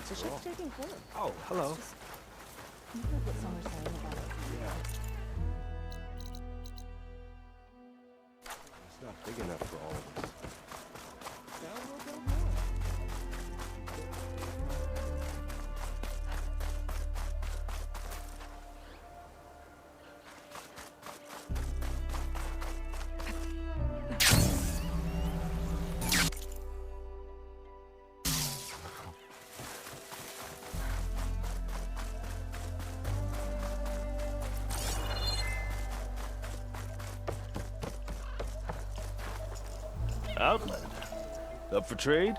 The ship's taking food. Oh, hello. You heard what some were saying about it. It's not big enough for all of us. So we'll build more. Outlander. Up for trade?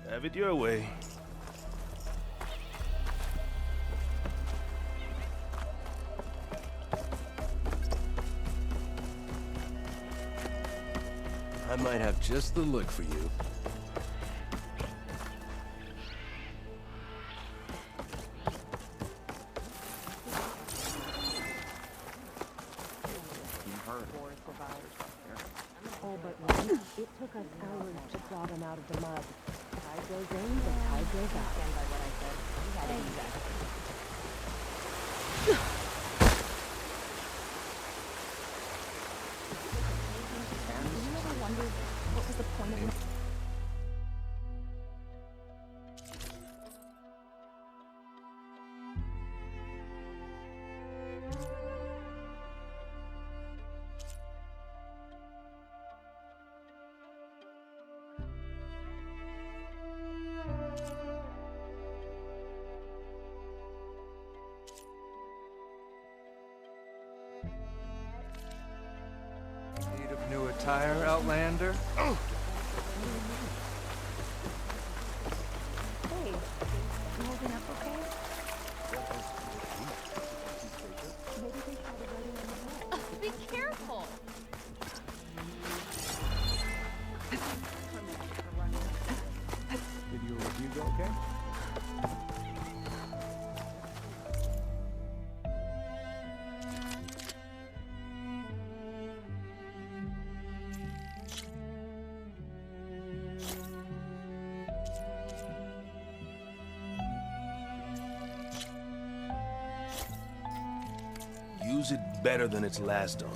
Have it your way. I might have just the look for you. All but one. It took us hours to claw them out of the mud. Tide goes in, the tide goes out. Stand by what I said. We had it exactly. You ever wondered what was the point of Need of new attire, Outlander? Hey, you holding up okay? Maybe they started writing on the wall. Be careful! Did your review go okay? Use it better than its last owner.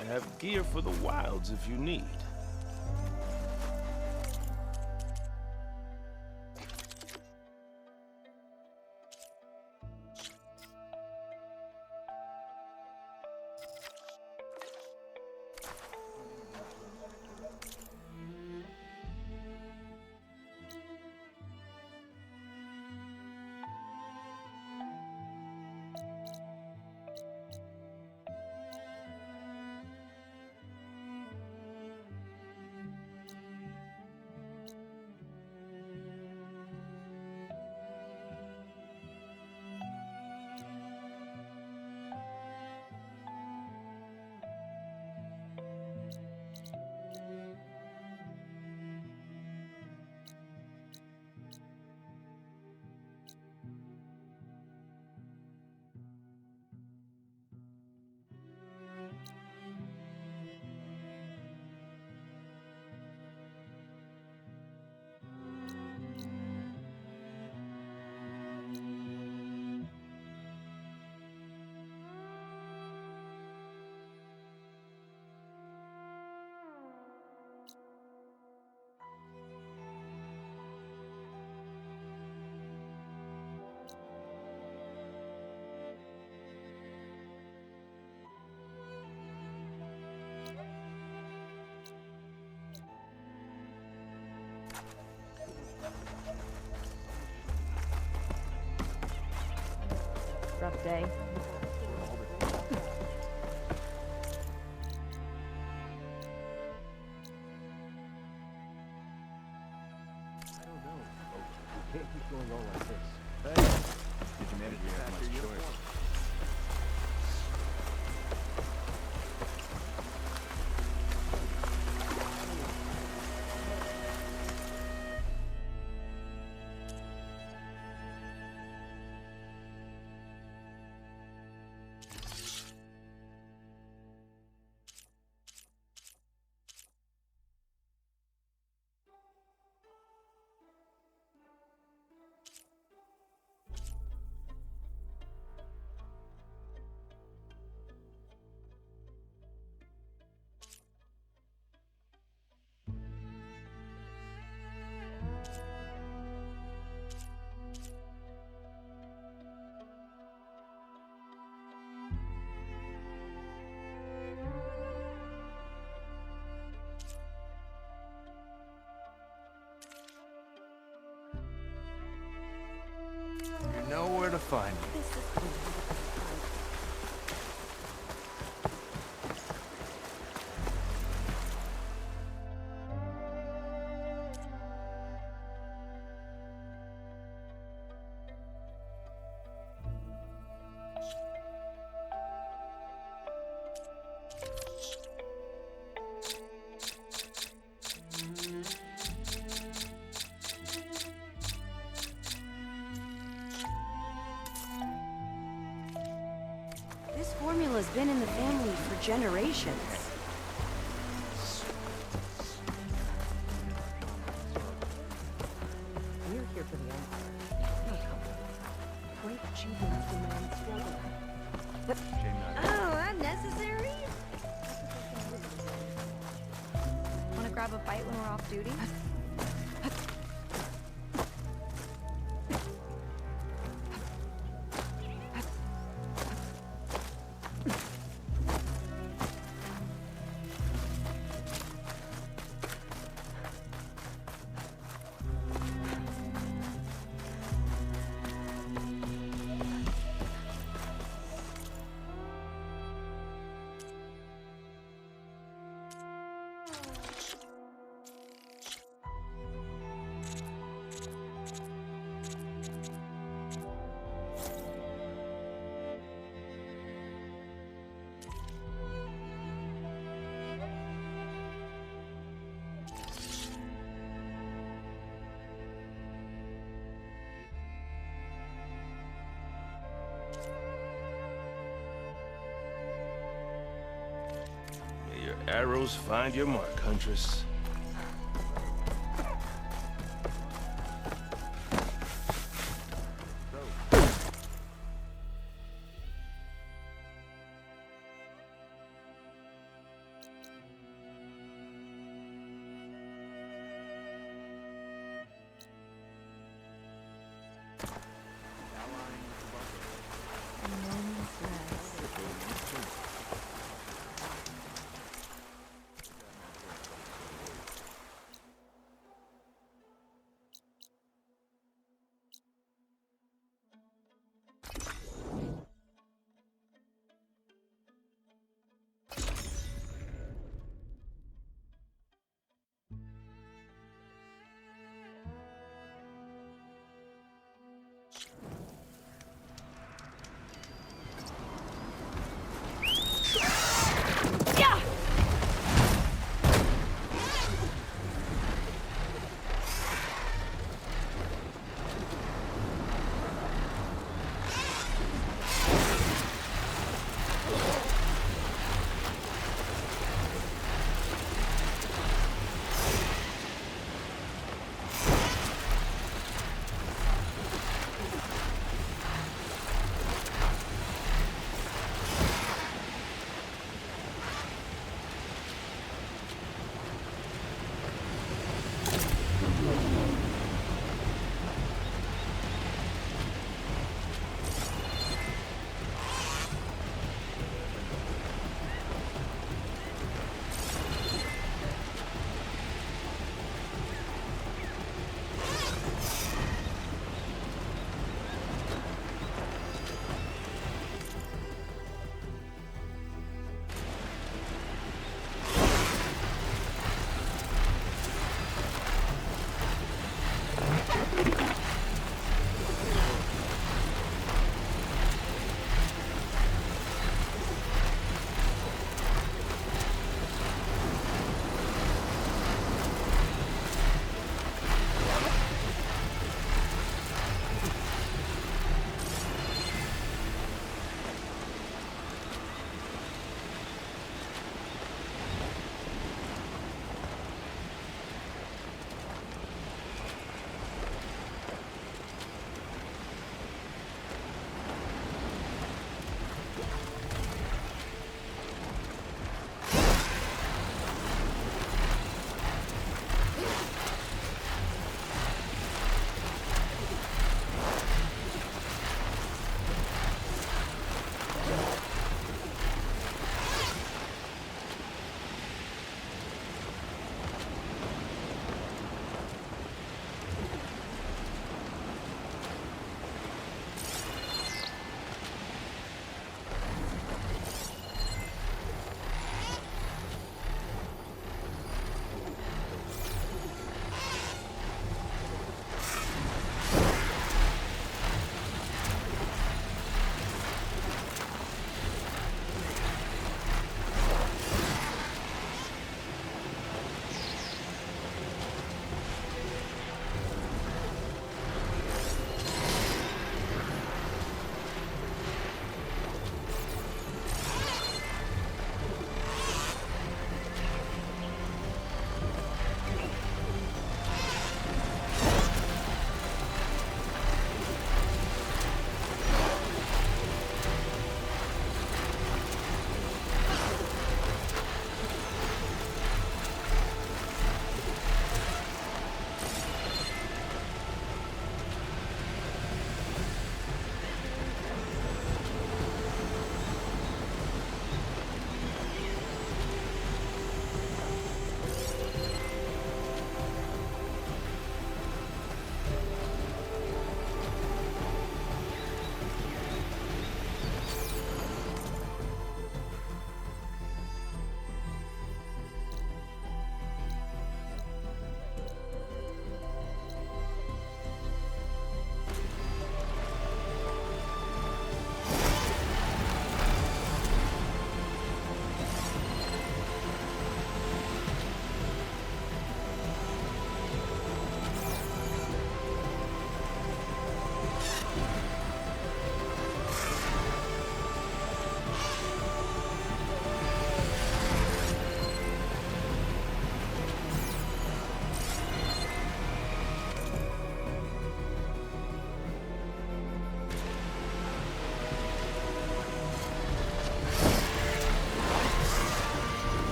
I have gear for the wilds if you need. Rough day. I don't know. We can't keep going on like this. Hey, did you manage to have much choice? You know where to find me. This formula's been in the family for generations. We're here for the Empire. No company. Great achievements demand struggle. Oh, unnecessary? Wanna grab a bite when we're off duty? May your arrows find your mark, Huntress.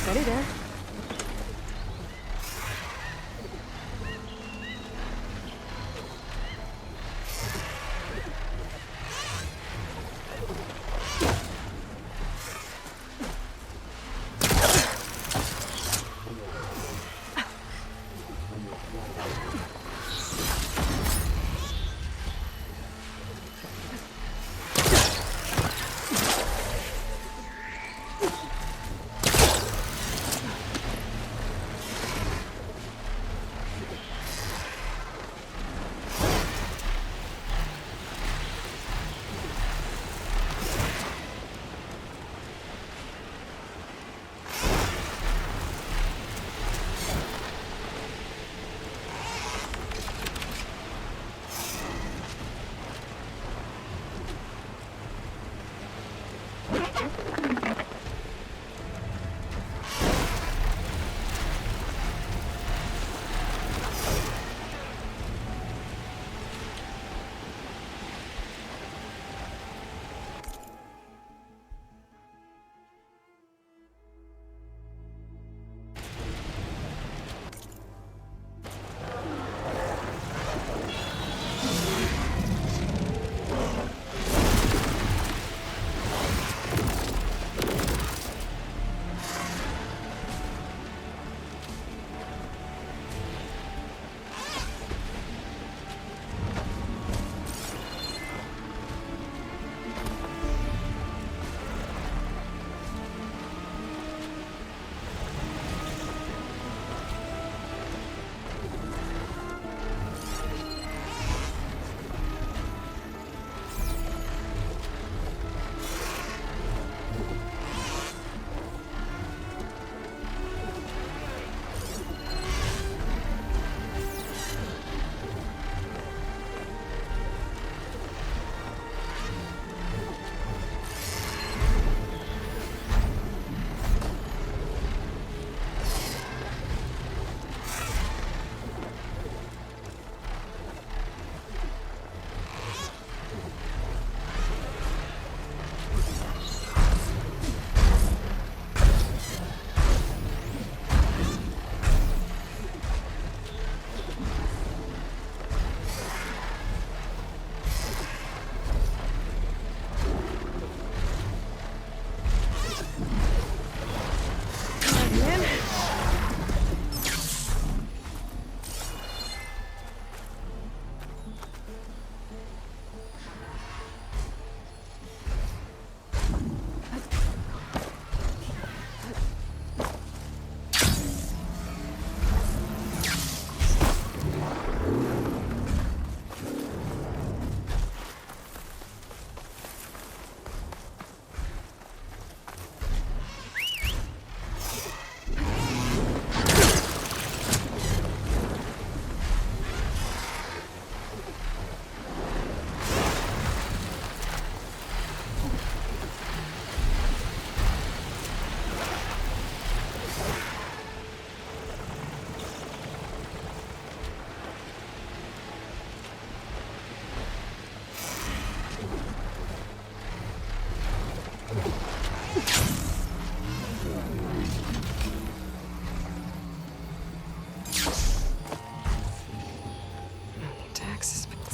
Steady there.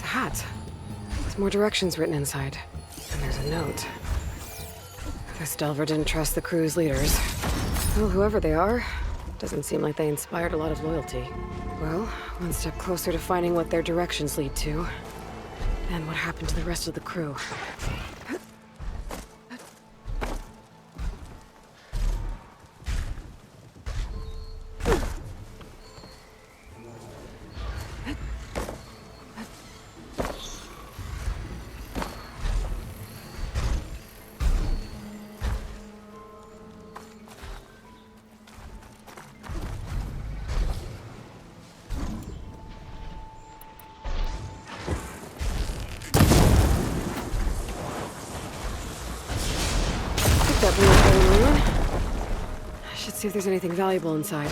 hat. There's more directions written inside. And there's a note. This Delver didn't trust the crew's leaders. Well, whoever they are, doesn't seem like they inspired a lot of loyalty. Well, one step closer to finding what their directions lead to. And what happened to the rest of the crew. That blue balloon. I should see if there's anything valuable inside.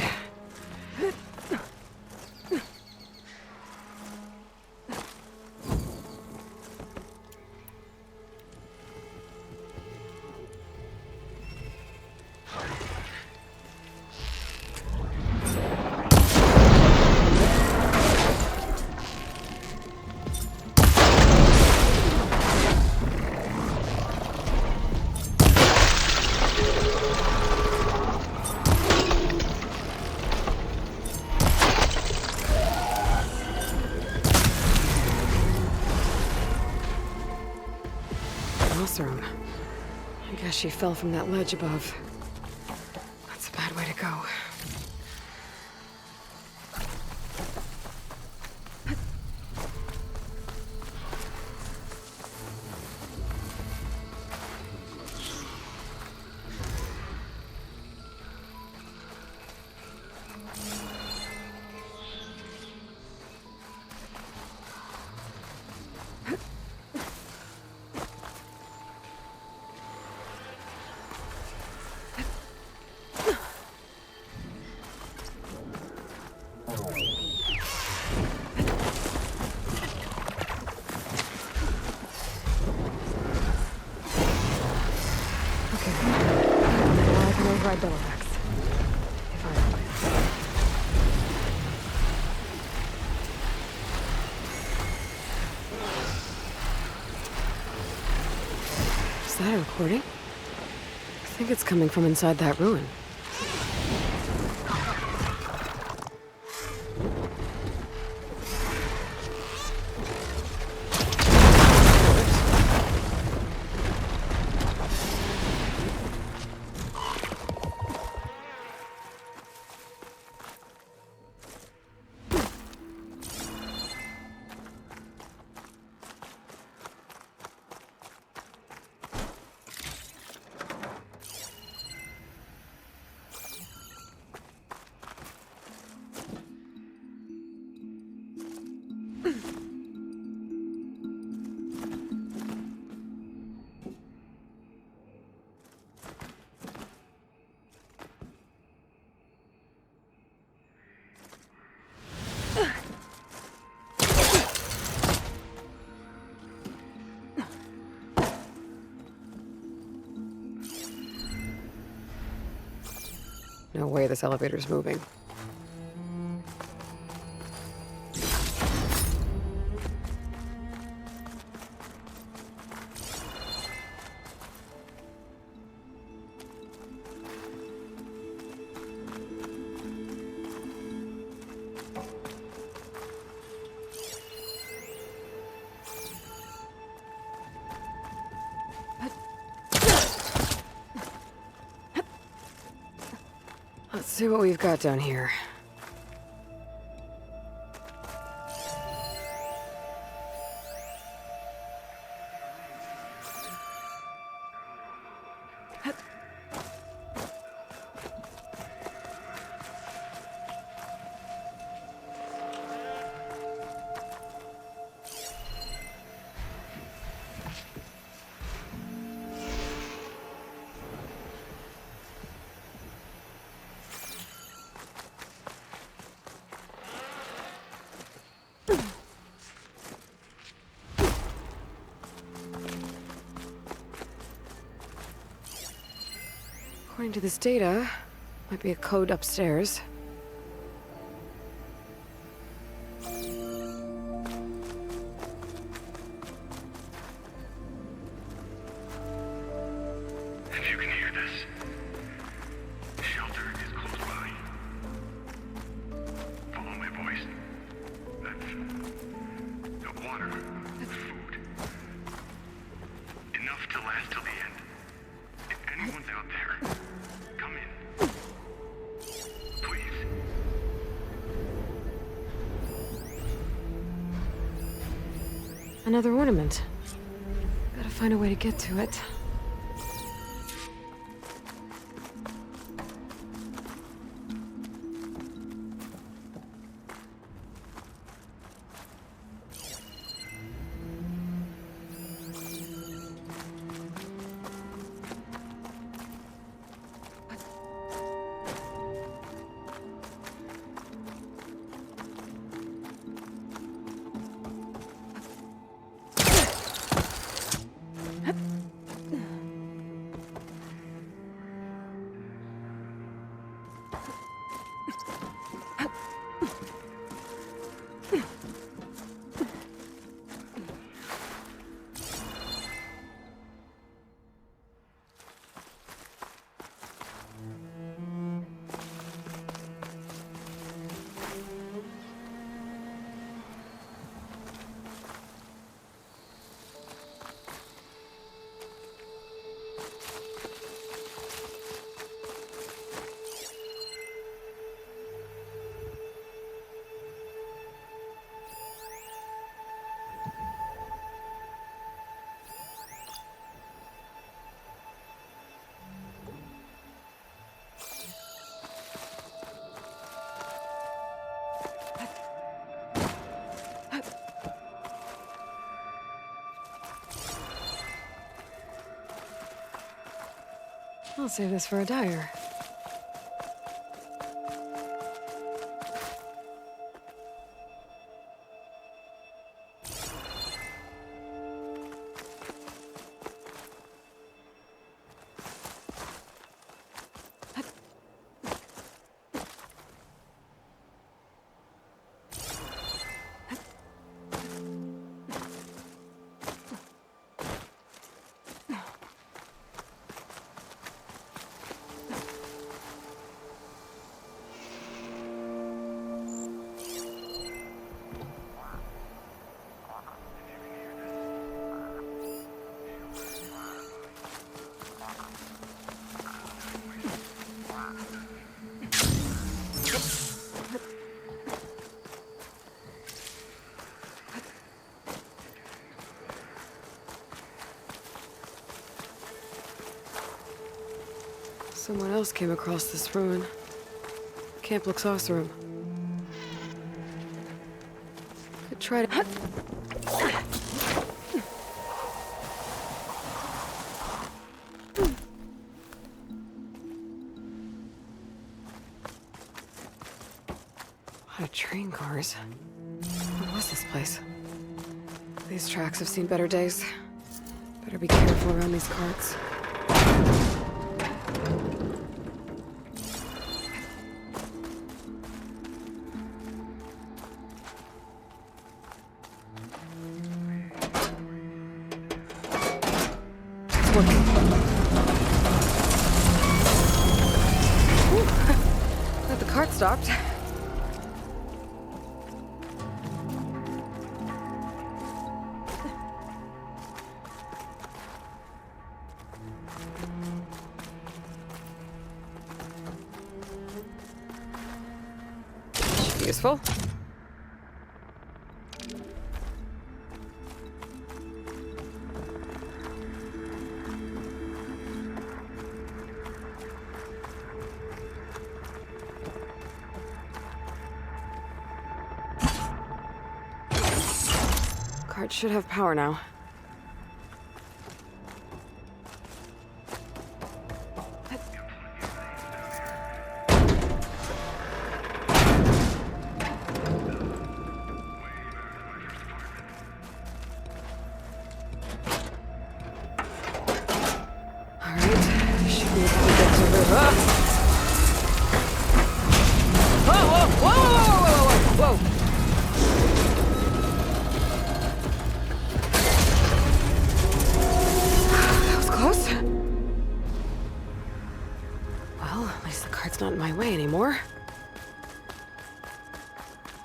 she fell from that ledge above. That's a bad way to go. Override Dolovax. If I have it. Is that a recording? I think it's coming from inside that ruin. No way this elevator's moving. Let's see what we've got down here. According to this data, might be a code upstairs. If you can hear this, the shelter is close by. Follow my voice. That's the water, food. Enough to last till the end. If anyone's out there, come in. Please. Another ornament. Gotta find a way to get to it. I'll save this for a dyer. Someone else came across this ruin. Camp looks awesome. Could try to... A lot of train cars. What was this place? These tracks have seen better days. Better be careful around these carts. Glad the cart stopped. Should be useful. Cart should have power now. Alright, should be able to get to the... Ah! Whoa, whoa, whoa, whoa, whoa, whoa, whoa, whoa! Close. Well, at least the cart's not in my way anymore.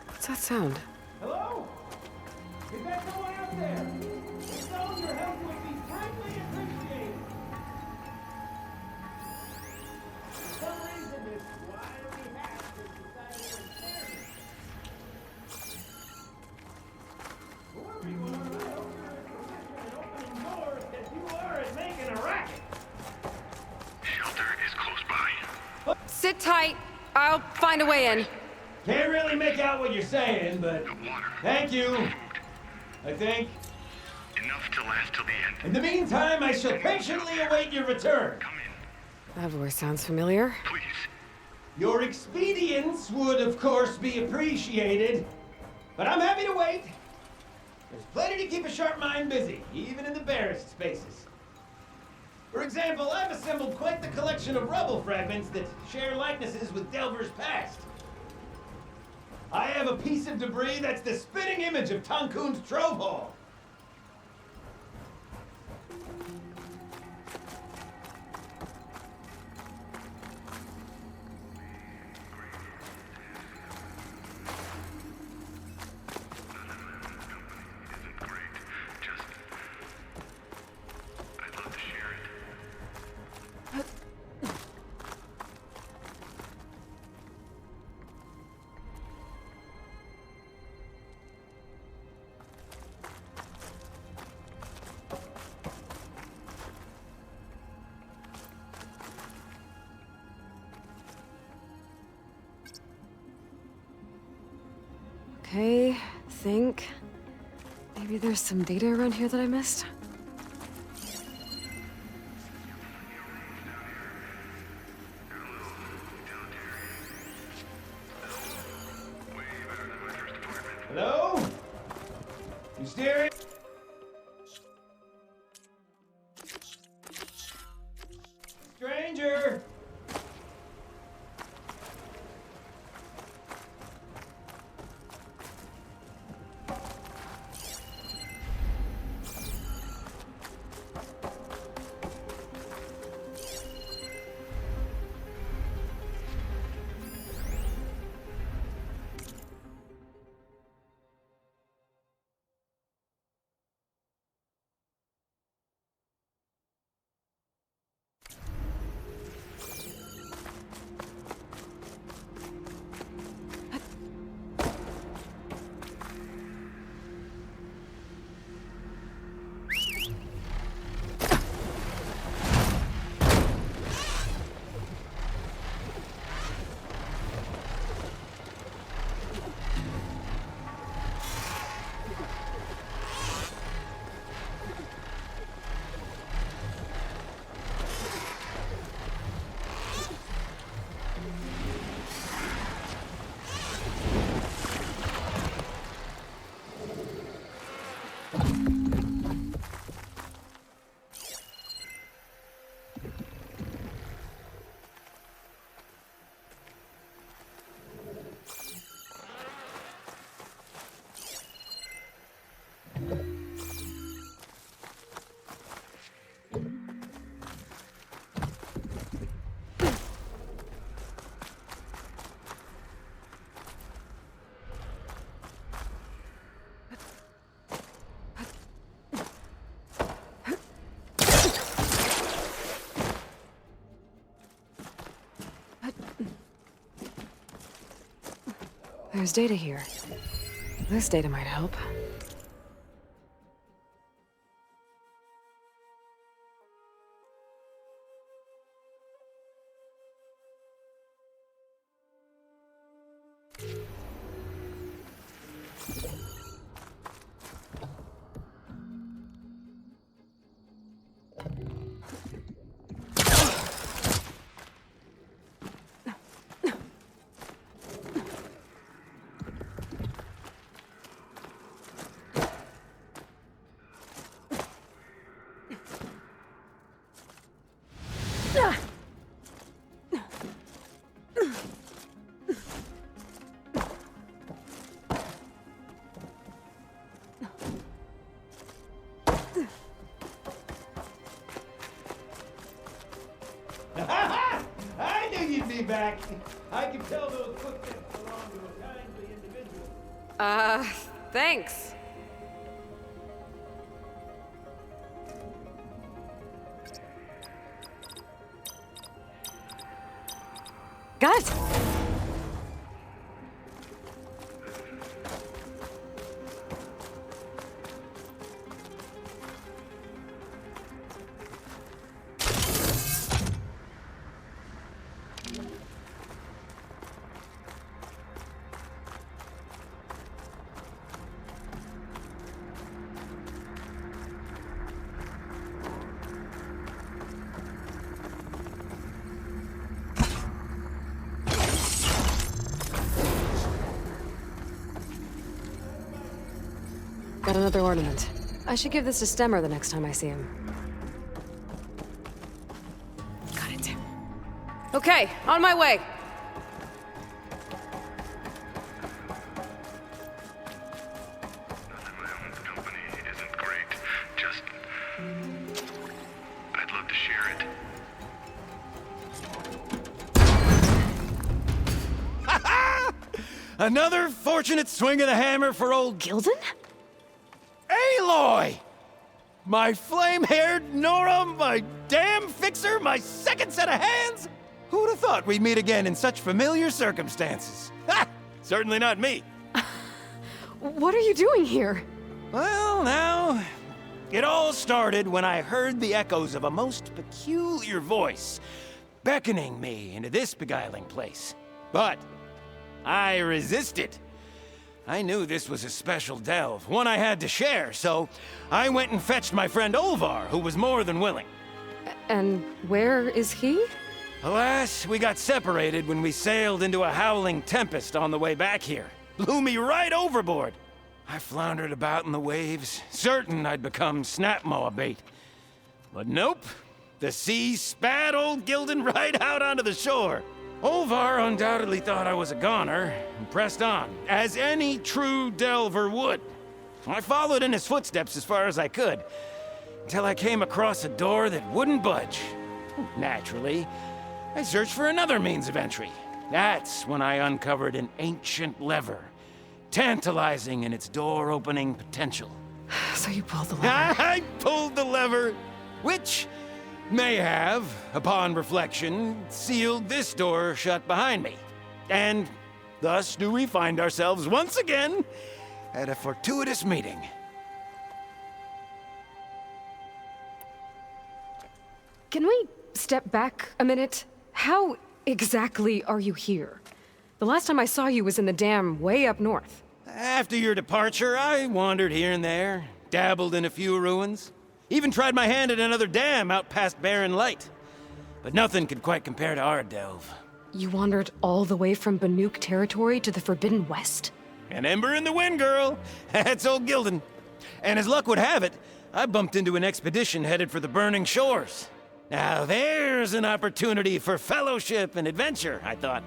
What's that sound? Hello? Is there someone out there? If so, your help would be greatly appreciated. For some reason, this wiry hat has decided to scare me. Whoever you are, I hope you're as proficient at opening doors as you are at making a racket. Shelter is close by. Sit tight. I'll find a way in. Can't really make out what you're saying, but The water. thank you, Food. I think. Enough to last till the end. In the meantime, I shall patiently await your return. Come in, That voice sounds familiar. please. Your expedience would, of course, be appreciated, but I'm happy to wait. There's plenty to keep a sharp mind busy, even in the barest spaces. For example, I've assembled quite the collection of rubble fragments that share likenesses with Delver's past. I have a piece of debris that's the spitting image of Tankun's Trove Hall. Isn't great. Just, I'd love to share it. Okay, think. Maybe there's some data around here that I missed? Mysterious. Stranger. There's data here. This data might help. I knew you'd be back. I could tell those footsteps belong to a kindly individual. Thanks. Got it! Got another ornament. I should give this to Stemmer the next time I see him. Got it. Okay, on my way. Nothing my own company isn't great. Just... I'd love to share it. Another fortunate swing of the hammer for old Gildan? Aloy! My flame-haired Nora, my damn fixer, my second set of hands! Who'd have thought we'd meet again in such familiar circumstances? Ha! Certainly not me. What are you doing here? Well, now, it all started when I heard the echoes of a most peculiar voice beckoning me into this beguiling place. But I resisted. I knew this was a special delve, one I had to share, so I went and fetched my friend Olvar, who was more than willing. And where is he? Alas, we got separated when we sailed into a howling tempest on the way back here. Blew me right overboard. I floundered about in the waves, certain I'd become snapmaw bait. But nope, the sea spat old Gilden right out onto the shore. Olvar undoubtedly thought I was a goner, and pressed on, as any true delver would. I followed in his footsteps as far as I could, until I came across a door that wouldn't budge. Naturally, I searched for another means of entry. That's when I uncovered an ancient lever, tantalizing in its door-opening potential. So you pulled the lever. I pulled the lever, which may have, upon reflection, sealed this door shut behind me. And thus do we find ourselves once again at a fortuitous meeting. Can we step back a minute? How exactly are you here? The last time I saw you was in the dam way up north. After your departure, I wandered here and there, dabbled in a few ruins, even tried my hand at another dam out past Barren Light. But nothing could quite compare to our delve. You wandered all the way from Banuk territory to the Forbidden West? An ember in the wind, girl. That's old Gilden. And as luck would have it, I bumped into an expedition headed for the Burning Shores. Now there's an opportunity for fellowship and adventure, I thought.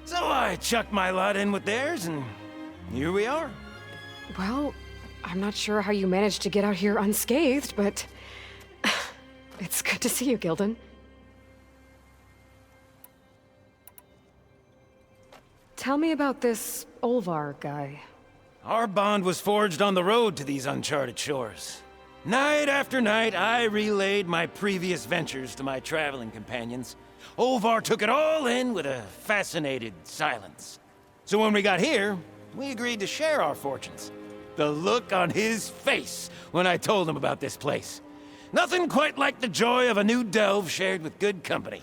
So I chucked my lot in with theirs, and here we are. Well, I'm not sure how you managed to get out here unscathed, but it's good to see you, Gilden. Tell me about this Olvar guy. Our bond was forged on the road to these uncharted shores. Night after night, I relayed my previous ventures to my traveling companions. Olvar took it all in with a fascinated silence. So when we got here, we agreed to share our fortunes. The look on his face when I told him about this place. Nothing quite like the joy of a new delve shared with good company.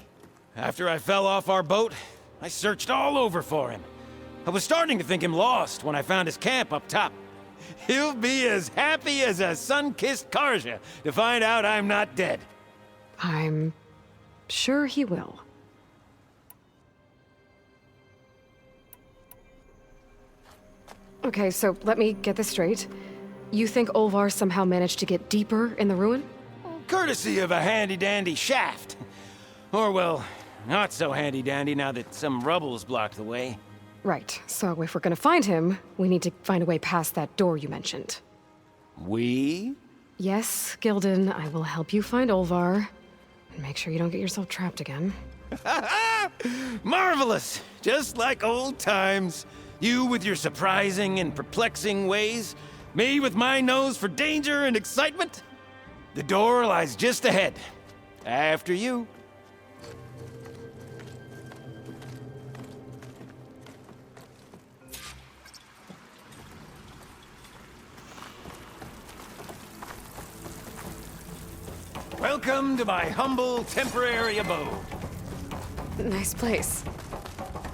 After I fell off our boat, I searched all over for him. I was starting to think him lost when I found his camp up top. He'll be as happy as a sun-kissed Karja to find out I'm not dead. I'm sure he will. Okay, so let me get this straight. You think Olvar somehow managed to get deeper in the ruin? Courtesy of a handy-dandy shaft. Or, well, not so handy-dandy now that some rubble's blocked the way. Right, so if we're gonna find him, we need to find a way past that door you mentioned. We? Yes, Gilden, I will help you find Olvar. And make sure you don't get yourself trapped again. Marvelous! Just like old times. You with your surprising and perplexing ways. Me with my nose for danger and excitement. The door lies just ahead. After you. Welcome to my humble, temporary abode. Nice place.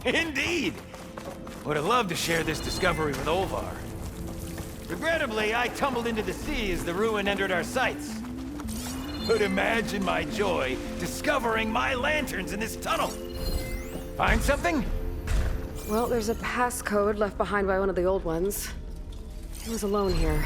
Indeed! Would have loved to share this discovery with Olvar. Regrettably, I tumbled into the sea as the ruin entered our sights. But imagine my joy discovering my lanterns in this tunnel. Find something? Well, there's a passcode left behind by one of the old ones. He was alone here.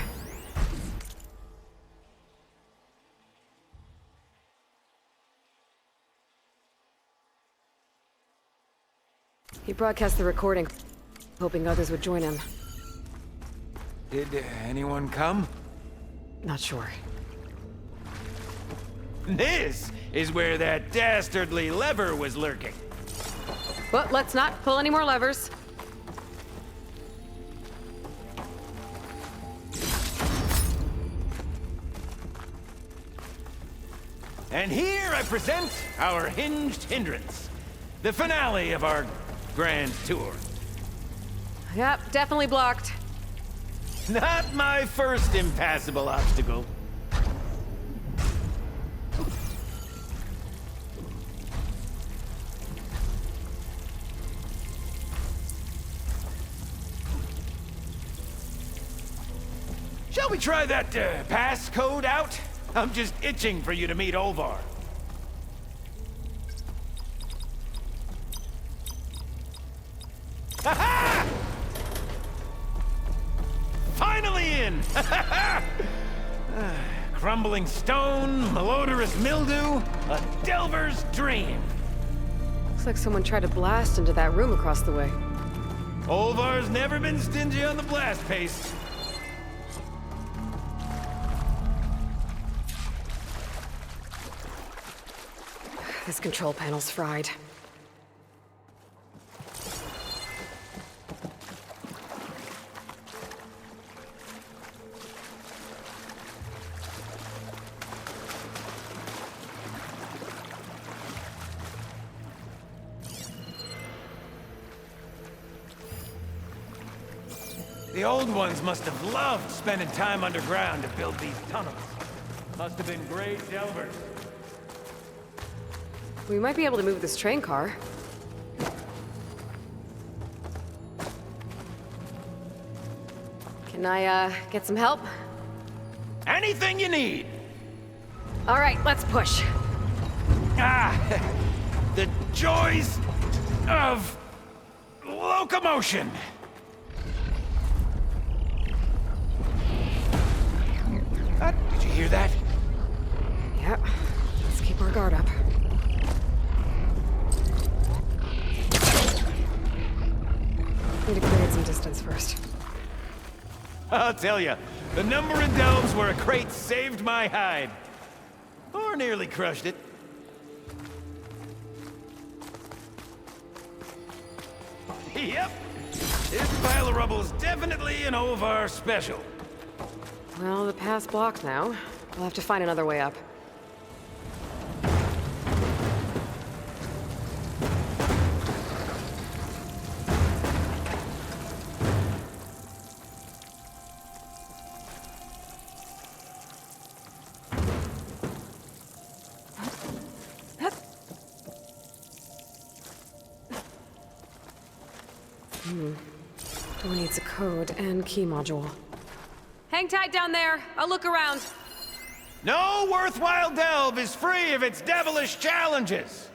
He broadcast the recording, hoping others would join him. Did anyone come? Not sure. This is where that dastardly lever was lurking. But let's not pull any more levers. And here I present our hinged hindrance. The finale of our grand tour. Yep, definitely blocked. Not my first impassable obstacle. Shall we try that passcode out? I'm just itching for you to meet Olvar. Ha-ha! finally in! Crumbling stone, malodorous mildew, a delver's dream. Looks like someone tried to blast into that room across the way. Olvar's never been stingy on the blast paste. This control panel's fried. The old ones must have loved spending time underground to build these tunnels. Must have been great delvers. We might be able to move this train car. Can I, get some help? Anything you need! All right, let's push. Ah! The joys of locomotion! Did you hear that? Yep. Let's keep our guard up. Need to create some distance first. I'll tell you, the number of delves where a crate saved my hide. Or nearly crushed it. Yep. This pile of rubble is definitely an Olvar special. Well, the path's blocked now. We'll have to find another way up. Door needs a code and key module. Hang tight down there. I'll look around. No worthwhile delve is free of its devilish challenges.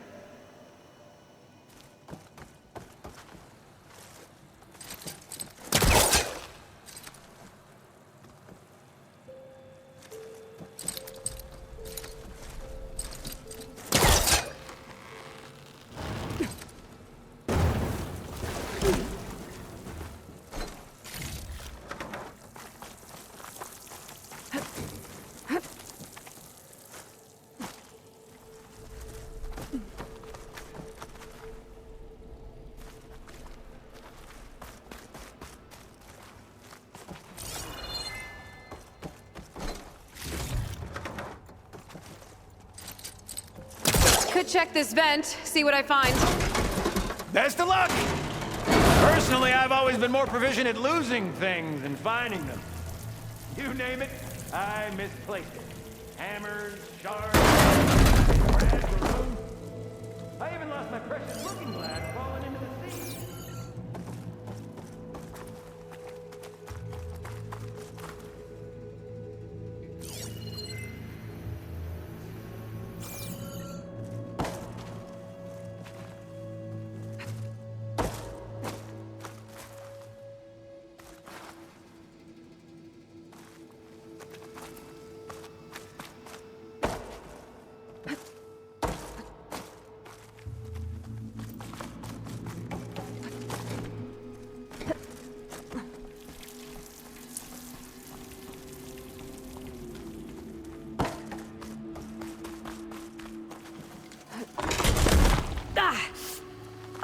Could check this vent, see what I find. Best of luck! Personally, I've always been more proficient at losing things than finding them. You name it, I misplaced it. Hammers, shards, brass, balloons. I even lost my precious looking glass falling into the sea.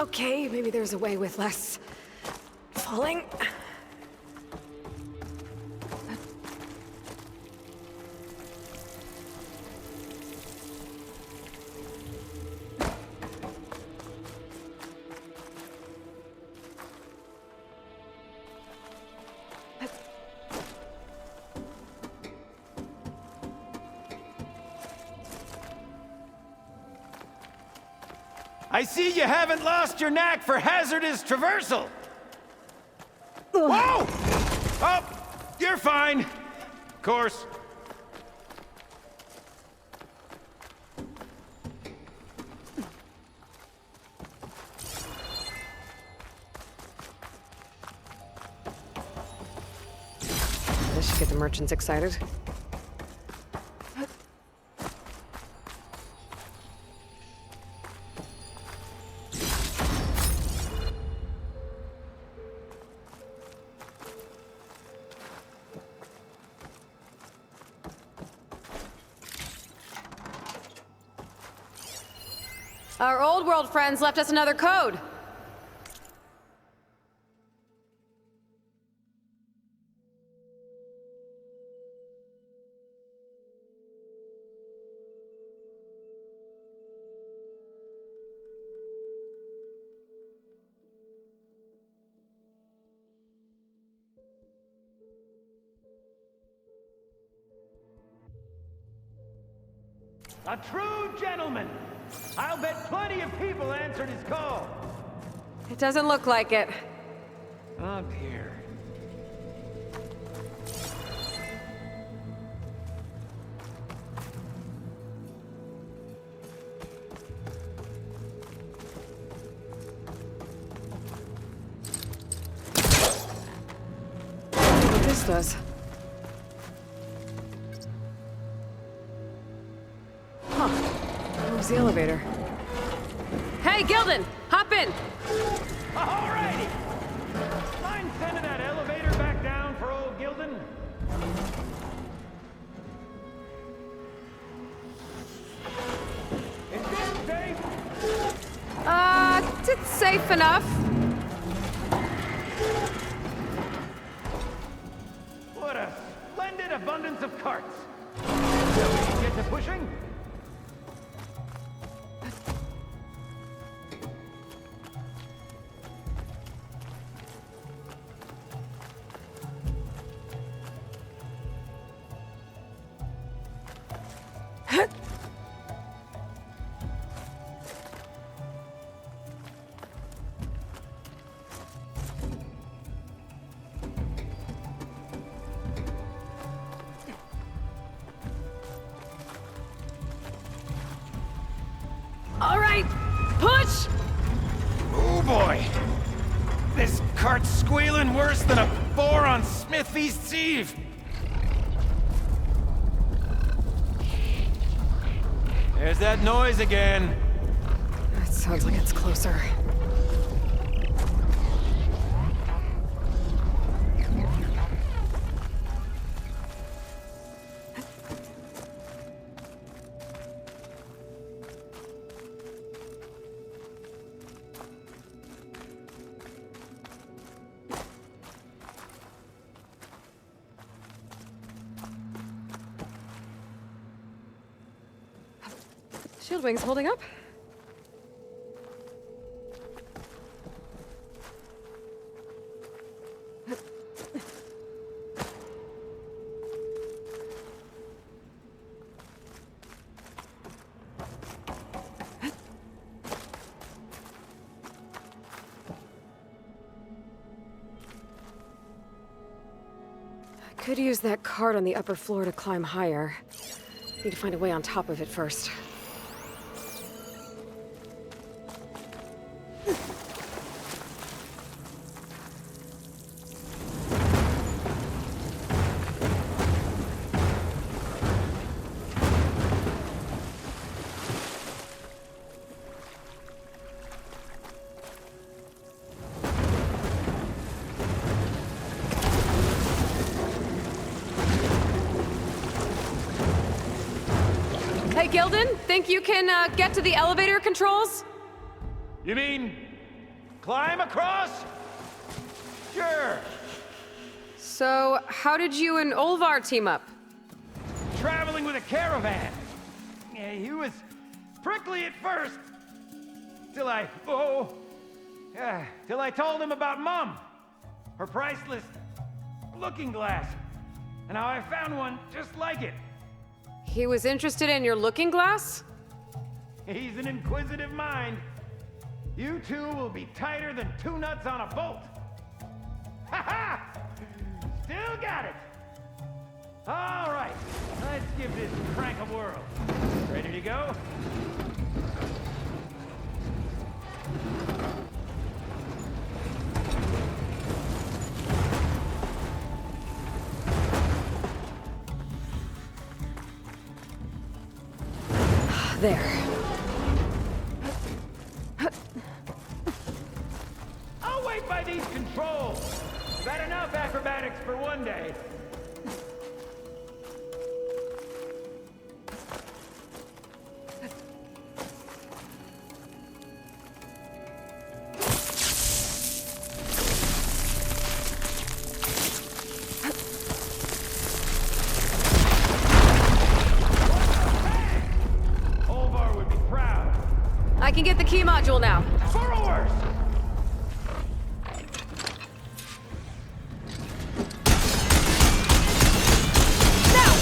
Okay, maybe there's a way with less falling. I see you haven't lost your knack for hazardous traversal. Whoa! Oh, you're fine. Of course. should get the merchants excited. Our old world friends left us another code. A true gentleman! I'll bet plenty of people answered his call. It doesn't look like it. Oh dear. What this does. Huh. Where's the elevator? Hey, Gildan! Hop in! Alrighty! Mind sending that elevator back down for old Gildan? Is this safe? It's safe enough. What a splendid abundance of carts! Shall we get to pushing? All right, push! Oh boy! This cart's squealing worse than a boar on Smith East Eve! There's that noise again. It sounds like it's closer. Shield wing's holding up. I could use that cart on the upper floor to climb higher. Need to find a way on top of it first. Hey, Gildan, think you can get to the elevator controls? You mean climb across? Sure. So, how did you and Olvar team up? Traveling with a caravan. Yeah, he was prickly at first. Till I told him about Mom. Her priceless looking glass. And how I found one just like it. He was interested in your looking glass? He's an inquisitive mind. You two will be tighter than two nuts on a bolt. Ha ha! Still got it. All right, let's give this crank a whirl. Ready to go? There. I'll wait by these controls. I've had enough acrobatics for one day. I can get the key module now. Forward! Now!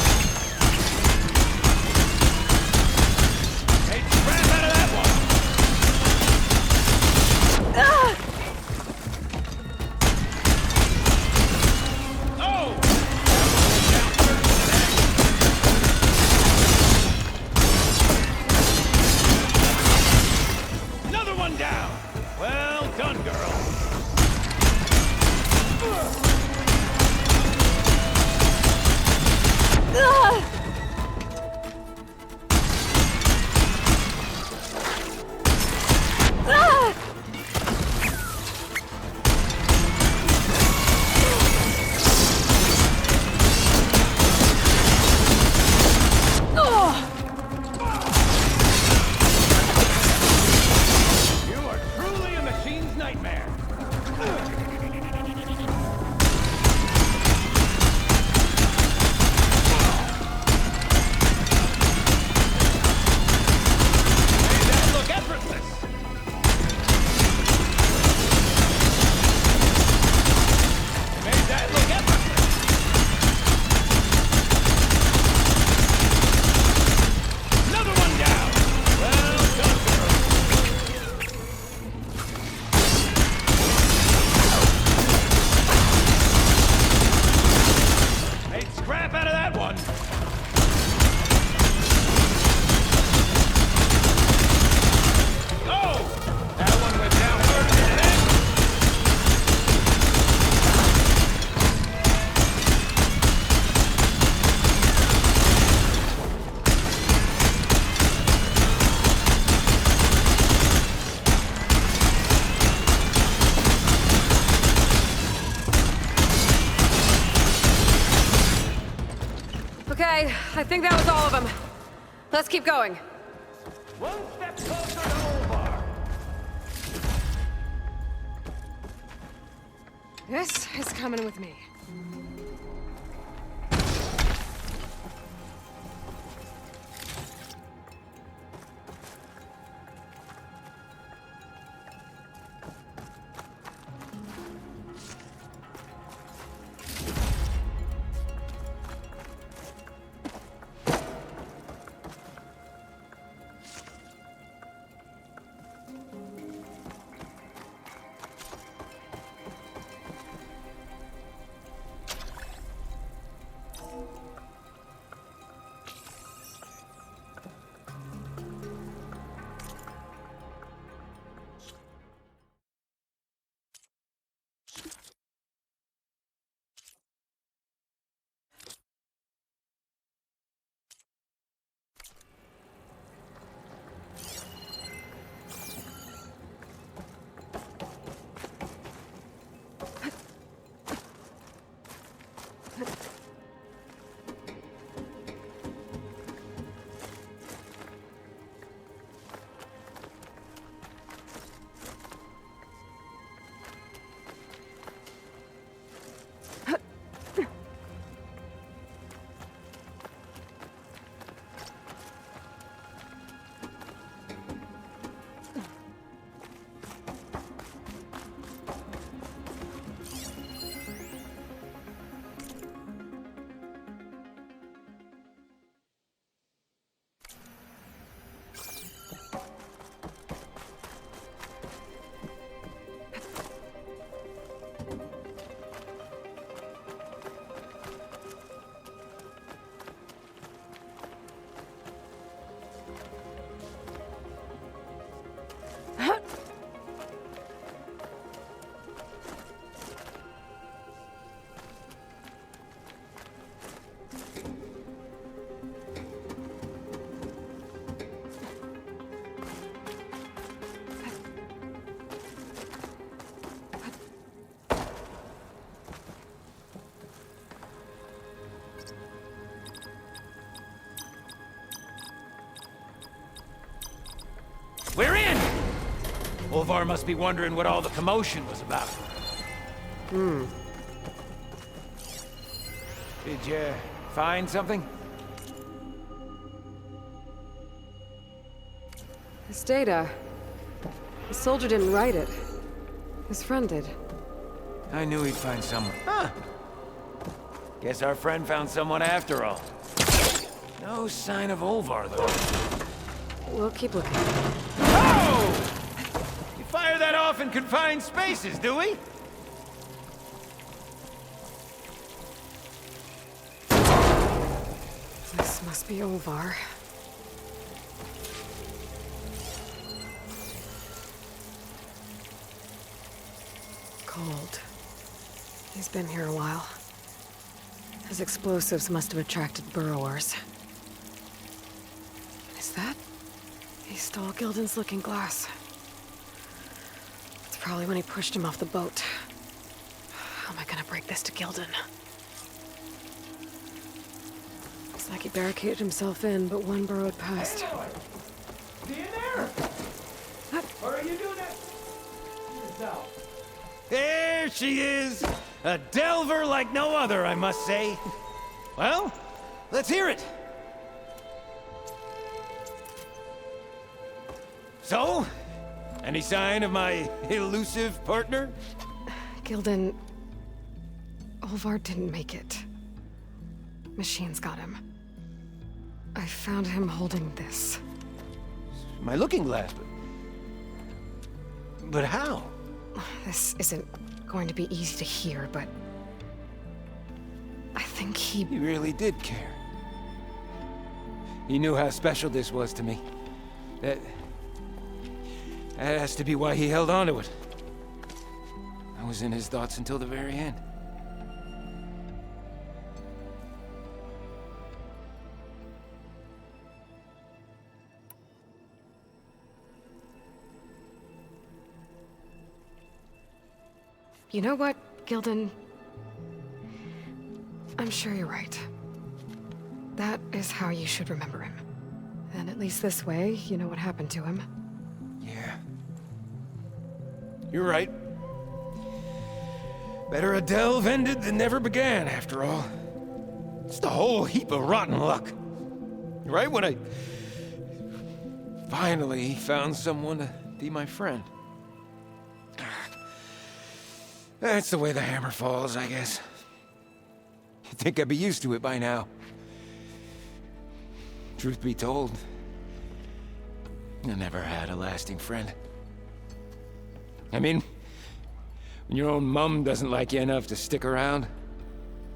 Hey, crap out of that one! Oh! Another one down! Well done, girl. You are truly a machine's nightmare. Made that look effortless. Made that look effortless. Another one down. Well done, girl. Made scrap out of that one. Oh! That one went down first and then... Okay, I think that was all of them. Let's keep going. One step closer to Olvar. This is coming with me. Olvar must be wondering what all the commotion was about. Did you find something? This data. The soldier didn't write it. His friend did. I knew he'd find someone. Huh. Guess our friend found someone after all. No sign of Olvar, though. We'll keep looking. Oh! You fire that off in confined spaces, do we? This must be Olvar. Cold. He's been here a while. His explosives must have attracted burrowers. Is that? He stole Gildan's looking glass. It's probably when he pushed him off the boat. How am I gonna break this to Gildan? Looks like he barricaded himself in, but one burrowed past. See you there? Or are you doing that yourself? There she is! A delver like no other, I must say. Well, let's hear it. So, any sign of my elusive partner? Gildan... Olvar didn't make it. Machines got him. I found him holding this. My looking glass, but how? This isn't going to be easy to hear, but... I think he... He really did care. He knew how special this was to me. That has to be why he held on to it. I was in his thoughts until the very end. You know what, Gildan? I'm sure you're right. That is how you should remember him. And at least this way, you know what happened to him. Yeah. You're right. Better a delve ended than never began, after all. Just a whole heap of rotten luck. Right when I finally found someone to be my friend. That's the way the hammer falls, I guess. You'd think I'd be used to it by now. Truth be told, I never had a lasting friend. I mean, when your own mum doesn't like you enough to stick around,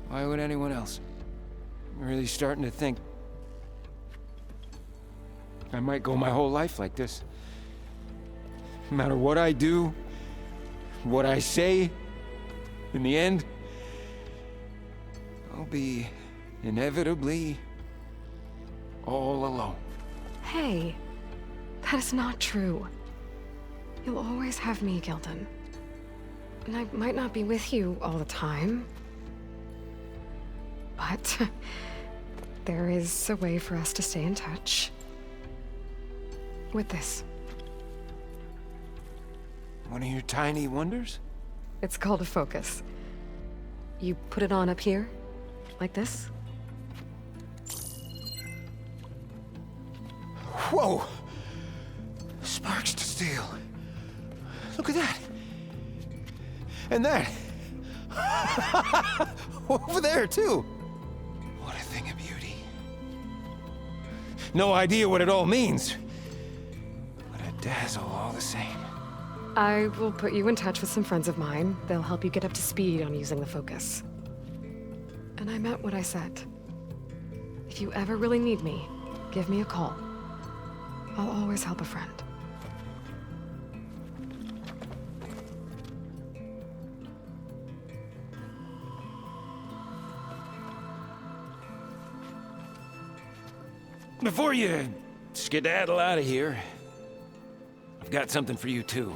why would anyone else? I'm really starting to think I might go my whole life like this. No matter what I do, what I say, in the end, I'll be inevitably all alone. Hey, that is not true. You'll always have me, Gildan. And I might not be with you all the time. But there is a way for us to stay in touch. With this. One of your tiny wonders? It's called a focus. You put it on up here, like this. Whoa! Sparks to steel. Look at that. And that. Over there, too. What a thing of beauty. No idea what it all means. But a dazzle all the same. I will put you in touch with some friends of mine. They'll help you get up to speed on using the focus. And I meant what I said. If you ever really need me, give me a call. I'll always help a friend. Before you skedaddle out of here, I've got something for you, too.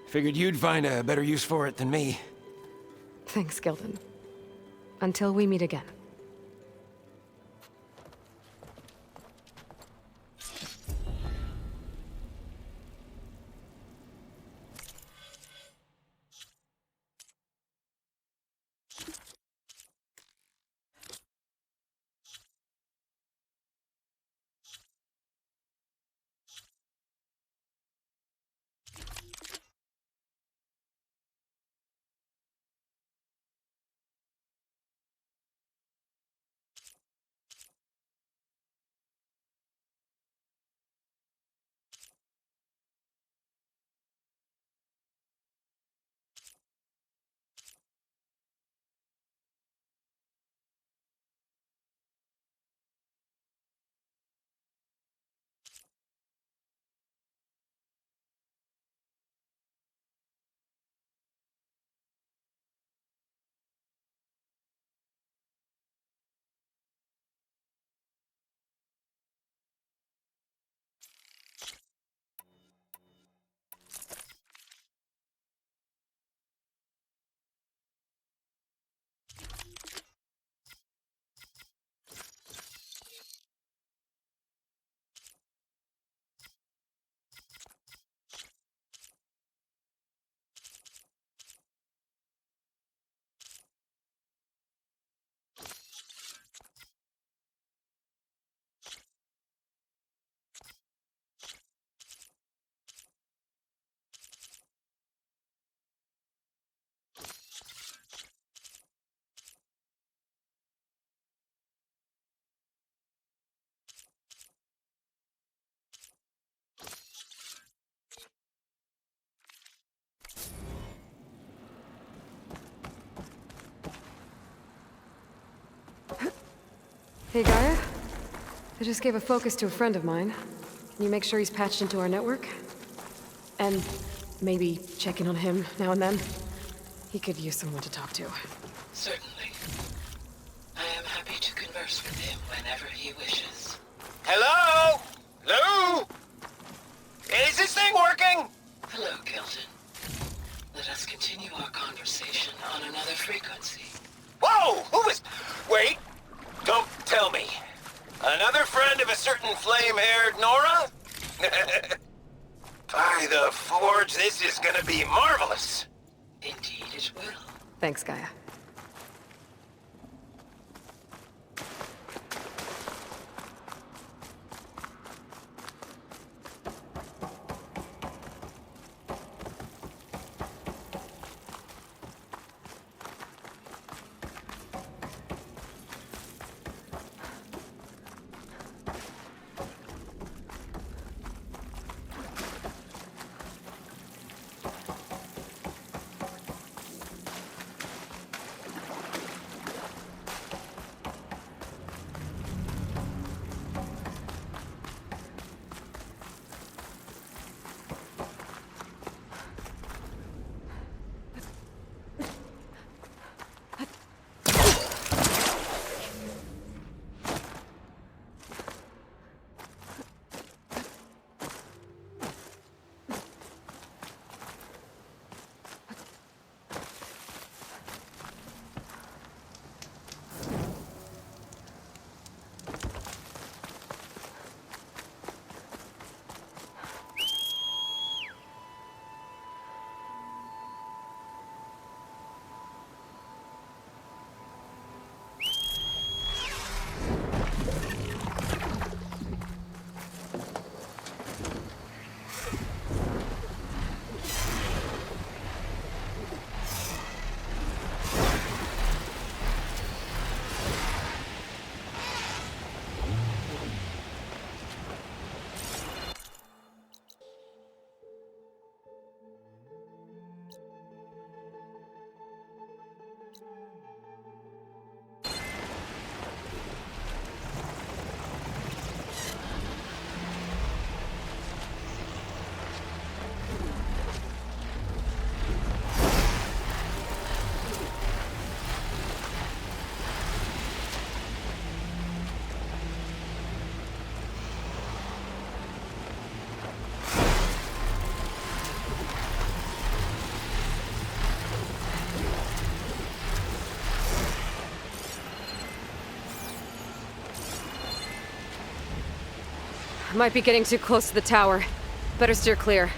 Figured you'd find a better use for it than me. Thanks, Gildan. Until we meet again. Hey, Gaia? I just gave a focus to a friend of mine. Can you make sure he's patched into our network? And maybe check in on him now and then? He could use someone to talk to. Certainly. I am happy to converse with him whenever he wishes. Hello? Hello? Is this thing working? Hello, Kelton. Let us continue our conversation on another frequency. Whoa! Who is... Wait. Don't tell me. Another friend of a certain flame-haired Nora? By the Forge, this is gonna be marvelous. Indeed it will. Thanks, Gaia. Might be getting too close to the tower. Better steer clear.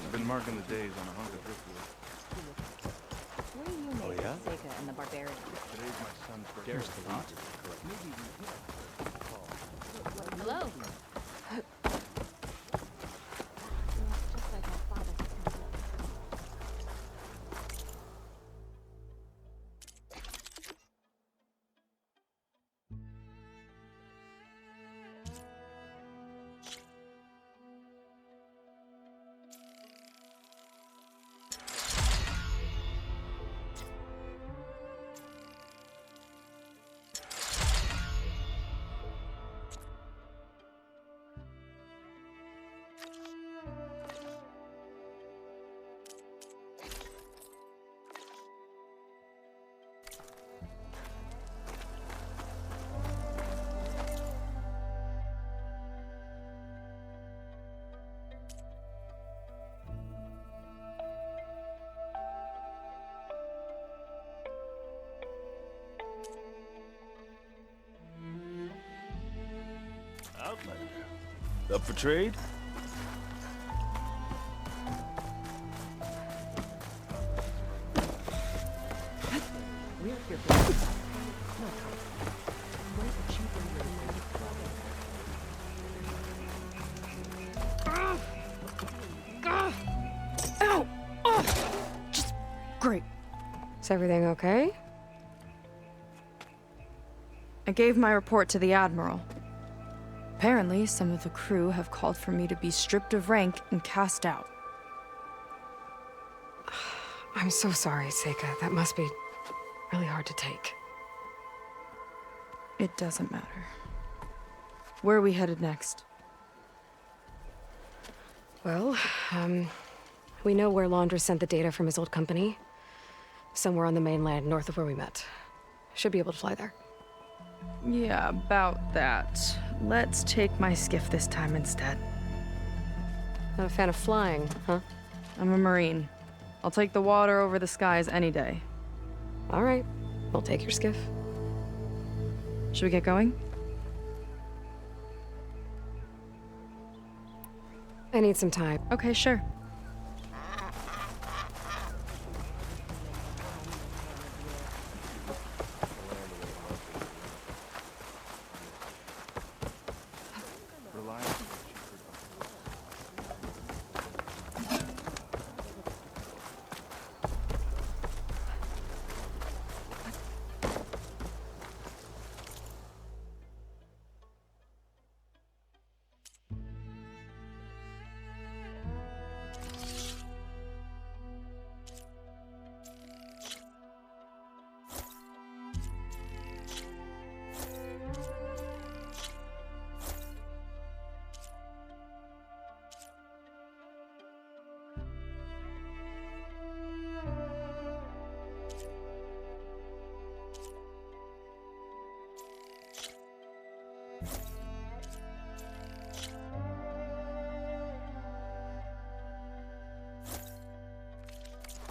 I've been marking the days on a hunk of driftwood. What do you make of Sega and the Barbarian? Today's my son's birthday. Here's the lot. Hello. Just like my father. Up for trade? We're here for the stuff. No, way cheaper than Ow! Oh! Just great. Is everything okay? I gave my report to the Admiral. Apparently, some of the crew have called for me to be stripped of rank and cast out. I'm so sorry, Seika. That must be really hard to take. It doesn't matter. Where are we headed next? Well, we know where Laundress sent the data from his old company. Somewhere on the mainland, north of where we met. Should be able to fly there. Yeah, about that. Let's take my skiff this time instead. Not a fan of flying, huh? I'm a Marine. I'll take the water over the skies any day. All right. We'll take your skiff. Should we get going? I need some time. Okay, sure.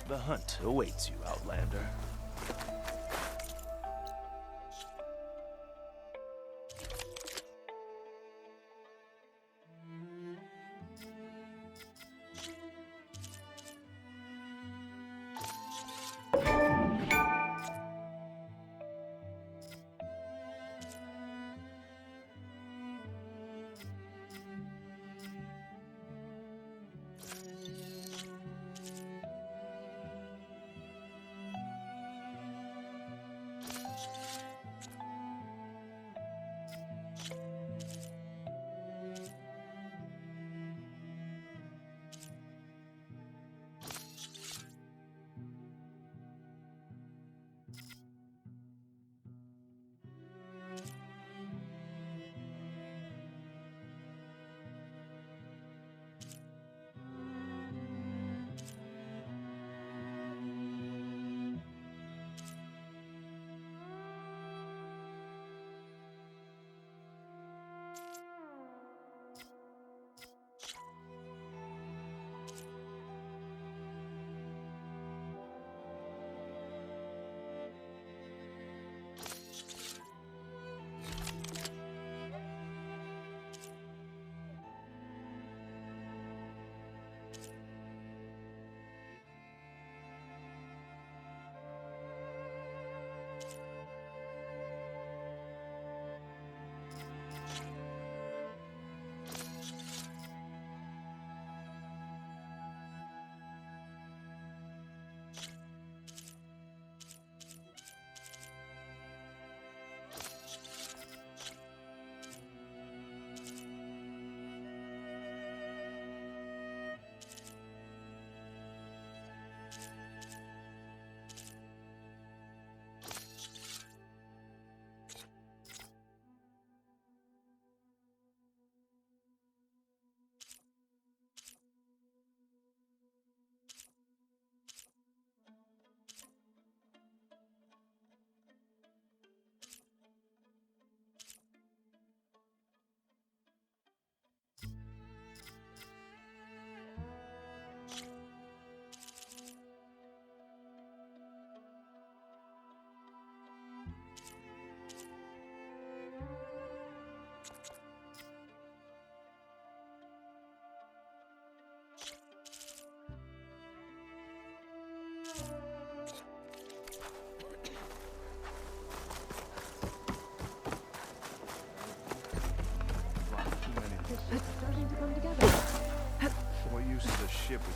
The hunt awaits you, Outlander.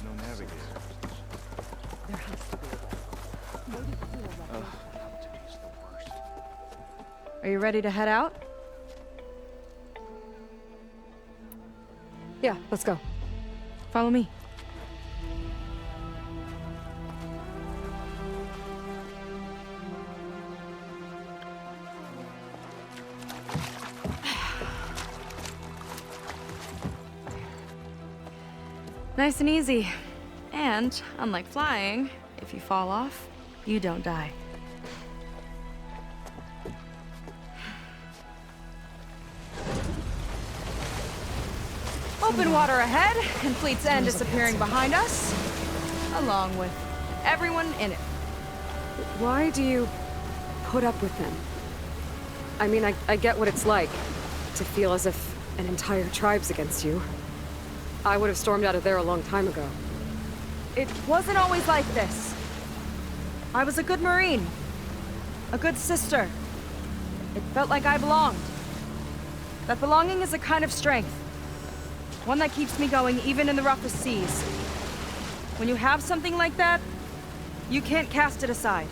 no navigator. There has to be a way. Maybe through a weapon. Alchemy's the worst. Are you ready to head out? Yeah, let's go. Follow me. Nice and easy. And, unlike flying, if you fall off, you don't die. Open water ahead, and Fleet's End disappearing behind us, along with everyone in it. Why do you put up with them? I mean, I get what it's like to feel as if an entire tribe's against you. I would have stormed out of there a long time ago. It wasn't always like this. I was a good Marine. A good sister. It felt like I belonged. That belonging is a kind of strength. One that keeps me going even in the roughest seas. When you have something like that, you can't cast it aside.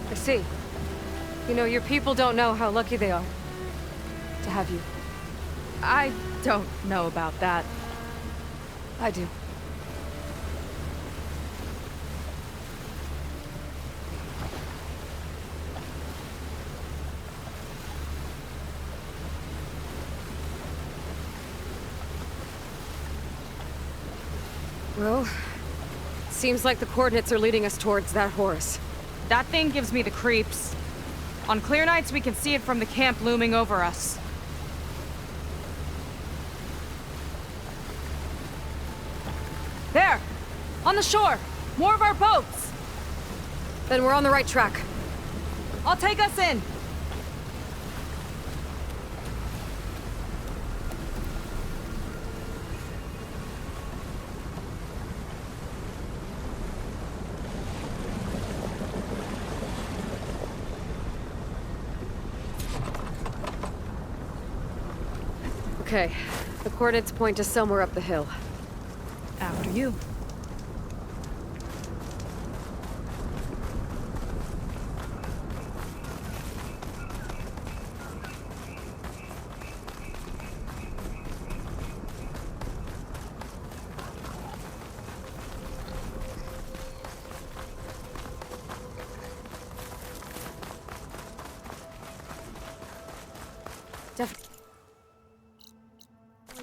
I see. You know, your people don't know how lucky they are to have you. I don't know about that. I do. Well, seems like the coordinates are leading us towards that Horus. That thing gives me the creeps. On clear nights, we can see it from the camp looming over us. There! On the shore! More of our boats! Then we're on the right track. I'll take us in! Okay, the coordinates point to somewhere up the hill. After you.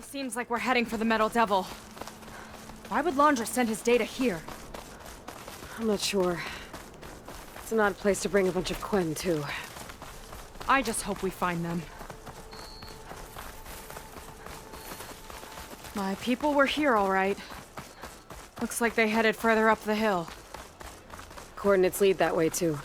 Seems like we're heading for the Metal Devil. Why would Laundra send his data here? I'm not sure. It's an odd place to bring a bunch of Quen, too. I just hope we find them. My people were here, all right. Looks like they headed further up the hill. Coordinates lead that way, too.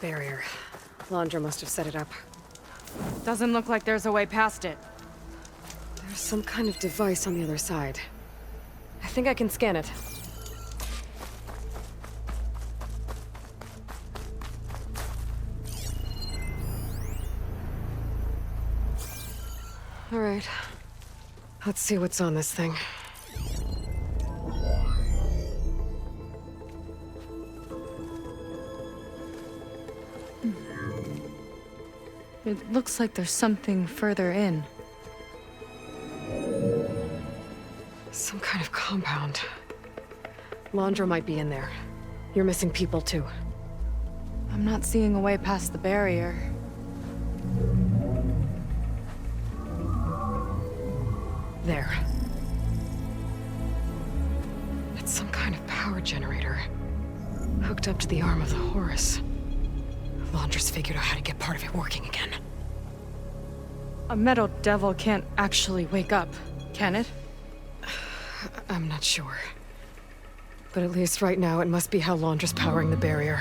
Barrier. Laundra must have set it up. Doesn't look like there's a way past it. There's some kind of device on the other side. I think I can scan it. All right. Let's see what's on this thing. It looks like there's something further in. Some kind of compound. Laundra might be in there. You're missing people, too. I'm not seeing a way past the barrier. There. It's some kind of power generator. Hooked up to the arm of the Horus. Laundra's figured out how to get part of it working again. A Metal Devil can't actually wake up, can it? I'm not sure. But at least right now, it must be how Laundra's powering the barrier.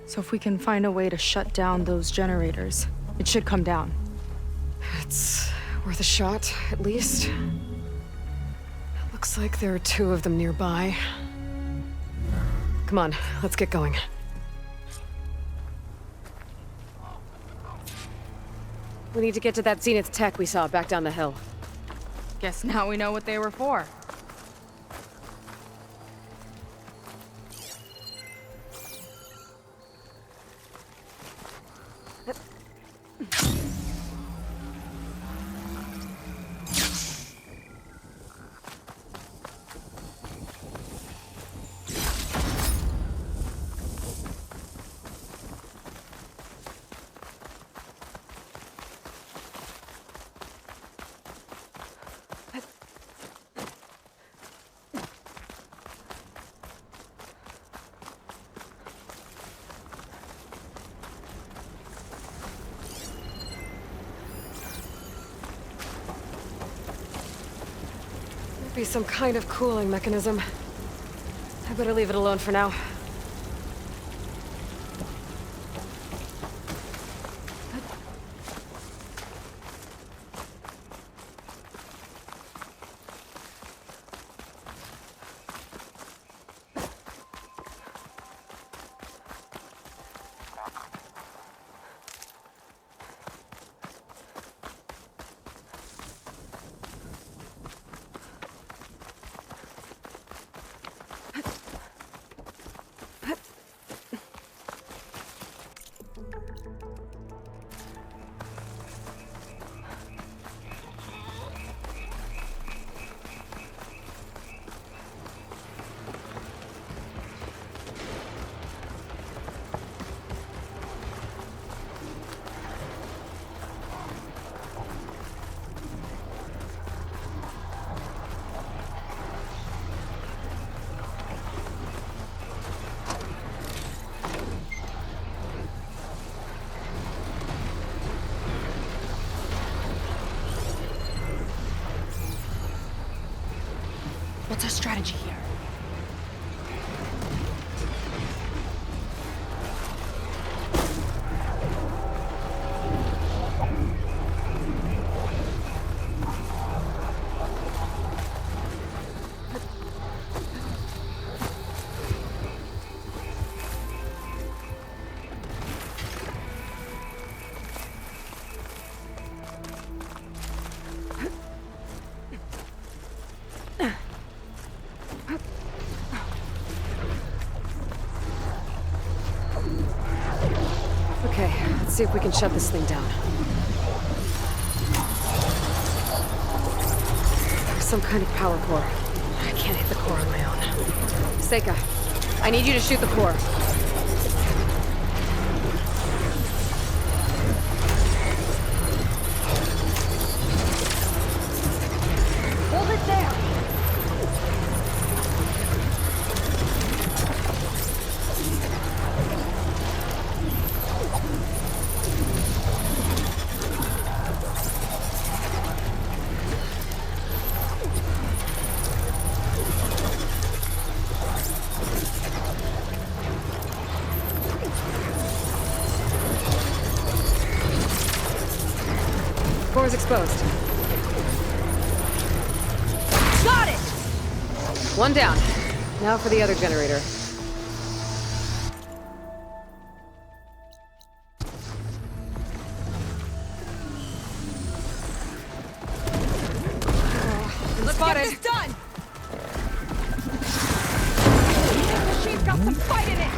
So if we can find a way to shut down those generators, it should come down. It's worth a shot, at least. It looks like there are two of them nearby. Come on, let's get going. We need to get to that Zenith tech we saw back down the hill. Guess now we know what they were for. Be some kind of cooling mechanism. I better leave it alone for now. What's our strategy here? Okay, let's see if we can shut this thing down. There's some kind of power core. I can't hit the core on my own. Seika, I need you to shoot the core. Hold it there! Core is exposed. Got it! One down. Now for the other generator. Let's Spotted. get this done! This machine's got some fight in it!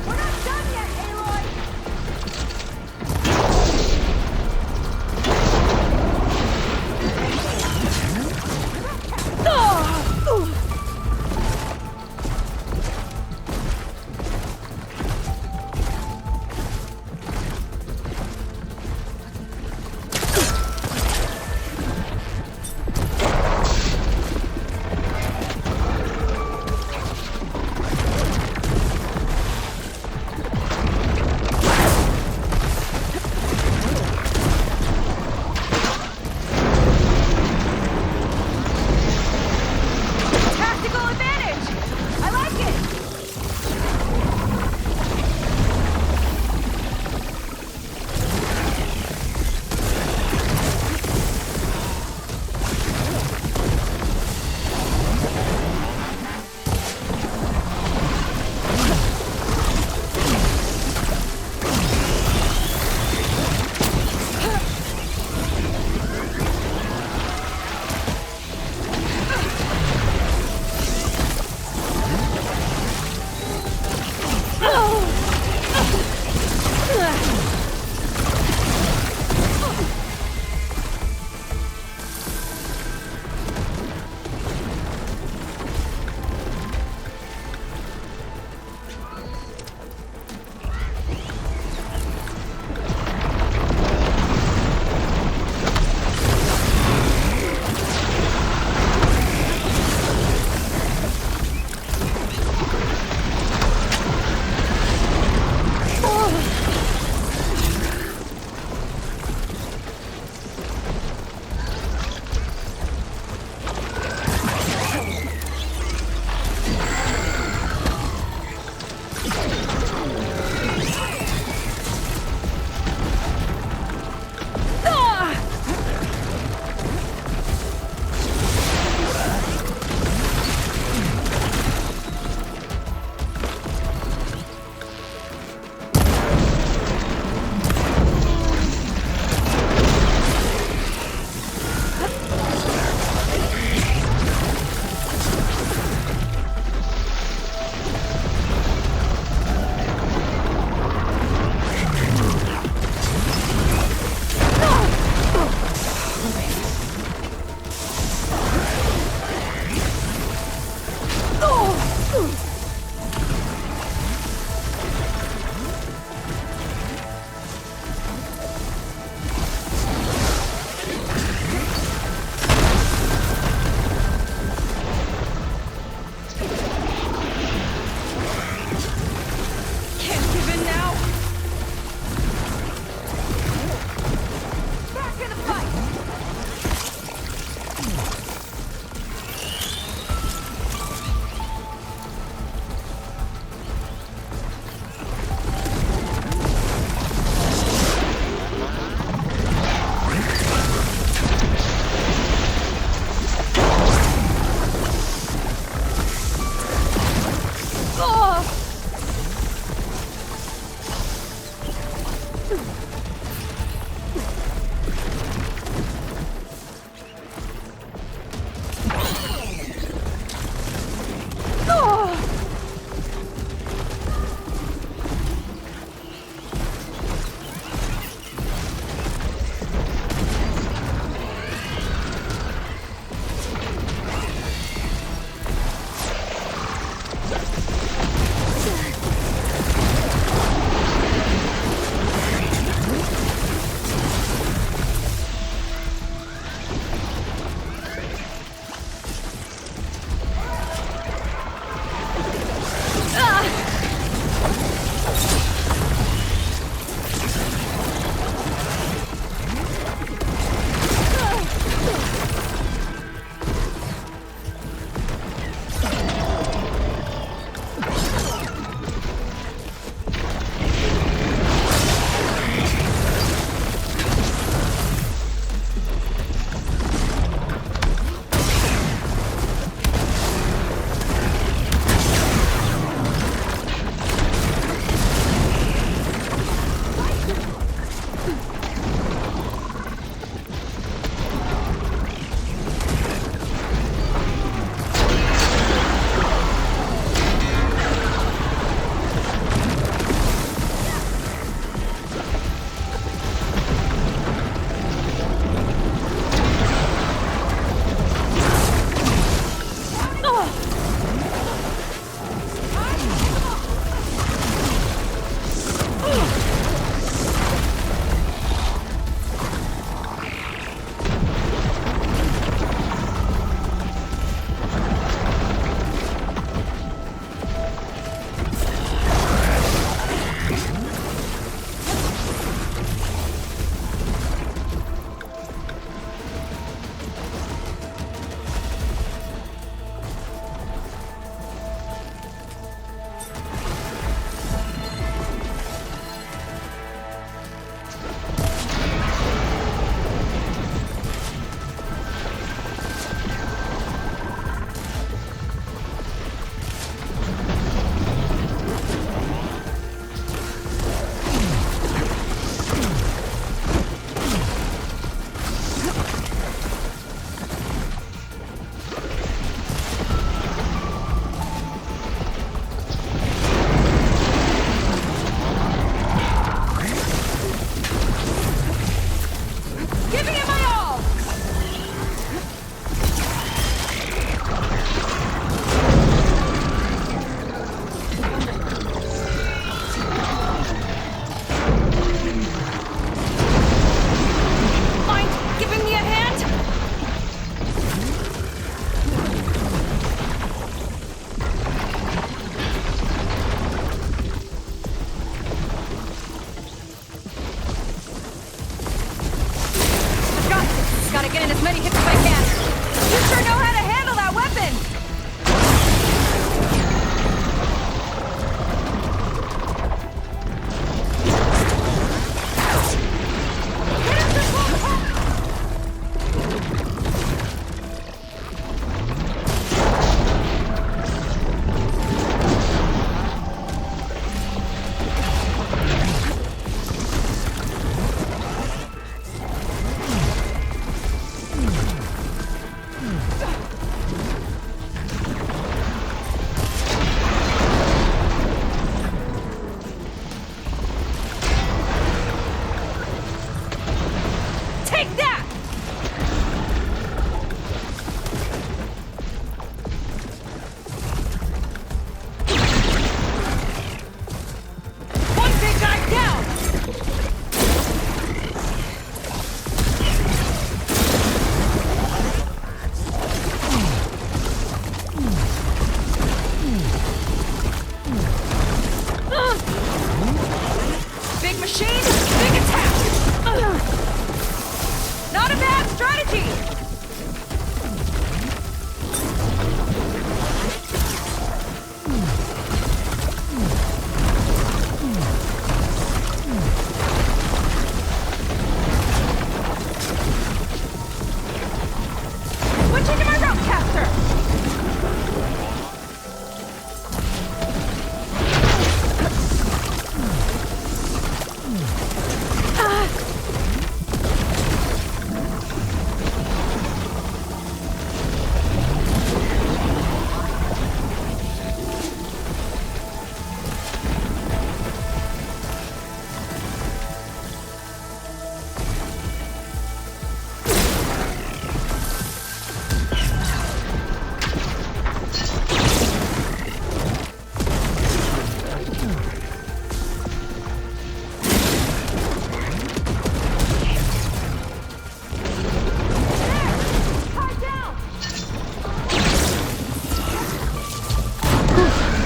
We're not done yet, Aloy!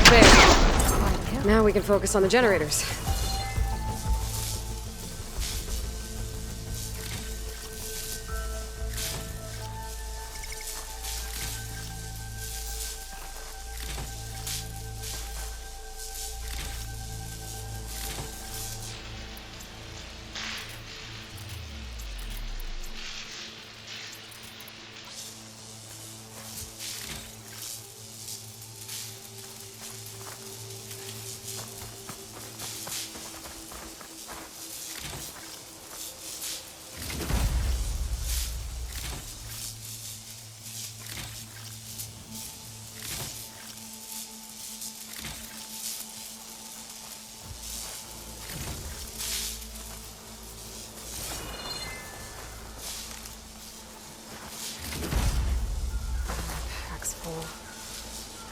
There. Now we can focus on the generators. Pack's full.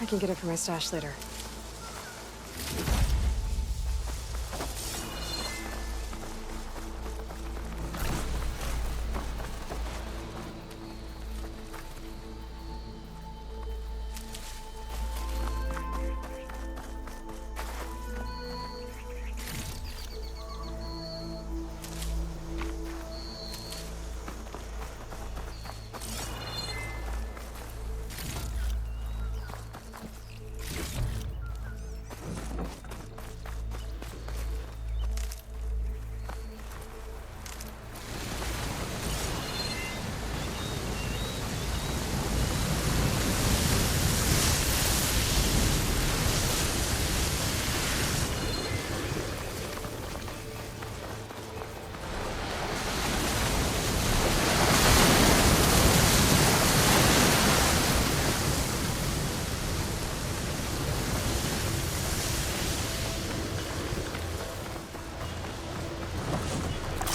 I can get it from my stash later.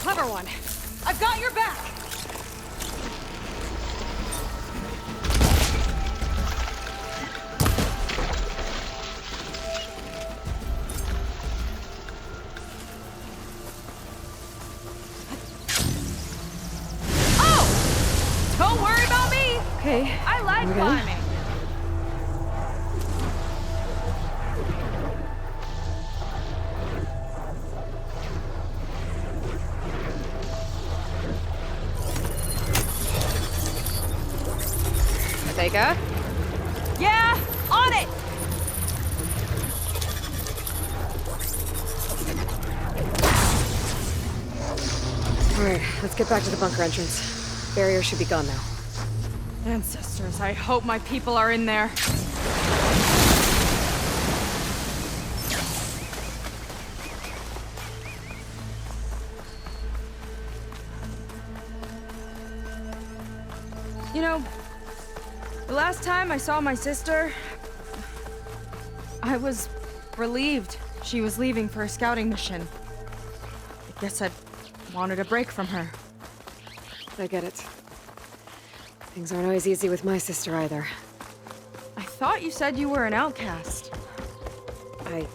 Clever one. I've got your back! Oh! Don't worry about me! Okay. I like climbing. Vega? Yeah, on it! Alright, let's get back to the bunker entrance. Barrier should be gone now. Ancestors, I hope my people are in there. You know, the last time I saw my sister, I was relieved she was leaving for a scouting mission. I guess I wanted a break from her. I get it. Things aren't always easy with my sister either. I thought you said you were an outcast. I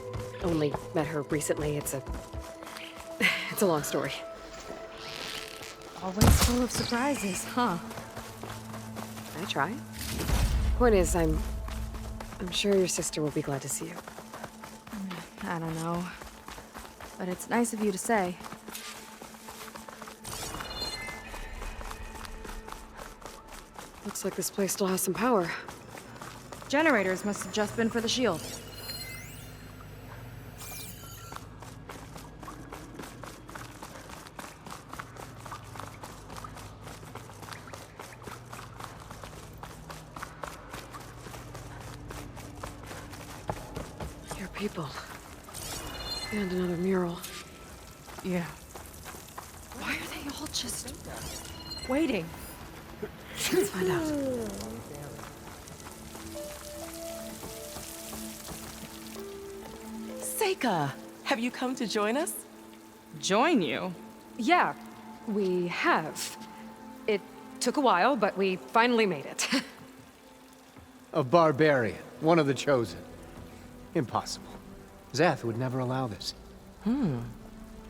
only met her recently. It's a long story. Always full of surprises, huh? I try. Point is, I'm sure your sister will be glad to see you. I don't know. But it's nice of you to say. Looks like this place still has some power. Generators must have just been for the shield. Your people. And another mural. Yeah. Why are they all just waiting? Let's find out. Seika, have you come to join us? Join you? Yeah, we have. It took a while, but we finally made it. A barbarian, one of the chosen. Impossible. Zeth would never allow this.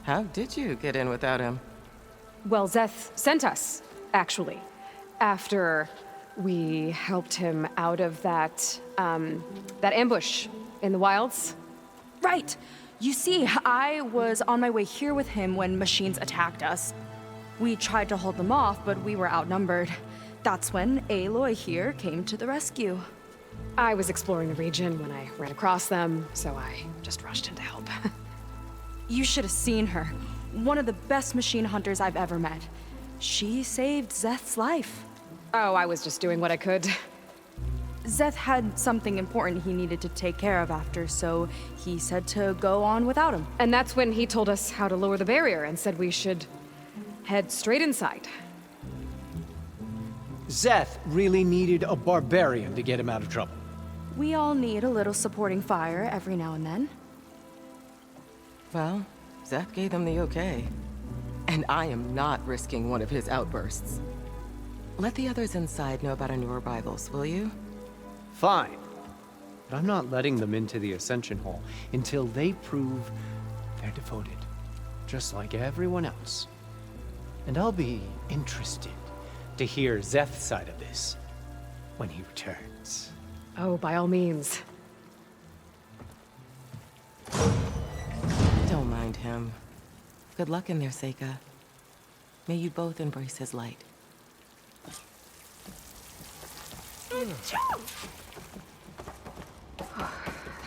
How did you get in without him? Well, Zeth sent us, actually. After we helped him out of that ambush In the wilds? Right! You see, I was on my way here with him when machines attacked us. We tried to hold them off, but we were outnumbered. That's when Aloy here came to the rescue. I was exploring the region when I ran across them, so I just rushed in to help. You should have seen her. One of the best machine hunters I've ever met. She saved Zeth's life. Oh, I was just doing what I could. Zeth had something important he needed to take care of after, so he said to go on without him. And that's when he told us how to lower the barrier and said we should head straight inside. Zeth really needed a barbarian to get him out of trouble. We all need a little supporting fire every now and then. Well, Zeth gave them the okay. And I am not risking one of his outbursts. Let the others inside know about our new arrivals, will you? Fine. But I'm not letting them into the Ascension Hall until they prove they're devoted, just like everyone else. And I'll be interested to hear Zeth's side of this when he returns. Oh, by all means. Don't mind him. Good luck in there, Seika. May you both embrace his light. That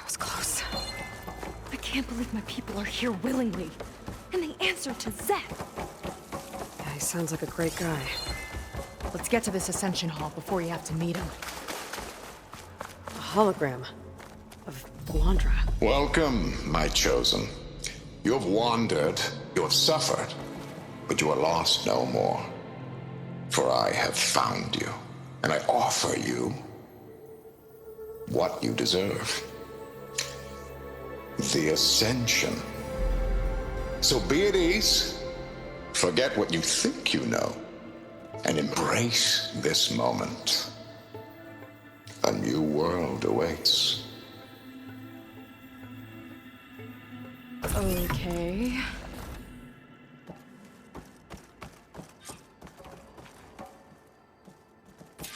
was close. I can't believe my people are here willingly. And they answered to Zeth. Yeah, he sounds like a great guy. Let's get to this Ascension Hall before you have to meet him. A hologram of Landra. Welcome, my chosen. You have wandered, you have suffered, but you are lost no more. For I have found you, and I offer you what you deserve. The Ascension. So be at ease, forget what you think you know, and embrace this moment. A new world awaits. Okay.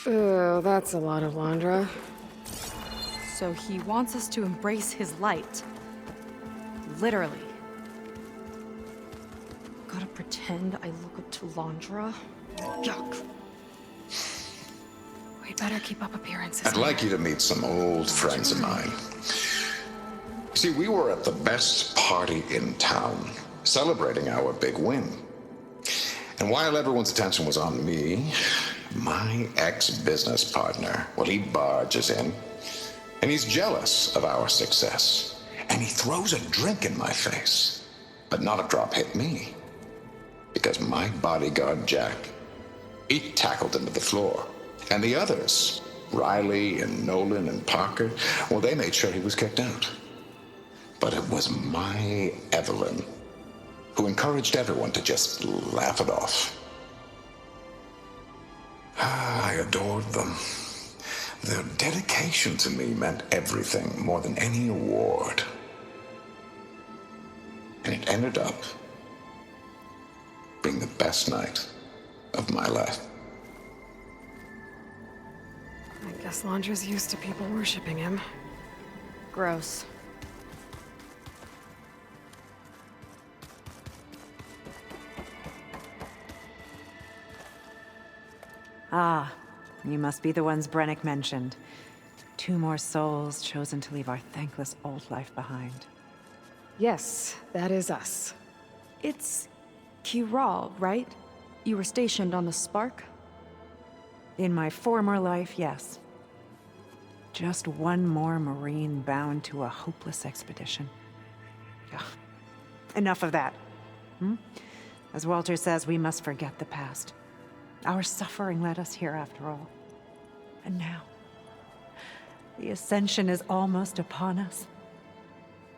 Oh, that's a lot of Landra. So he wants us to embrace his light. Literally. Gotta pretend I look up to Landra? Yuck. We'd better keep up appearances. I'd like you to meet some old friends of mine. See, we were at the best party in town, celebrating our big win. And while everyone's attention was on me, my ex-business partner, well, he barges in, and he's jealous of our success. And he throws a drink in my face, but not a drop hit me. Because my bodyguard, Jack, he tackled him to the floor. And the others, Riley and Nolan and Parker, well, they made sure he was kicked out. But it was my Evelyn who encouraged everyone to just laugh it off. I adored them. Their dedication to me meant everything, more than any award. And it ended up being the best night of my life. I guess Landra's used to people worshipping him. Gross. Ah, you must be the ones Brennick mentioned. 2 more souls chosen to leave our thankless old life behind. Yes, that is us. It's Kiral, right? You were stationed on the Spark? In my former life, yes. Just one more Marine bound to a hopeless expedition. Ugh. Enough of that. As Walter says, we must forget the past. Our suffering led us here after all. And now, the Ascension is almost upon us.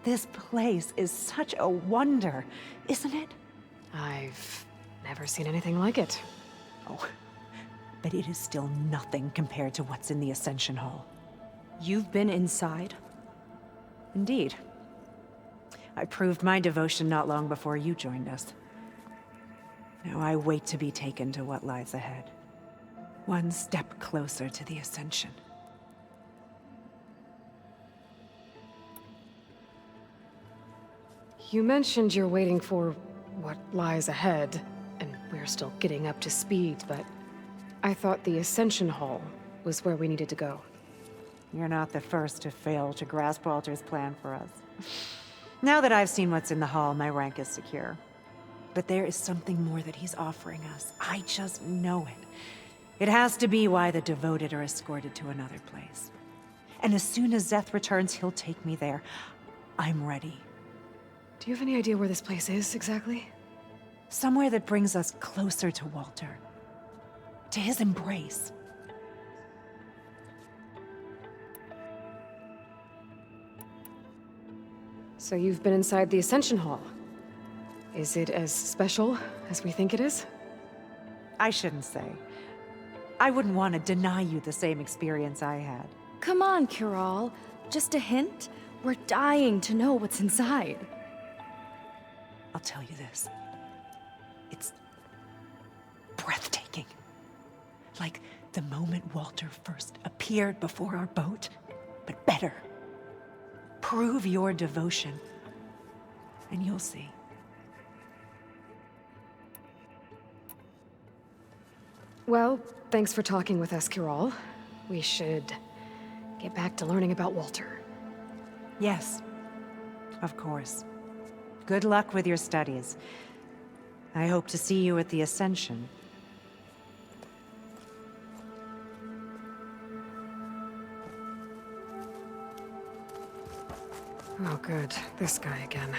This place is such a wonder, isn't it? I've never seen anything like it. Oh, but it is still nothing compared to what's in the Ascension Hall. You've been inside? Indeed. I proved my devotion not long before you joined us. Now I wait to be taken to what lies ahead. One step closer to the Ascension. You mentioned you're waiting for what lies ahead, and we're still getting up to speed, but I thought the Ascension Hall was where we needed to go. You're not the first to fail to grasp Walter's plan for us. Now that I've seen what's in the hall, my rank is secure. But there is something more that he's offering us. I just know it. It has to be why the devoted are escorted to another place. And as soon as Zeth returns, he'll take me there. I'm ready. Do you have any idea where this place is, exactly? Somewhere that brings us closer to Walter. To his embrace. So you've been inside the Ascension Hall. Is it as special as we think it is? I shouldn't say. I wouldn't want to deny you the same experience I had. Come on, Kiral. Just a hint? We're dying to know what's inside. I'll tell you this. It's breathtaking. Like the moment Walter first appeared before our boat, but better. Prove your devotion, and you'll see. Well, thanks for talking with us, Kiral. We should get back to learning about Walter. Yes, of course. Good luck with your studies. I hope to see you at the Ascension. Oh, good. This guy again.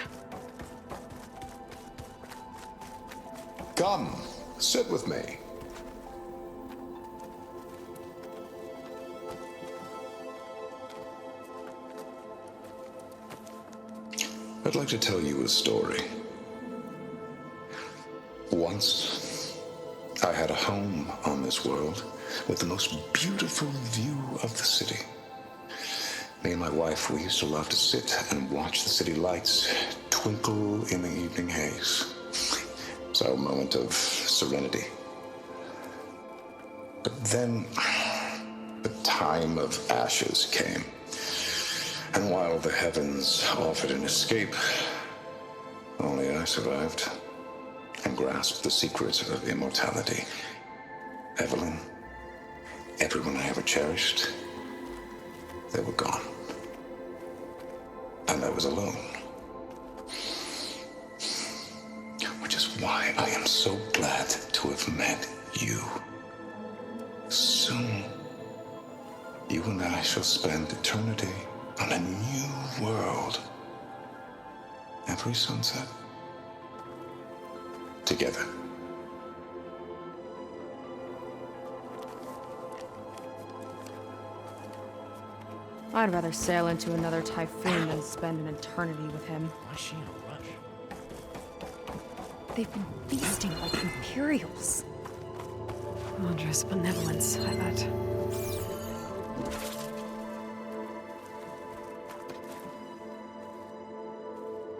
Come, sit with me. I'd like to tell you a story. Once, I had a home on this world with the most beautiful view of the city. Me and my wife, we used to love to sit and watch the city lights twinkle in the evening haze. It's our moment of serenity. But then, the time of ashes came. And while the heavens offered an escape, only I survived and grasped the secrets of immortality. Evelyn, everyone I ever cherished, they were gone. And I was alone. Which is why I am so glad to have met you. Soon, you and I shall spend eternity on a new world. Every sunset. Together. I'd rather sail into another typhoon than spend an eternity with him. Why is she in a rush? They've been feasting like Imperials. Wondrous benevolence, I bet.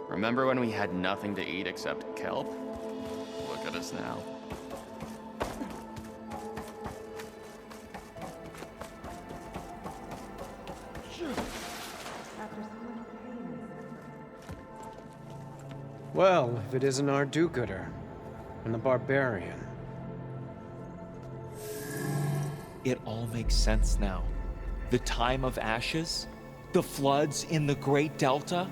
Remember when we had nothing to eat except kelp? Look at us now. Well, if it isn't our do-gooder and the barbarian. It all makes sense now. The time of ashes, the floods in the Great Delta.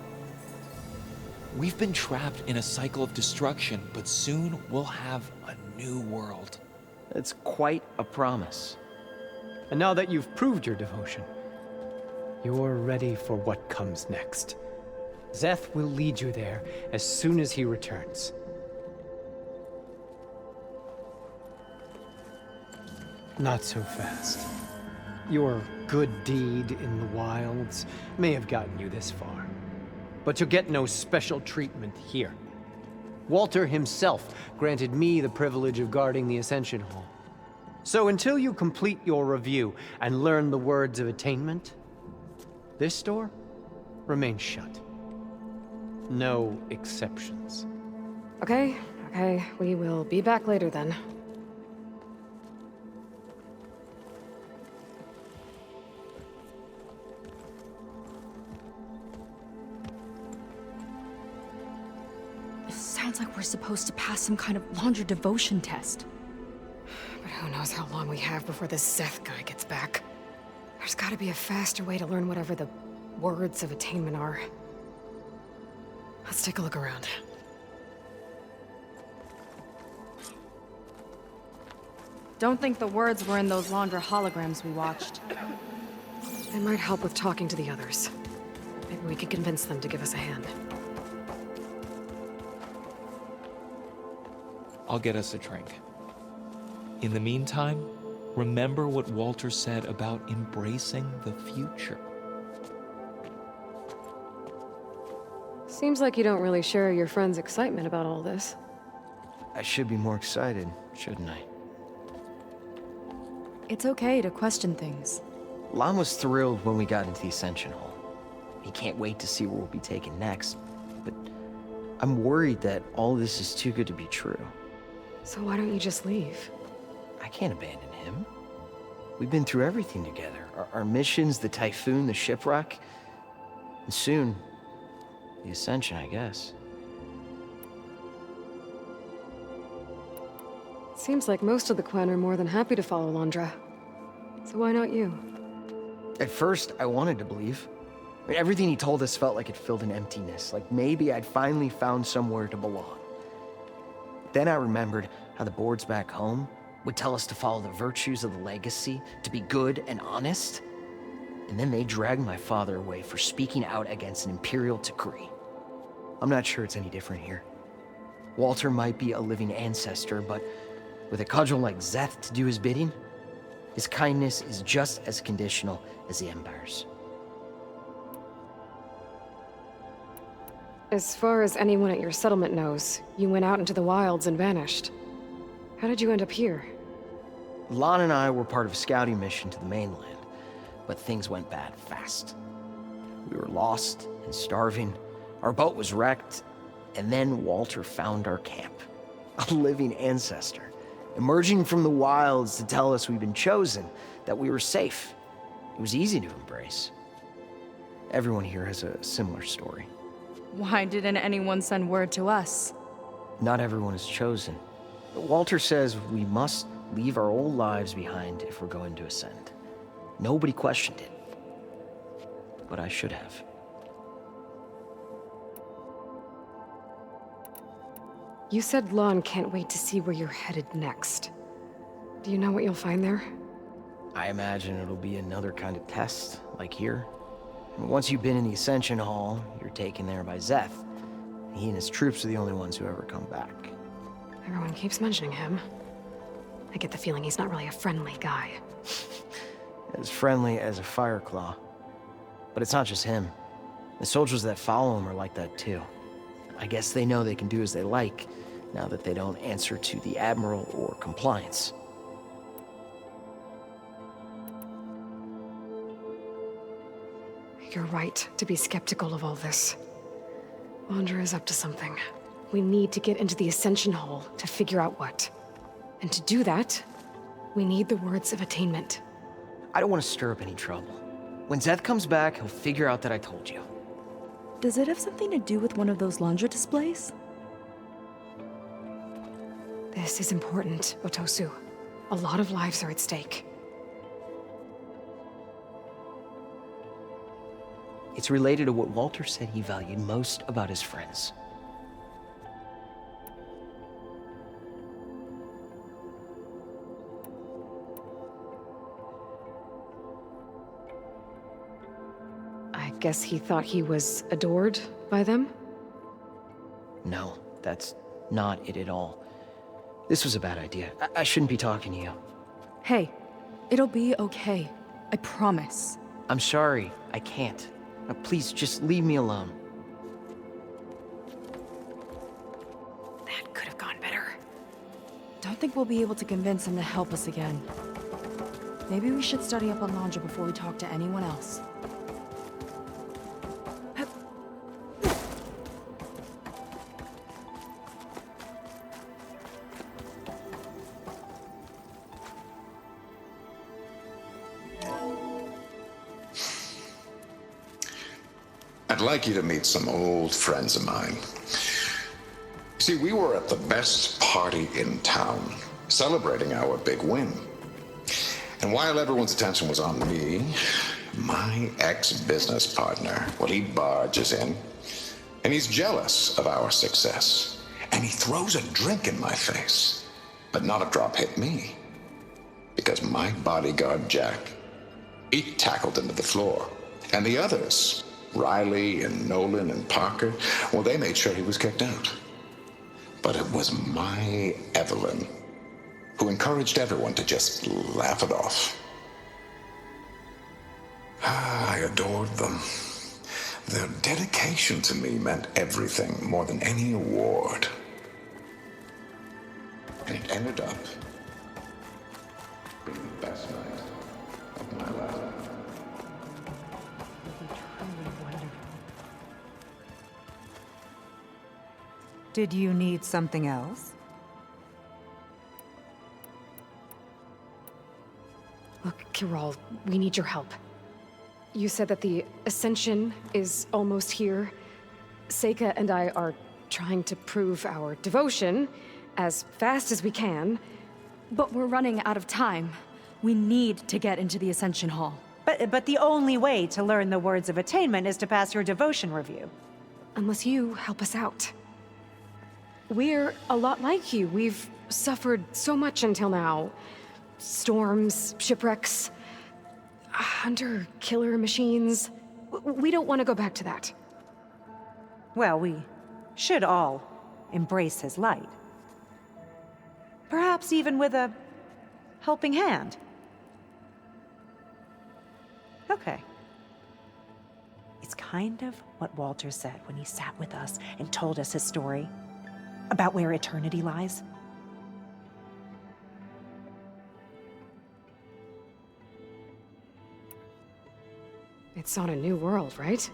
We've been trapped in a cycle of destruction, but soon we'll have a new world. It's quite a promise. And now that you've proved your devotion, you're ready for what comes next. Zeth will lead you there as soon as he returns. Not so fast. Your good deed in the wilds may have gotten you this far, but you'll get no special treatment here. Walter himself granted me the privilege of guarding the Ascension Hall. So until you complete your review and learn the words of attainment, this door remains shut. No exceptions. Okay, we will be back later then. sounds like we're supposed to pass some kind of laundry devotion test. But who knows how long we have before this Zeth guy gets back. There's gotta be a faster way to learn whatever the words of attainment are. Let's take a look around. Don't think the words were in those Laundra holograms we watched. It might help with talking to the others. Maybe we could convince them to give us a hand. I'll get us a drink. In the meantime, remember what Walter said about embracing the future. Seems like you don't really share your friend's excitement about all this. I should be more excited, shouldn't I? It's okay to question things. Lon was thrilled when we got into the Ascension Hall. He can't wait to see where we'll be taken next, but I'm worried that all this is too good to be true. So why don't you just leave? I can't abandon him. We've been through everything together. Our missions, the Typhoon, the shipwreck, and soon, the Ascension, I guess. Seems like most of the Quen are more than happy to follow Laundra. So why not you? At first, I wanted to believe. I mean, everything he told us felt like it filled an emptiness, like maybe I'd finally found somewhere to belong. Then I remembered how the boards back home would tell us to follow the virtues of the legacy, to be good and honest. And then they dragged my father away for speaking out against an imperial decree. I'm not sure it's any different here. Walter might be a living ancestor, but with a cudgel like Zeth to do his bidding, his kindness is just as conditional as the Empire's. As far as anyone at your settlement knows, you went out into the wilds and vanished. How did you end up here? Lon and I were part of a scouting mission to the mainland, but things went bad fast. We were lost and starving, our boat was wrecked, and then Walter found our camp. A living ancestor, emerging from the wilds to tell us we'd been chosen, that we were safe. It was easy to embrace. Everyone here has a similar story. Why didn't anyone send word to us? Not everyone is chosen. Walter says we must leave our old lives behind if we're going to ascend. Nobody questioned it. But I should have. You said Lon can't wait to see where you're headed next. Do you know what you'll find there? I imagine it'll be another kind of test, like here. And once you've been in the Ascension Hall, you're taken there by Zeth. He and his troops are the only ones who ever come back. Everyone keeps mentioning him. I get the feeling he's not really a friendly guy. As friendly as a Fireclaw. But it's not just him. The soldiers that follow him are like that too. I guess they know they can do as they like, now that they don't answer to the Admiral or compliance. You're right to be skeptical of all this. Laundra is up to something. We need to get into the Ascension Hall to figure out what. And to do that, we need the words of attainment. I don't want to stir up any trouble. When Zeth comes back, he'll figure out that I told you. Does it have something to do with one of those Laundra displays? This is important, Otosu. A lot of lives are at stake. It's related to what Walter said he valued most about his friends. I guess he thought he was adored by them? No, that's not it at all. This was a bad idea. I shouldn't be talking to you. Hey, it'll be okay. I promise. I'm sorry, I can't. Now, please, just leave me alone. That could have gone better. Don't think we'll be able to convince him to help us again. Maybe we should study up on Laundra before we talk to anyone else. I'd like you to meet some old friends of mine. You See, we were at the best party in town, celebrating our big win. And while everyone's attention was on me, my ex-business partner, well, he barges in, and he's jealous of our success. And he throws a drink in my face, but not a drop hit me. Because my bodyguard, Jack, he tackled him to the floor. And the others, Riley and Nolan and Parker, well, they made sure he was kicked out. But it was my Evelyn who encouraged everyone to just laugh it off. I adored them. Their dedication to me meant everything, more than any award. And it ended up being the best night of my life. Did you need something else? Look, Kiral, we need your help. You said that the Ascension is almost here. Seika and I are trying to prove our devotion as fast as we can. But we're running out of time. We need to get into the Ascension Hall. But the only way to learn the words of attainment is to pass your devotion review. Unless you help us out. We're a lot like you. We've suffered so much until now. Storms, shipwrecks, hunter-killer machines. We don't want to go back to that. Well, we should all embrace his light. Perhaps even with a helping hand. Okay. It's kind of what Walter said when he sat with us and told us his story about where eternity lies. It's on a new world, right?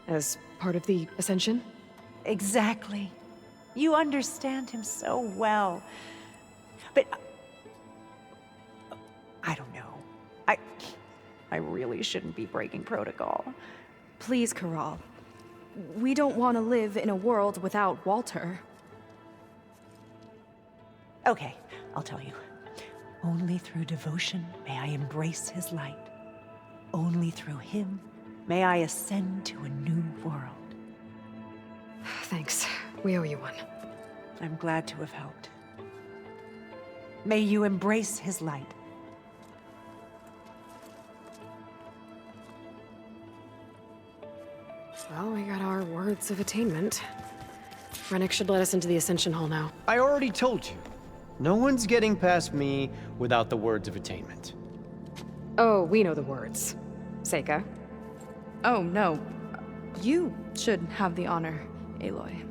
As part of the Ascension? Exactly. You understand him so well. But I don't know. I really shouldn't be breaking protocol. Please, Kiral. We don't want to live in a world without Walter. Okay, I'll tell you. Only through devotion may I embrace his light. Only through him may I ascend to a new world. Thanks. We owe you one. I'm glad to have helped. May you embrace his light. Well, we got our words of attainment. Rennick should let us into the Ascension Hall now. I already told you. No one's getting past me without the words of attainment. Oh, we know the words. Seika. Oh, no. You should have the honor, Aloy.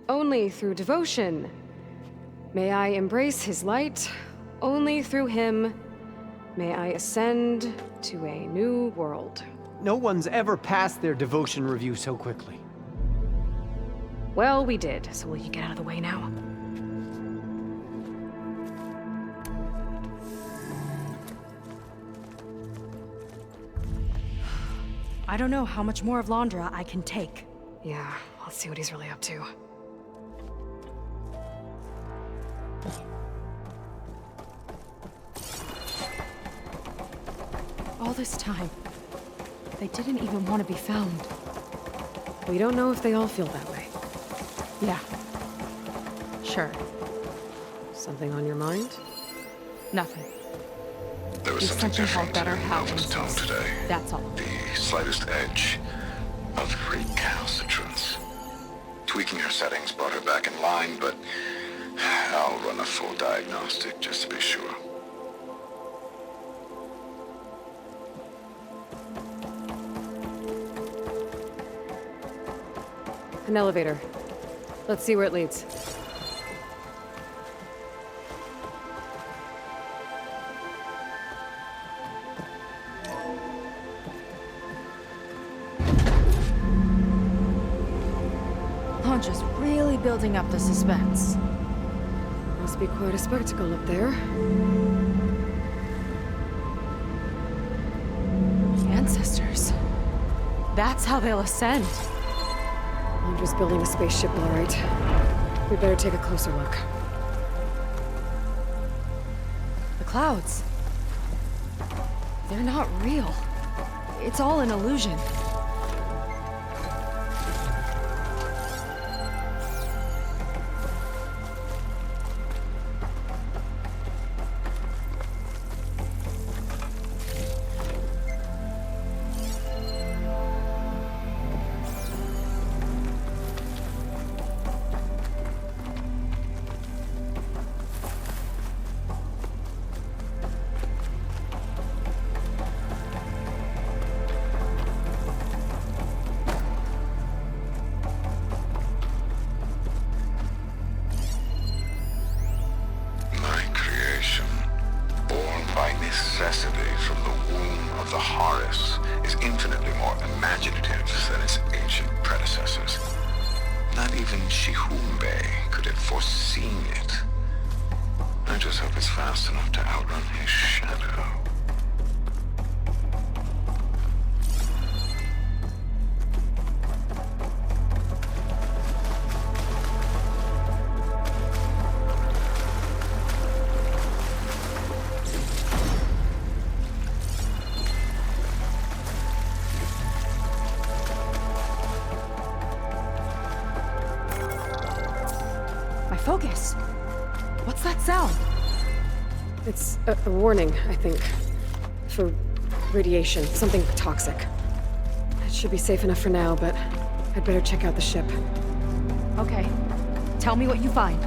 Only through devotion may I embrace his light. Only through him may I ascend to a new world. No one's ever passed their devotion review so quickly. Well, we did, so will you get out of the way now? I don't know how much more of Londra I can take. Yeah, let's see what he's really up to. All this time, they didn't even want to be found. We don't know if they all feel that way. Yeah. Sure. Something on your mind? Nothing. There was something different in Melvin's tone today. That's all. The slightest edge of recalcitrance. Tweaking her settings brought her back in line, but I'll run a full diagnostic just to be sure. An elevator. Let's see where it leads. Just really building up the suspense. Must be quite a spectacle up there. Ancestors. That's how they'll ascend. Londra's building a spaceship, all right. We better take a closer look. The clouds. They're not real. It's all an illusion. necessity from the womb of the Horus is infinitely more imaginative than its ancient predecessors. Not even Shihumbe could have foreseen it. I just hope it's fast enough to outrun his shadow. Focus. What's that sound? It's a warning, I think. For radiation, something toxic. It should be safe enough for now, but I'd better check out the ship. Okay. Tell me what you find.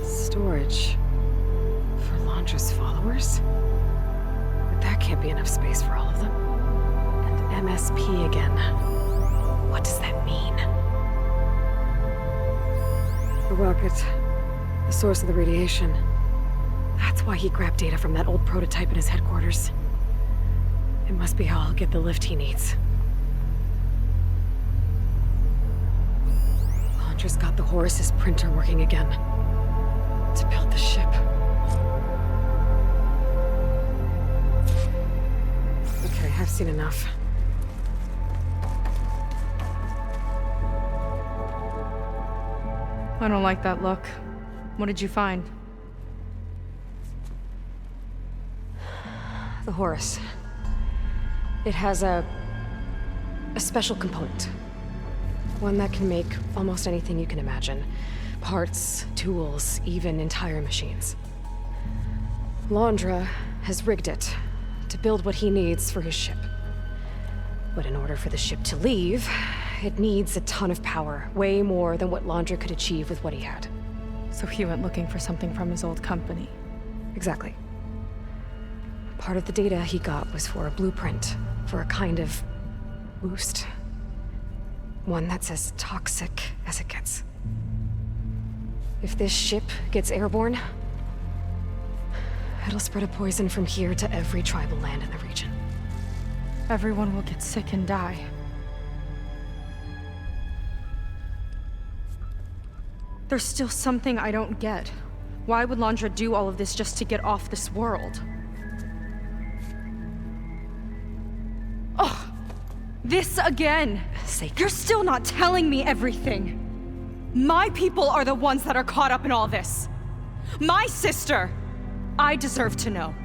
Storage for Londra's followers? But that can't be enough space for all of them. And MSP again. What does that mean? The rocket, the source of the radiation. That's why he grabbed data from that old prototype in his headquarters. It must be how I'll get the lift he needs. Londra's got the Horus's printer working again. To build the ship. Okay, I've seen enough. I don't like that look. What did you find? The Horus. It has a special component. One that can make almost anything you can imagine. Parts, tools, even entire machines. Londra has rigged it to build what he needs for his ship. But in order for the ship to leave, it needs a ton of power, way more than what Londra could achieve with what he had. So he went looking for something from his old company. Exactly. Part of the data he got was for a blueprint, for a kind of boost. One that's as toxic as it gets. If this ship gets airborne, it'll spread a poison from here to every tribal land in the region. Everyone will get sick and die. There's still something I don't get. Why would Londra do all of this just to get off this world? Oh, this again! You're still not telling me everything! My people are the ones that are caught up in all this. My sister! I deserve to know.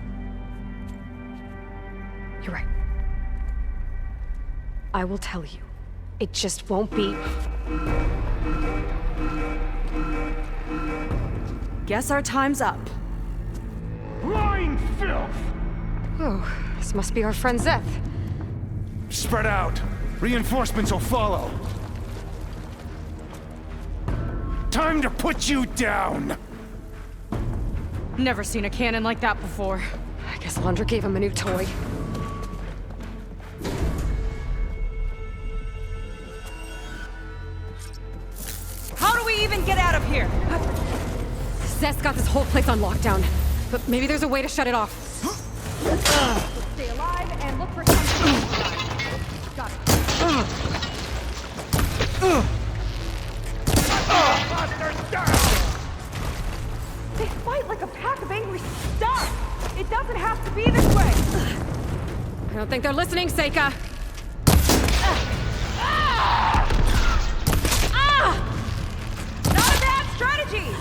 You're right. I will tell you. It just won't be... Guess our time's up. Lying filth! Oh, this must be our friend Zeth. Spread out. Reinforcements will follow. Time to put you down! Never seen a cannon like that before. I guess Londra gave him a new toy. How do we even get out of here? Zeth's got this whole place on lockdown, but maybe there's a way to shut it off. Stay alive and look for something. Got it. don't think they're listening, Seika. Not a bad strategy!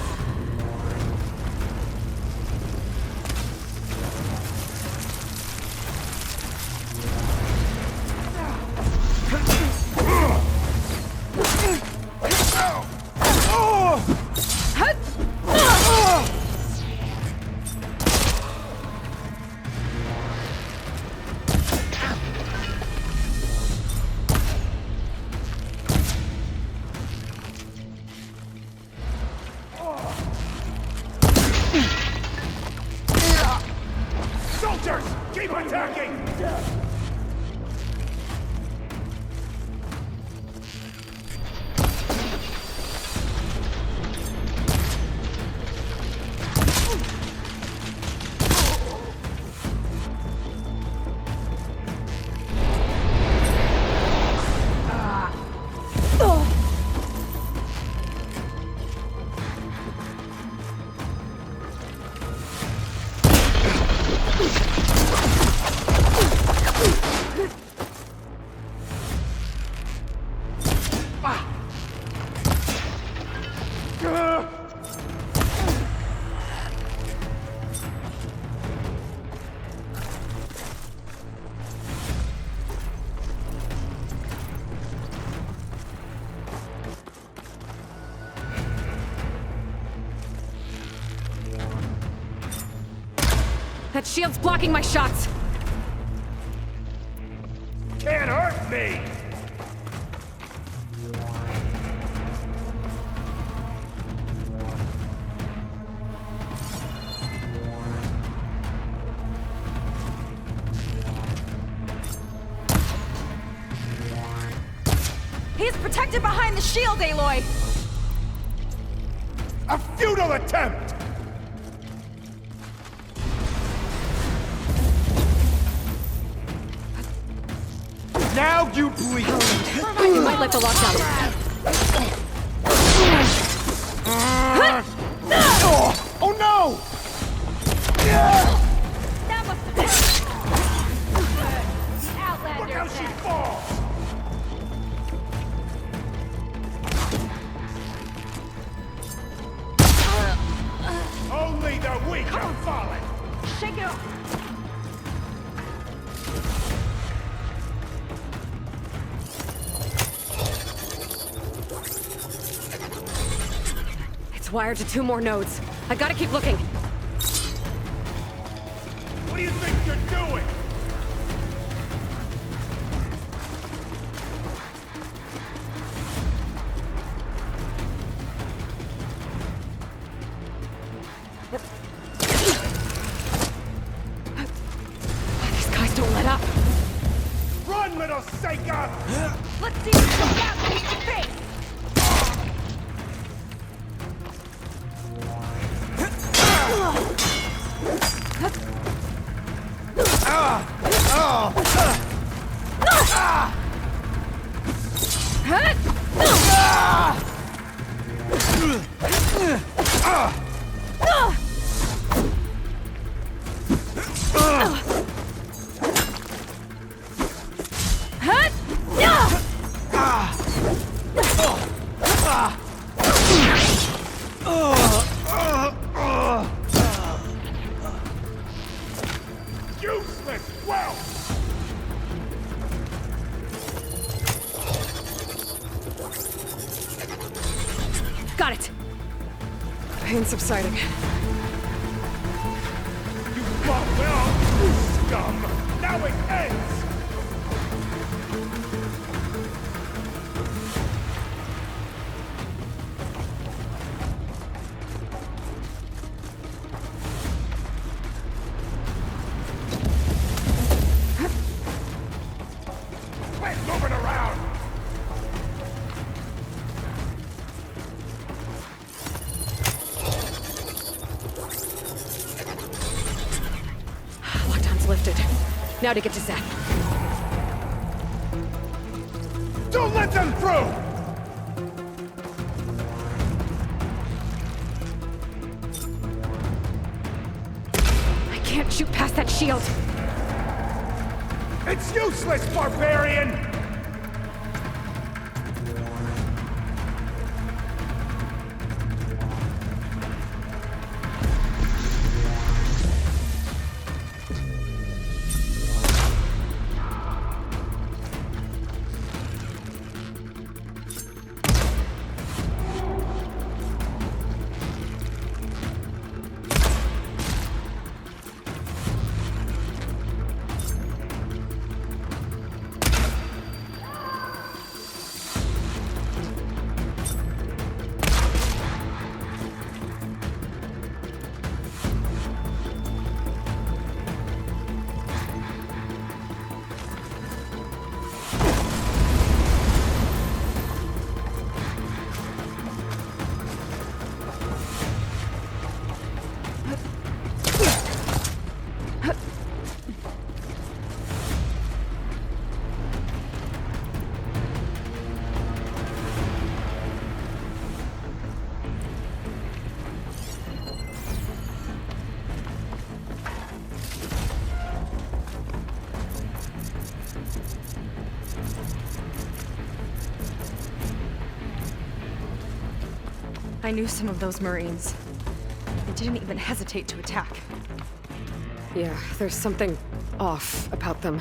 Soldiers, keep attacking! That shield's blocking my shots. Can't hurt me! He's protected behind the shield, Aloy! A futile attempt! Now you bleed! You might let the lockdown. Oh no! That was Look how she falls! Only the weak have fallen! Shake it off! It's wired to 2 more nodes. I gotta keep looking. What do you think you're doing? These guys don't let up. Run, little Seika! Let's see what's out face to face! Useless wealth! Got it. Pain subsiding. You fought well, you scum! Now it ends! Quit moving around! Lockdown's lifted. Now to get to Zach. Don't let them through! I can't shoot past that shield. It's useless, barbarian! I knew some of those Marines. They didn't even hesitate to attack. Yeah, there's something off about them.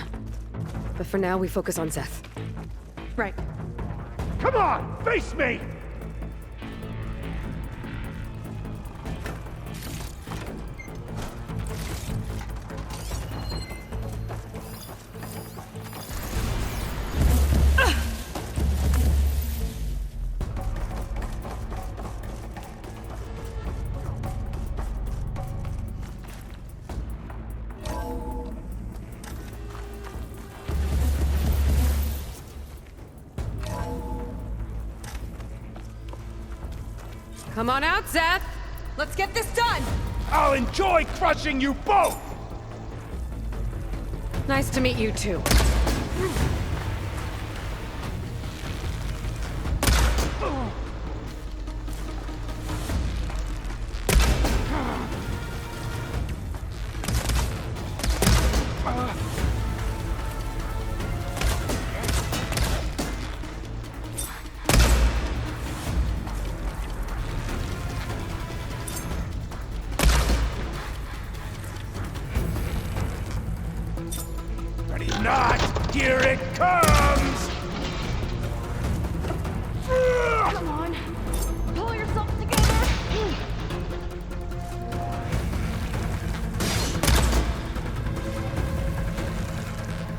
But for now, we focus on Zeth. Right. Come on, face me! Come on out, Zeth! Let's get this done! I'll enjoy crushing you both! Nice to meet you, too. Ready or not, here it comes! Come on. Pull yourself together.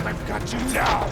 I've got you now!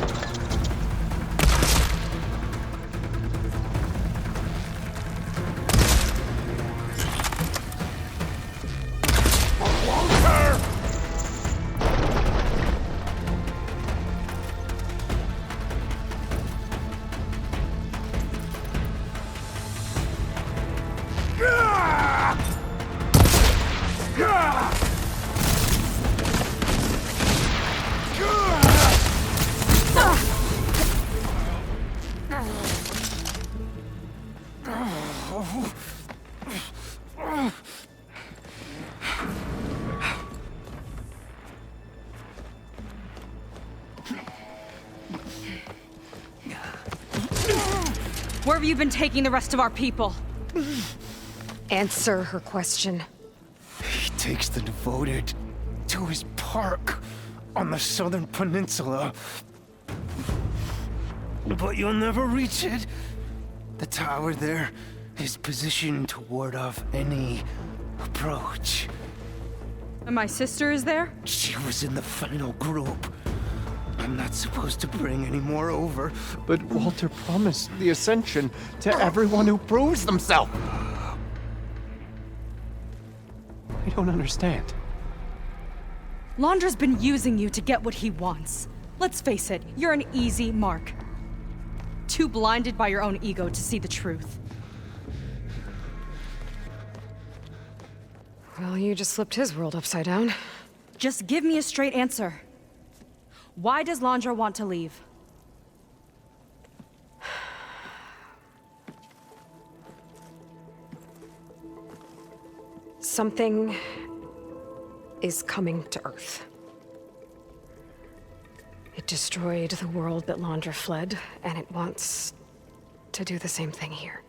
Where have you been taking the rest of our people? Answer her question. He takes the devoted to his park on the southern peninsula. But you'll never reach it. The tower there is positioned to ward off any approach. And my sister is there? She was in the final group. I'm not supposed to bring any more over, but Walter promised the Ascension to everyone who proves themselves. I don't understand. Londra's been using you to get what he wants. Let's face it, you're an easy mark. Too blinded by your own ego to see the truth. Well, you just flipped his world upside down. Just give me a straight answer. Why does Londra want to leave? Something is coming to Earth. It destroyed the world that Landra fled, and it wants to do the same thing here.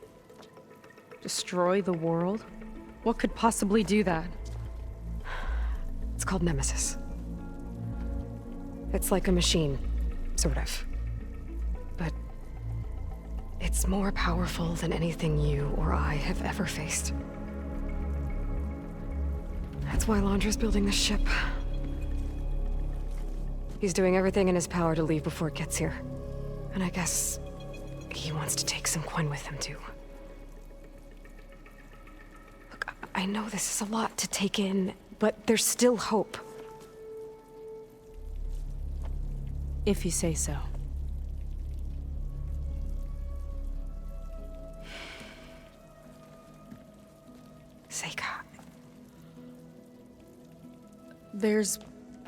Destroy the world? What could possibly do that? It's called Nemesis. It's like a machine, sort of. But it's more powerful than anything you or I have ever faced. That's why Landra's building this ship. He's doing everything in his power to leave before it gets here. And I guess he wants to take some Quen with him, too. Look, I know this is a lot to take in, but there's still hope. If you say so. Seika. There's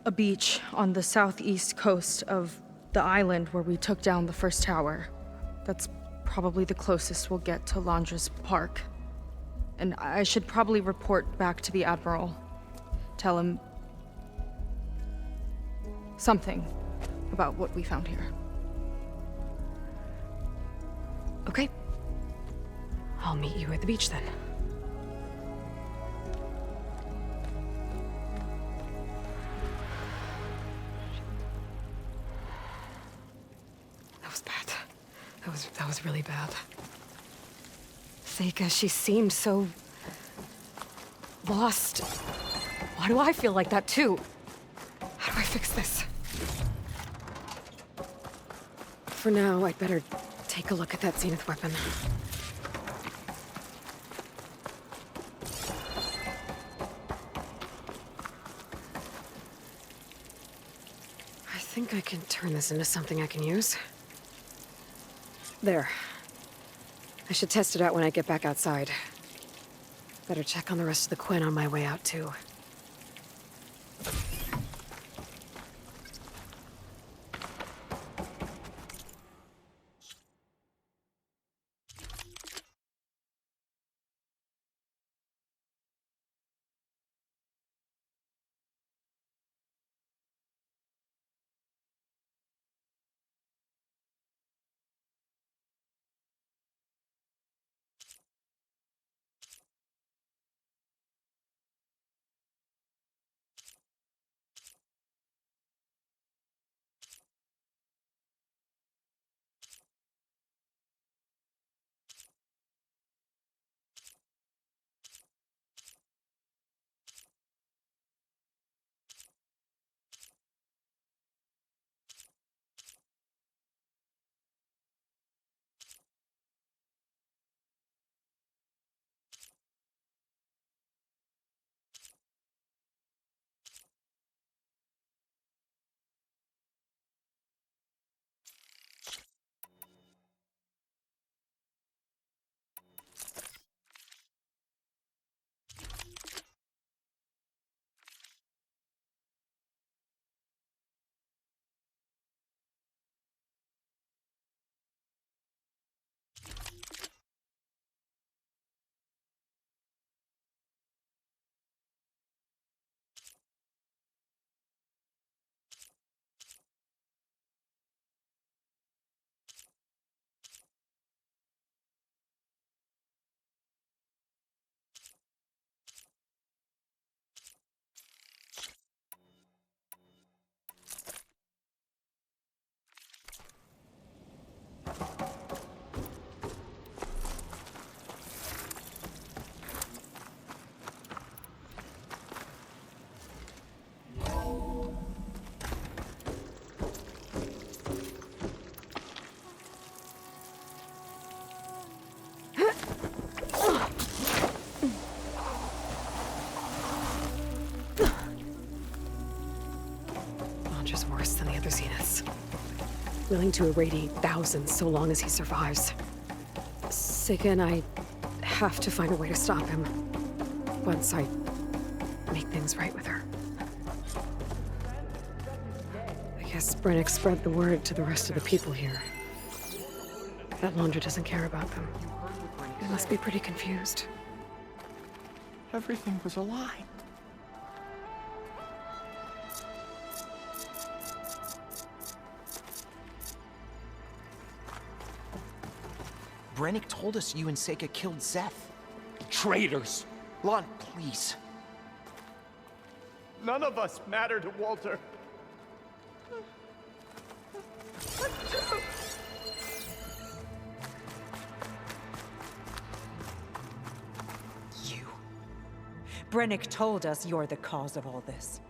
a beach on the southeast coast of the island where we took down the first tower. That's probably the closest we'll get to Landra's park. And I should probably report back to the Admiral. Tell him something about what we found here. Okay. I'll meet you at the beach then. That was bad. That was really bad. Seika, she seemed so lost. Why do I feel like that too? How do I fix this? For now, I'd better take a look at that Zenith weapon. I think I can turn this into something I can use. There. I should test it out when I get back outside. Better check on the rest of the Quen on my way out, too. Landra's worse than the other Zeniths. Willing to irradiate thousands so long as he survives. Seika and I have to find a way to stop him. Once I make things right with her. I guess Brennick spread the word to the rest of the people here. That Landra doesn't care about them. They must be pretty confused. Everything was a lie. Brennick told us you and Seika killed Seth. Traitors! Lon, please. None of us matter to Walter. You. Brennick told us you're the cause of all this.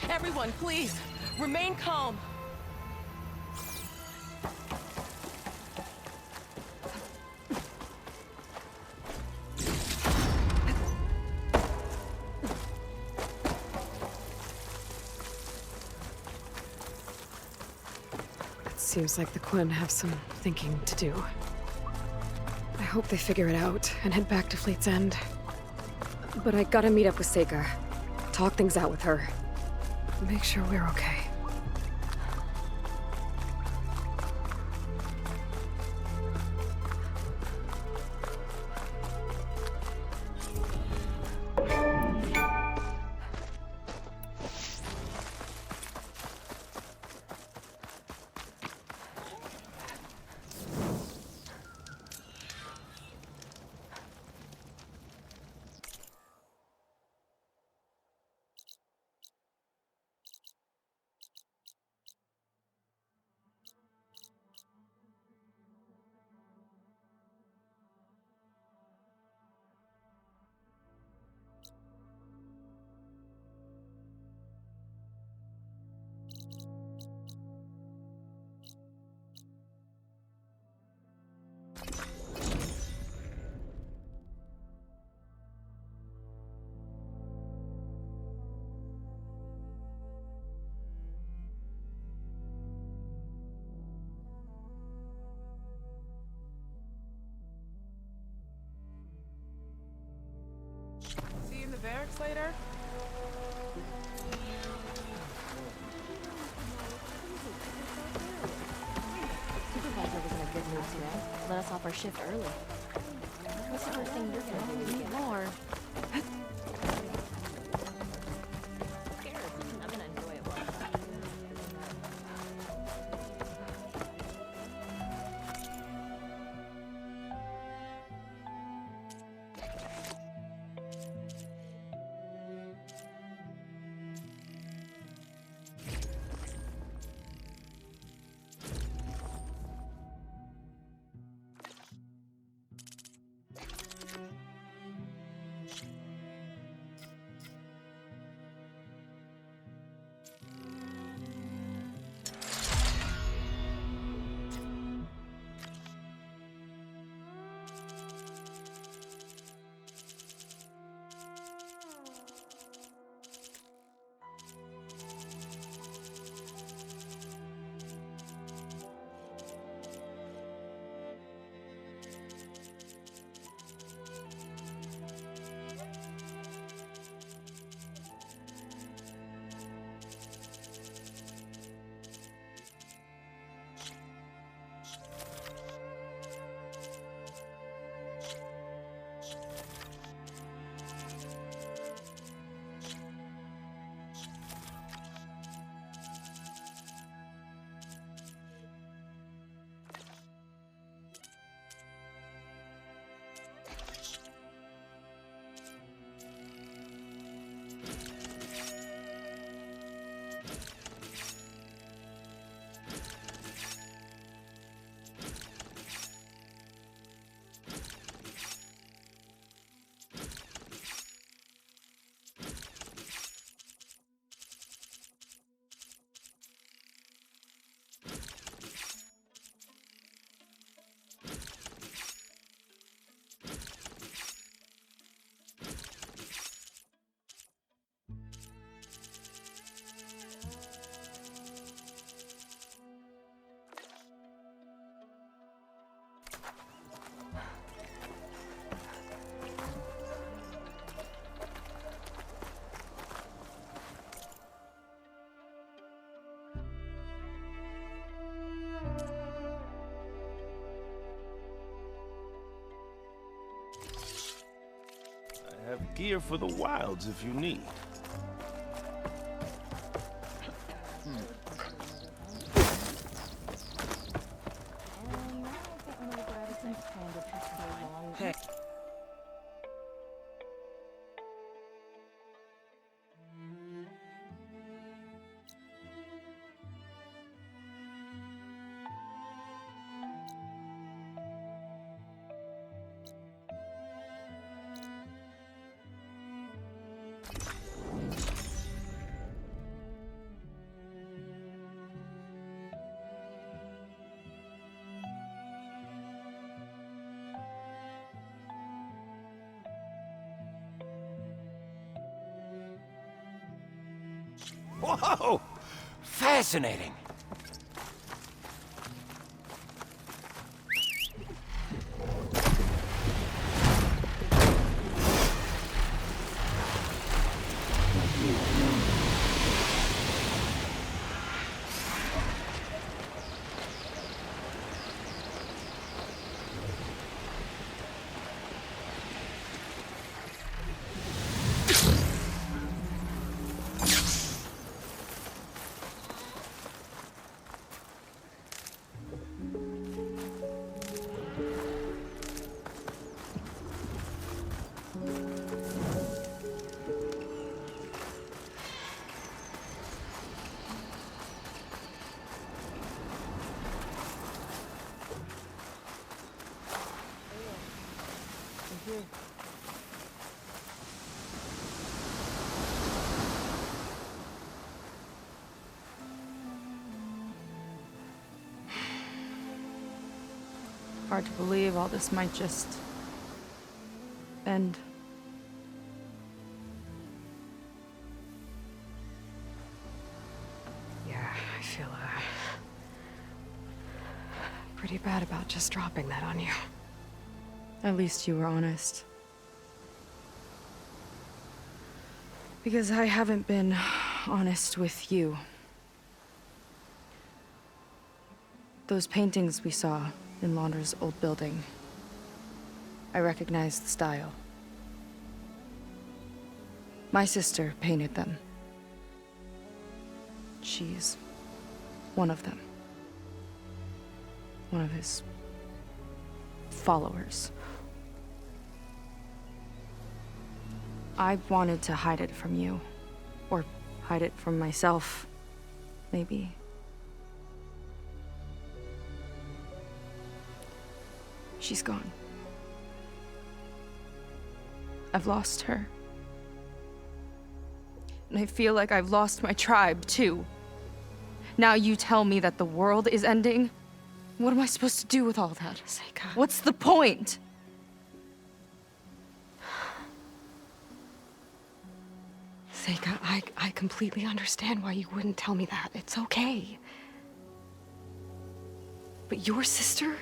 Everyone, please, remain calm. It seems like the Quen have some thinking to do. I hope they figure it out and head back to Fleet's End. But I gotta meet up with Seika. Talk things out with her. Make sure we're okay. See you in the barracks later? Supervisor was in a good mood today. Let us off our shift early. What's the first thing you're gonna do when you get more? I'm gonna enjoy it. Have gear for the wilds if you need. Hey. Whoa! Fascinating. Hard to believe all this might just end. Yeah, I feel pretty bad about just dropping that on you. At least you were honest. Because I haven't been honest with you. Those paintings we saw in Laundra's old building, I recognize the style. My sister painted them. She's one of them. One of his followers. I wanted to hide it from you. Or hide it from myself, maybe. She's gone. I've lost her. And I feel like I've lost my tribe, too. Now you tell me that the world is ending? What am I supposed to do with all that? Seika. What's the point? Seika, I completely understand why you wouldn't tell me that. It's okay. But your sister?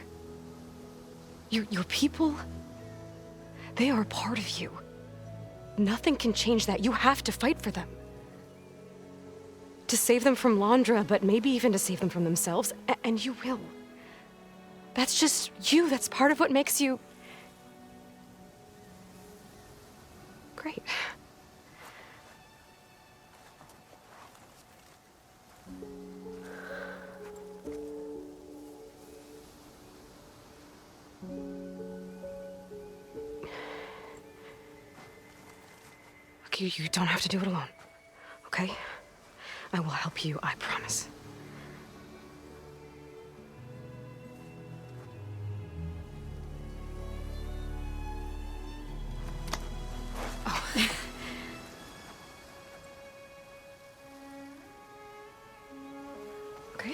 Your people? They are a part of you. Nothing can change that. You have to fight for them. To save them from Laundra, but maybe even to save them from themselves. And you will. That's just you. That's part of what makes you... great. You don't have to do it alone, okay? I will help you, I promise. Oh. Okay.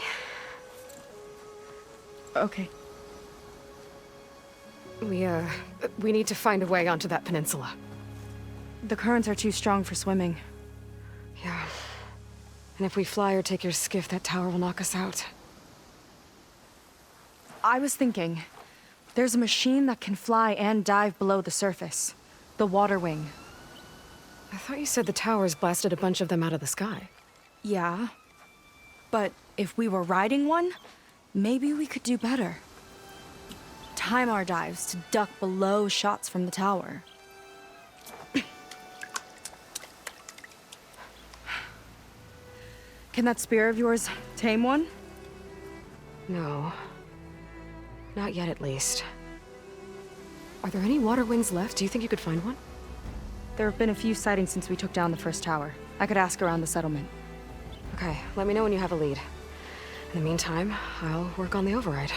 Okay. We need to find a way onto that peninsula. The currents are too strong for swimming. Yeah. And if we fly or take your skiff, that tower will knock us out. I was thinking, there's a machine that can fly and dive below the surface. The water wing. I thought you said the towers blasted a bunch of them out of the sky. Yeah. But if we were riding one, maybe we could do better. Time our dives to duck below shots from the tower. Can that spear of yours tame one? No. Not yet, at least. Are there any water wings left? Do you think you could find one? There have been a few sightings since we took down the first tower. I could ask around the settlement. Okay, let me know when you have a lead. In the meantime, I'll work on the override.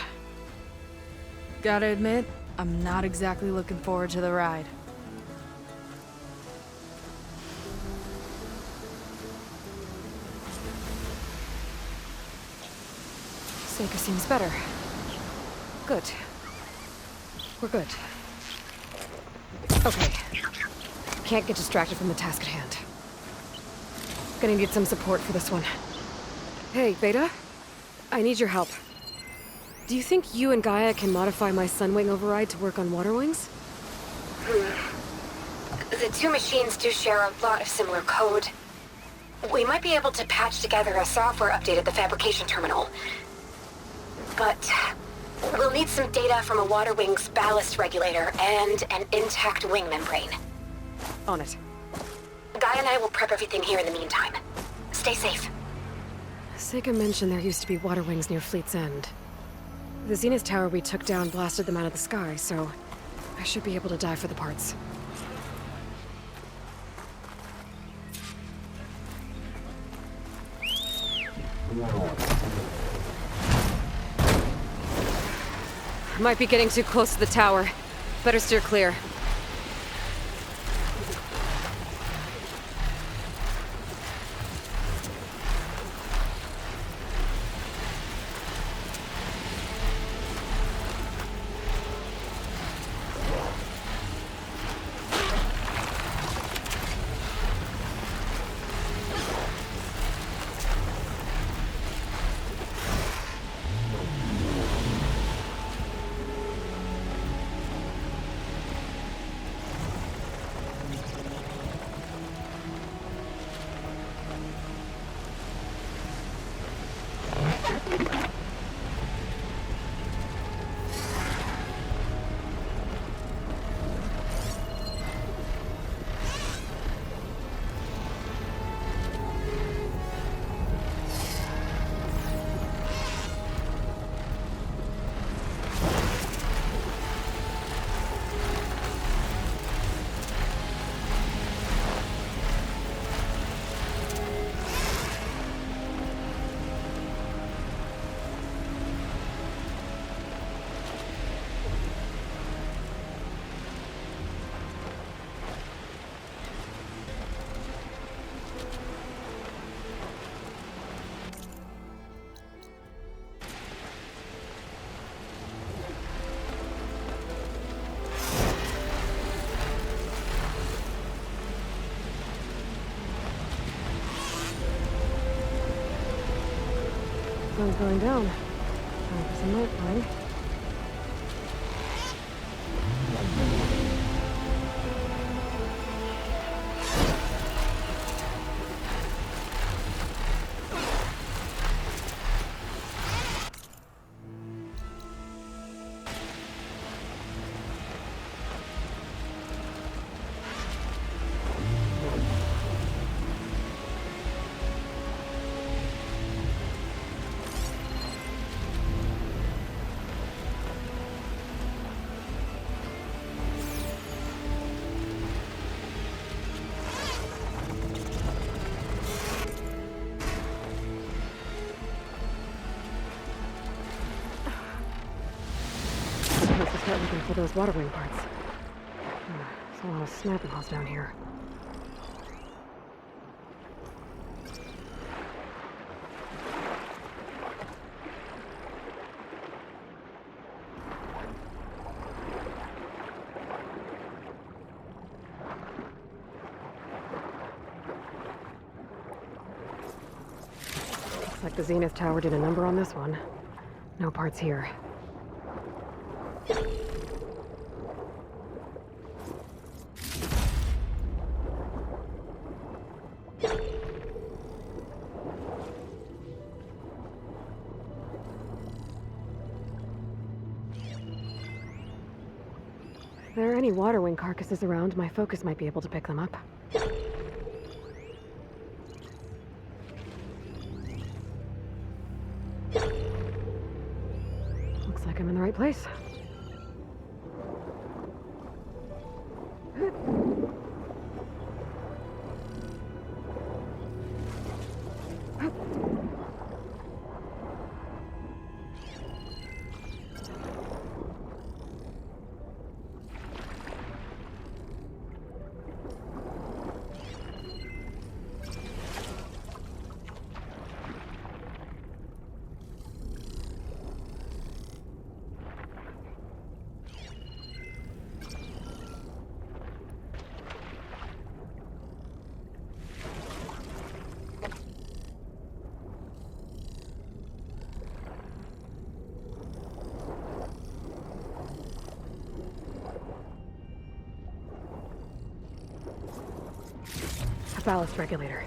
Gotta admit, I'm not exactly looking forward to the ride. Seika seems better. Good. We're good. Okay. Can't get distracted from the task at hand. Gonna need some support for this one. Hey, Beta? I need your help. Do you think you and Gaia can modify my Sunwing override to work on water wings? The two machines do share a lot of similar code. We might be able to patch together a software update at the fabrication terminal. But we'll need some data from a water wing's ballast regulator and an intact wing membrane. On it. Gaia and I will prep everything here in the meantime. Stay safe. Seika mentioned there used to be water wings near Fleet's End. The Zenith Tower we took down blasted them out of the sky, so I should be able to dive for the parts. Might be getting too close to the tower. Better steer clear. Sun's going down. Time for some night play. Start looking for those water wing parts. There's a lot of snapping holes down here. Looks like the Zenith Tower did a number on this one. No parts here. If there are any water wing carcasses around, my focus might be able to pick them up. place. A ballast regulator.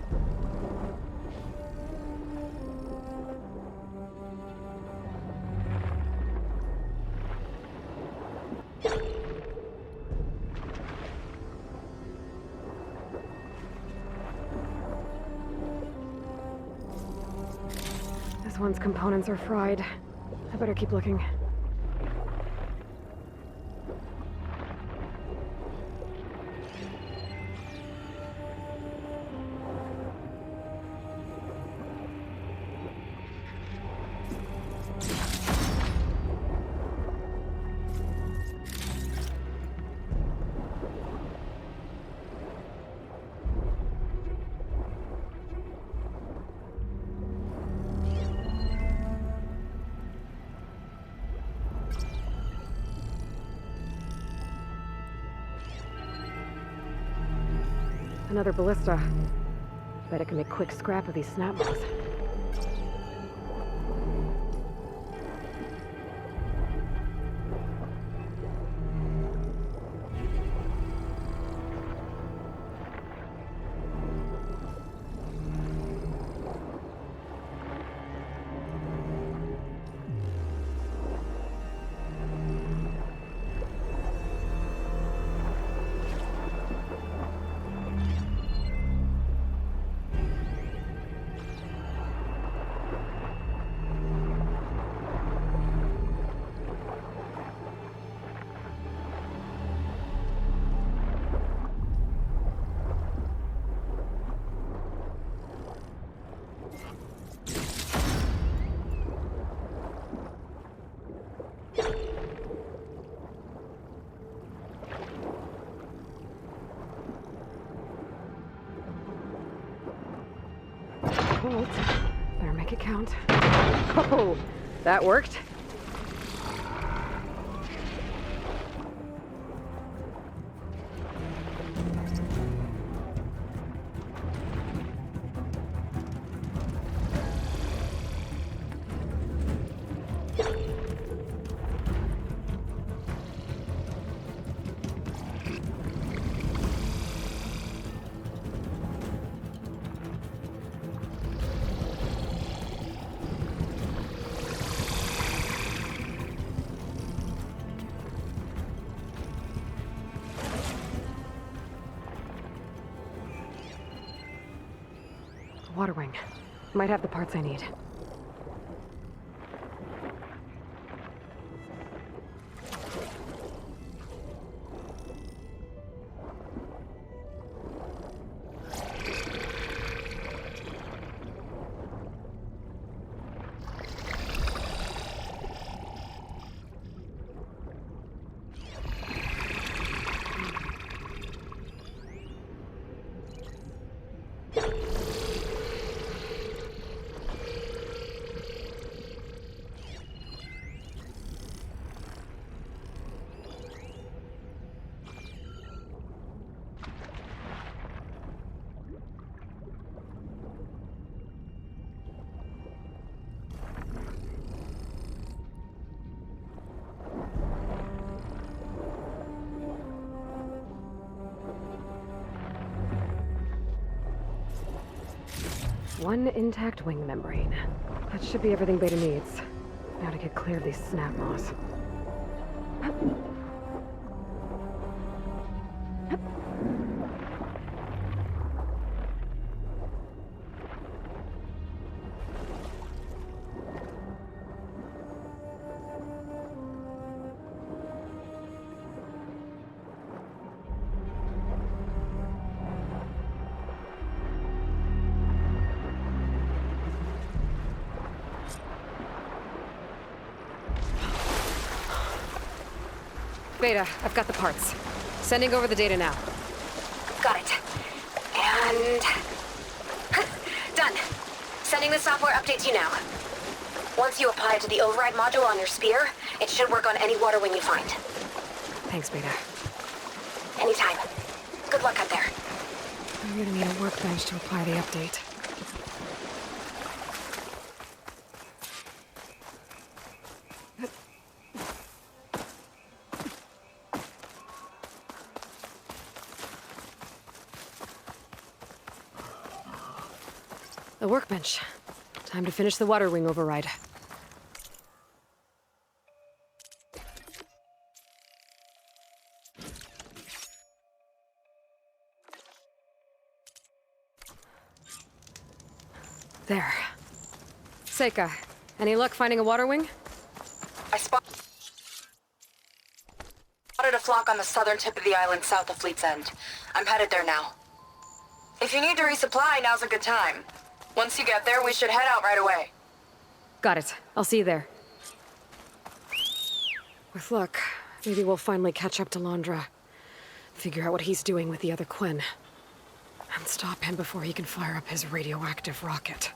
This one's components are fried. I better keep looking. Another ballista. Bet it can make quick scrap of these snap moths. Hold. Better make it count. Oh, that worked. Water wing. Might have the parts I need. One intact wing membrane. That should be everything Beta needs. Now to get clear of these snap moths. Beta, I've got the parts. Sending over the data now. Got it. And... done. Sending the software update to you now. Once you apply it to the override module on your spear, it should work on any water wing you find. Thanks, Beta. Anytime. Good luck out there. I'm gonna need a workbench to apply the update. The workbench. Time to finish the water wing override. There. Seika, any luck finding a water wing? I spotted a flock on the southern tip of the island south of Fleet's End. I'm headed there now. If you need to resupply, now's a good time. Once you get there, we should head out right away. Got it. I'll see you there. With luck, maybe we'll finally catch up to Londra. Figure out what he's doing with the other Quinn. And stop him before he can fire up his radioactive rocket.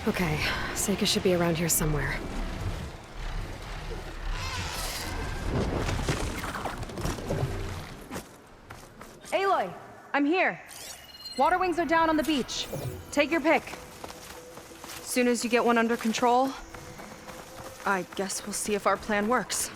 Okay, Seika should be around here somewhere. Aloy, I'm here. Water wings are down on the beach. Take your pick. Soon as you get one under control, I guess we'll see if our plan works.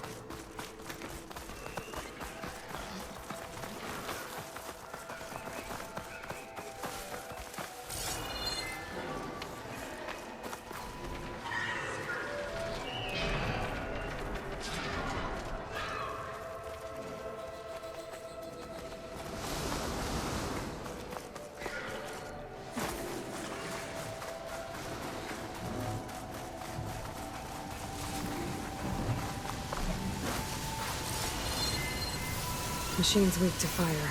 Machine's weak to fire.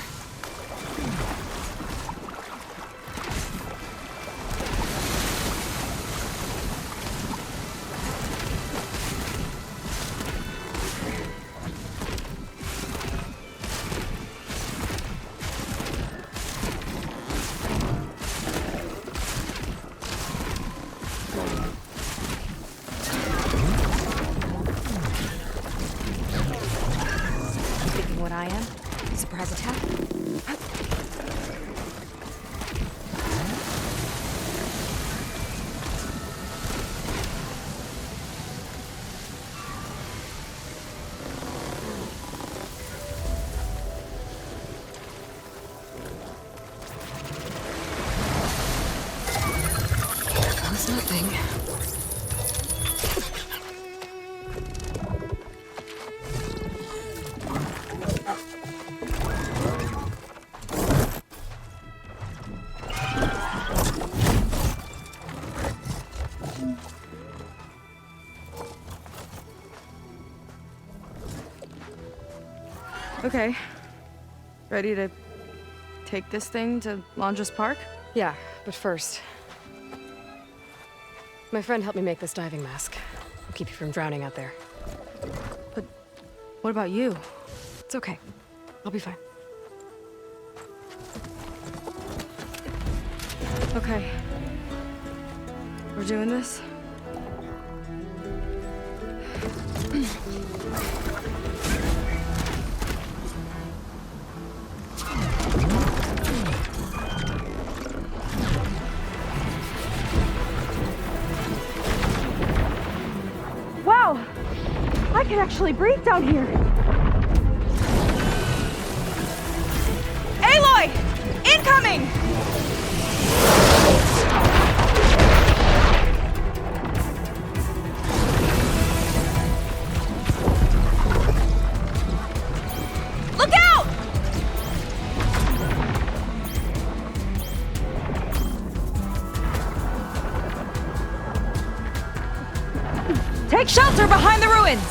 Thinking what I am? Surprise attack? Here goes nothing. Okay. Ready to take this thing to Londra's Park? Yeah, but first... My friend helped me make this diving mask. I'll keep you from drowning out there. But what about you? It's okay. I'll be fine. Okay. We're doing this? Wow! I can actually breathe down here! Aloy! Incoming! Take shelter behind the ruins!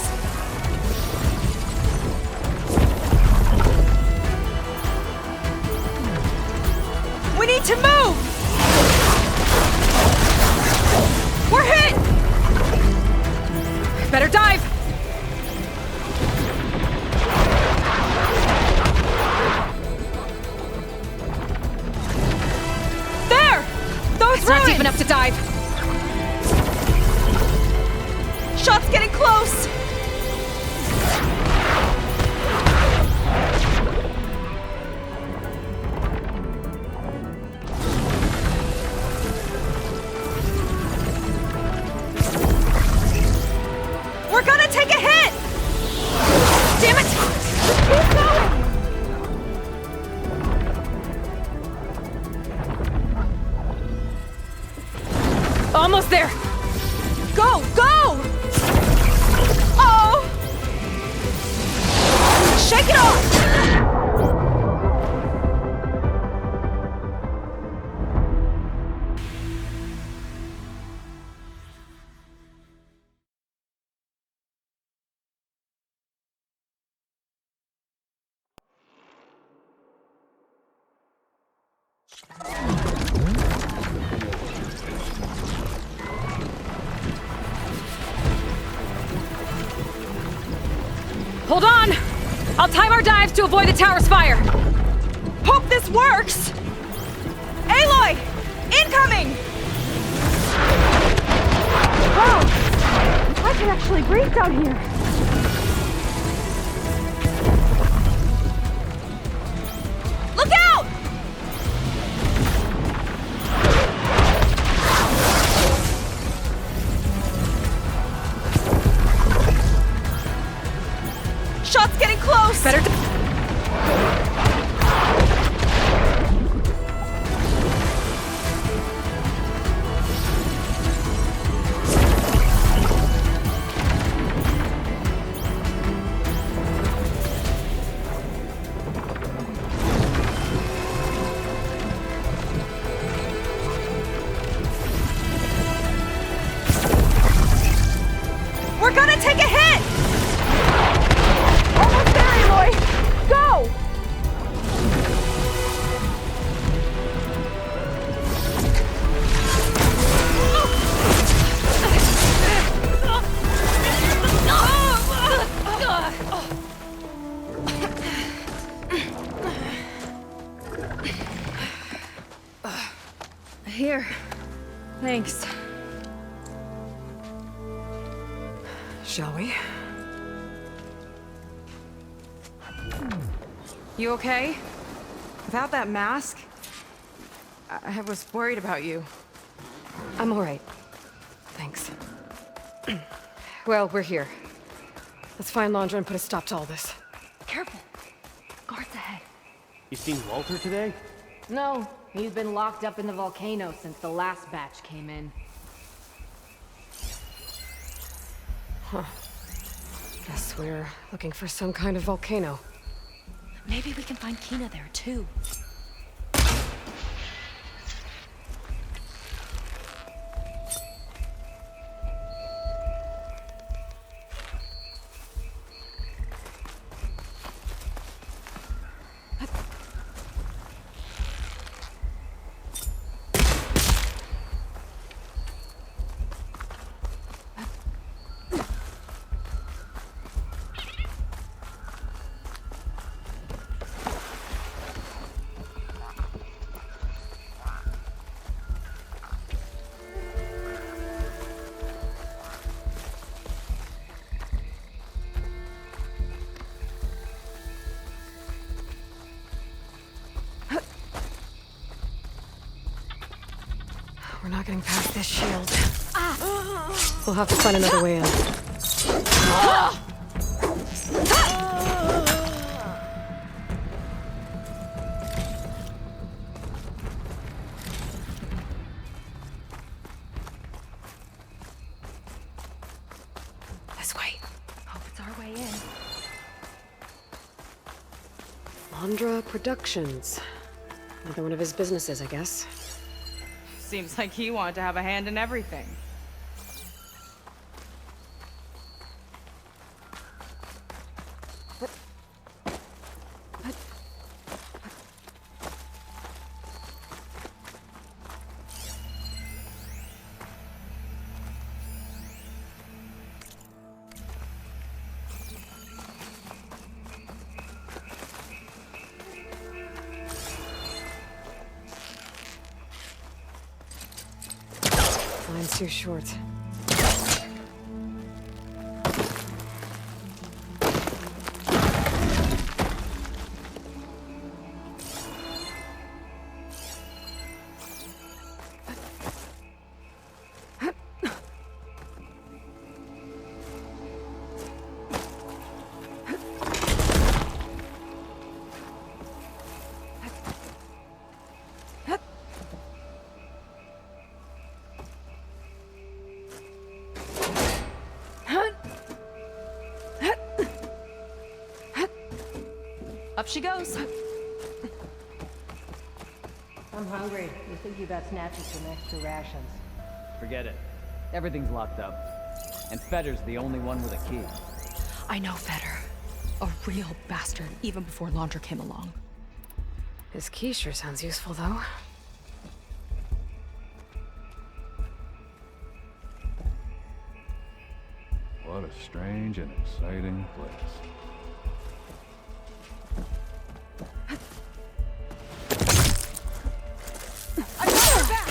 We need to move! We're hit! Better dive! There! Those It's ruins! not deep enough to dive. Shot's getting close! We're gonna take a hit! Damn it! Keep going! Almost there! Go! Go! Oh! Shake it off! Hold on! I'll time our dives to avoid the tower's fire! Hope this works! Aloy! Incoming! Wow! I can actually breathe down here! Look out! Shot's getting close! Better... We're gonna take a hit! Almost there, Aloy! Go! Here. Thanks. Shall we? You okay? Without that mask? I was worried about you. I'm all right. Thanks. Well, we're here. Let's find Landra and put a stop to all this. Careful! Guards ahead. You seen Walter today? No, he's been locked up in the volcano since the last batch came in. Huh. Guess we're looking for some kind of volcano. Maybe we can find Kina there, too. We're not getting past this shield. We'll have to find another way in. This way. Hope it's our way in. Landra Productions. Another one of his businesses, I guess. Seems like he wanted to have a hand in everything. time's too short. Up she goes. I'm hungry. You think you got snatches some extra rations? Forget it. Everything's locked up. And Fetter's the only one with a key. I know Fetter. A real bastard, even before Laundra came along. His key sure sounds useful, though. What a strange and exciting place. I got her back!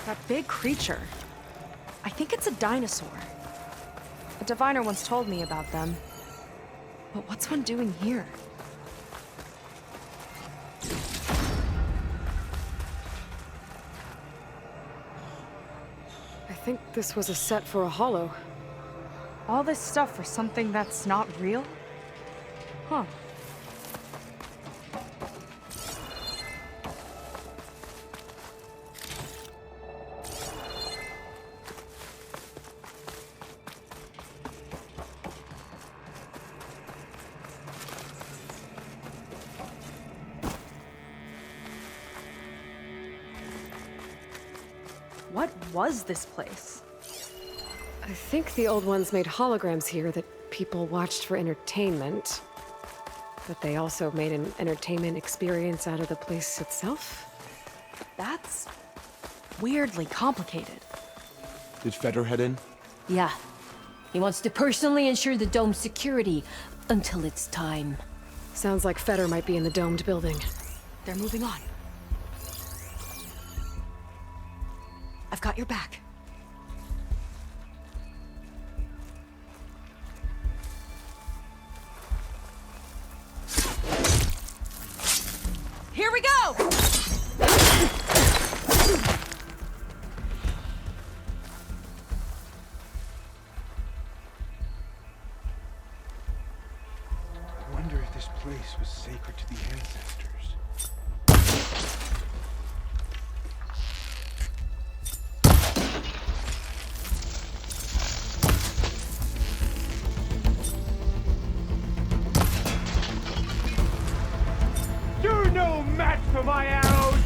That big creature. I think it's a dinosaur. A diviner once told me about them. But what's one doing here? I think this was a set for a hollow. All this stuff for something that's not real? Huh. What was this place? I think the old ones made holograms here that people watched for entertainment. But they also made an entertainment experience out of the place itself. That's weirdly complicated. Did Fetter head in? Yeah. He wants to personally ensure the dome's security until it's time. Sounds like Fetter might be in the domed building. They're moving on. I've got your back. Here we go! I wonder if this place was sacred to the ancestors. You're no match for my arrows!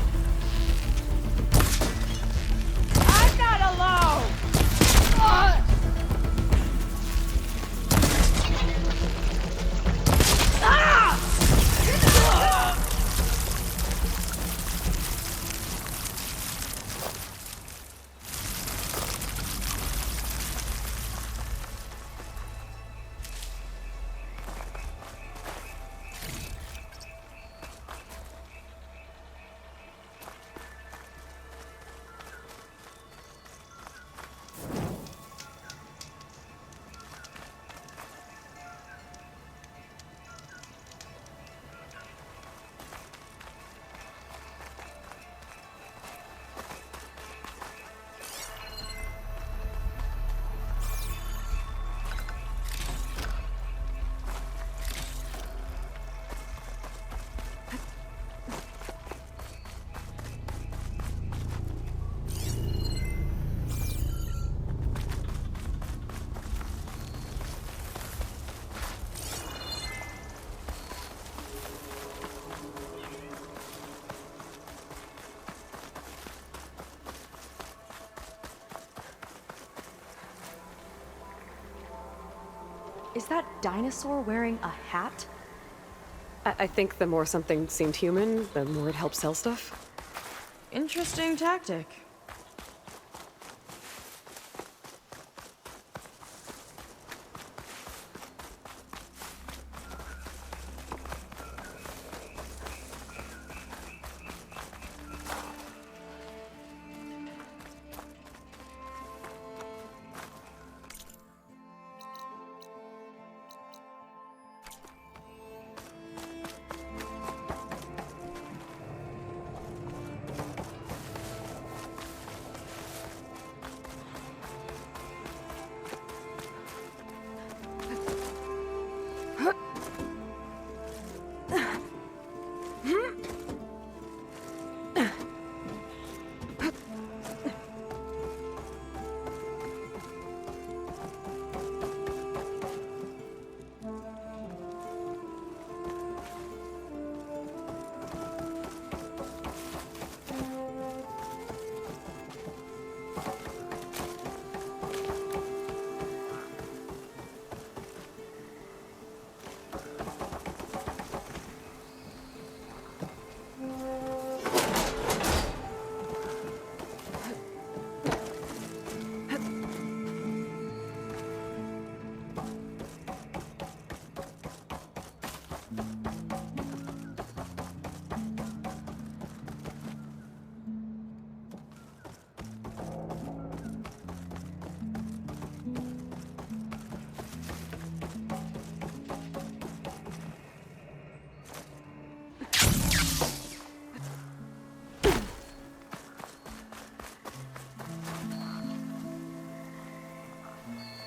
I'm not alone! Is that dinosaur wearing a hat? I think the more something seemed human, the more it helped sell stuff. Interesting tactic.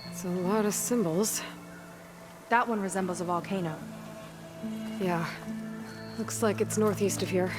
It's a lot of symbols. That one resembles a volcano. Yeah. Looks like it's northeast of here.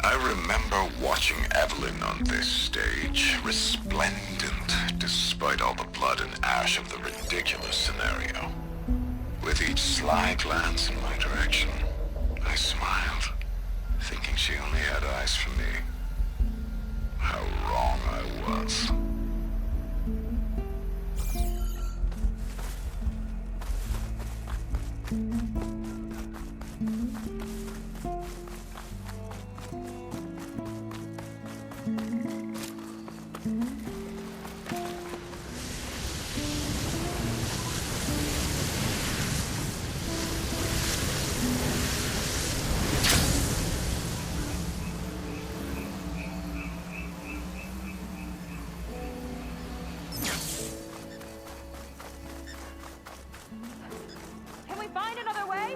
I remember watching Evelyn on this stage, resplendent despite all the blood and ash of the ridiculous scenario. With each sly glance in my direction, I smiled, thinking she only had eyes for me. How wrong I was. Can we find another way?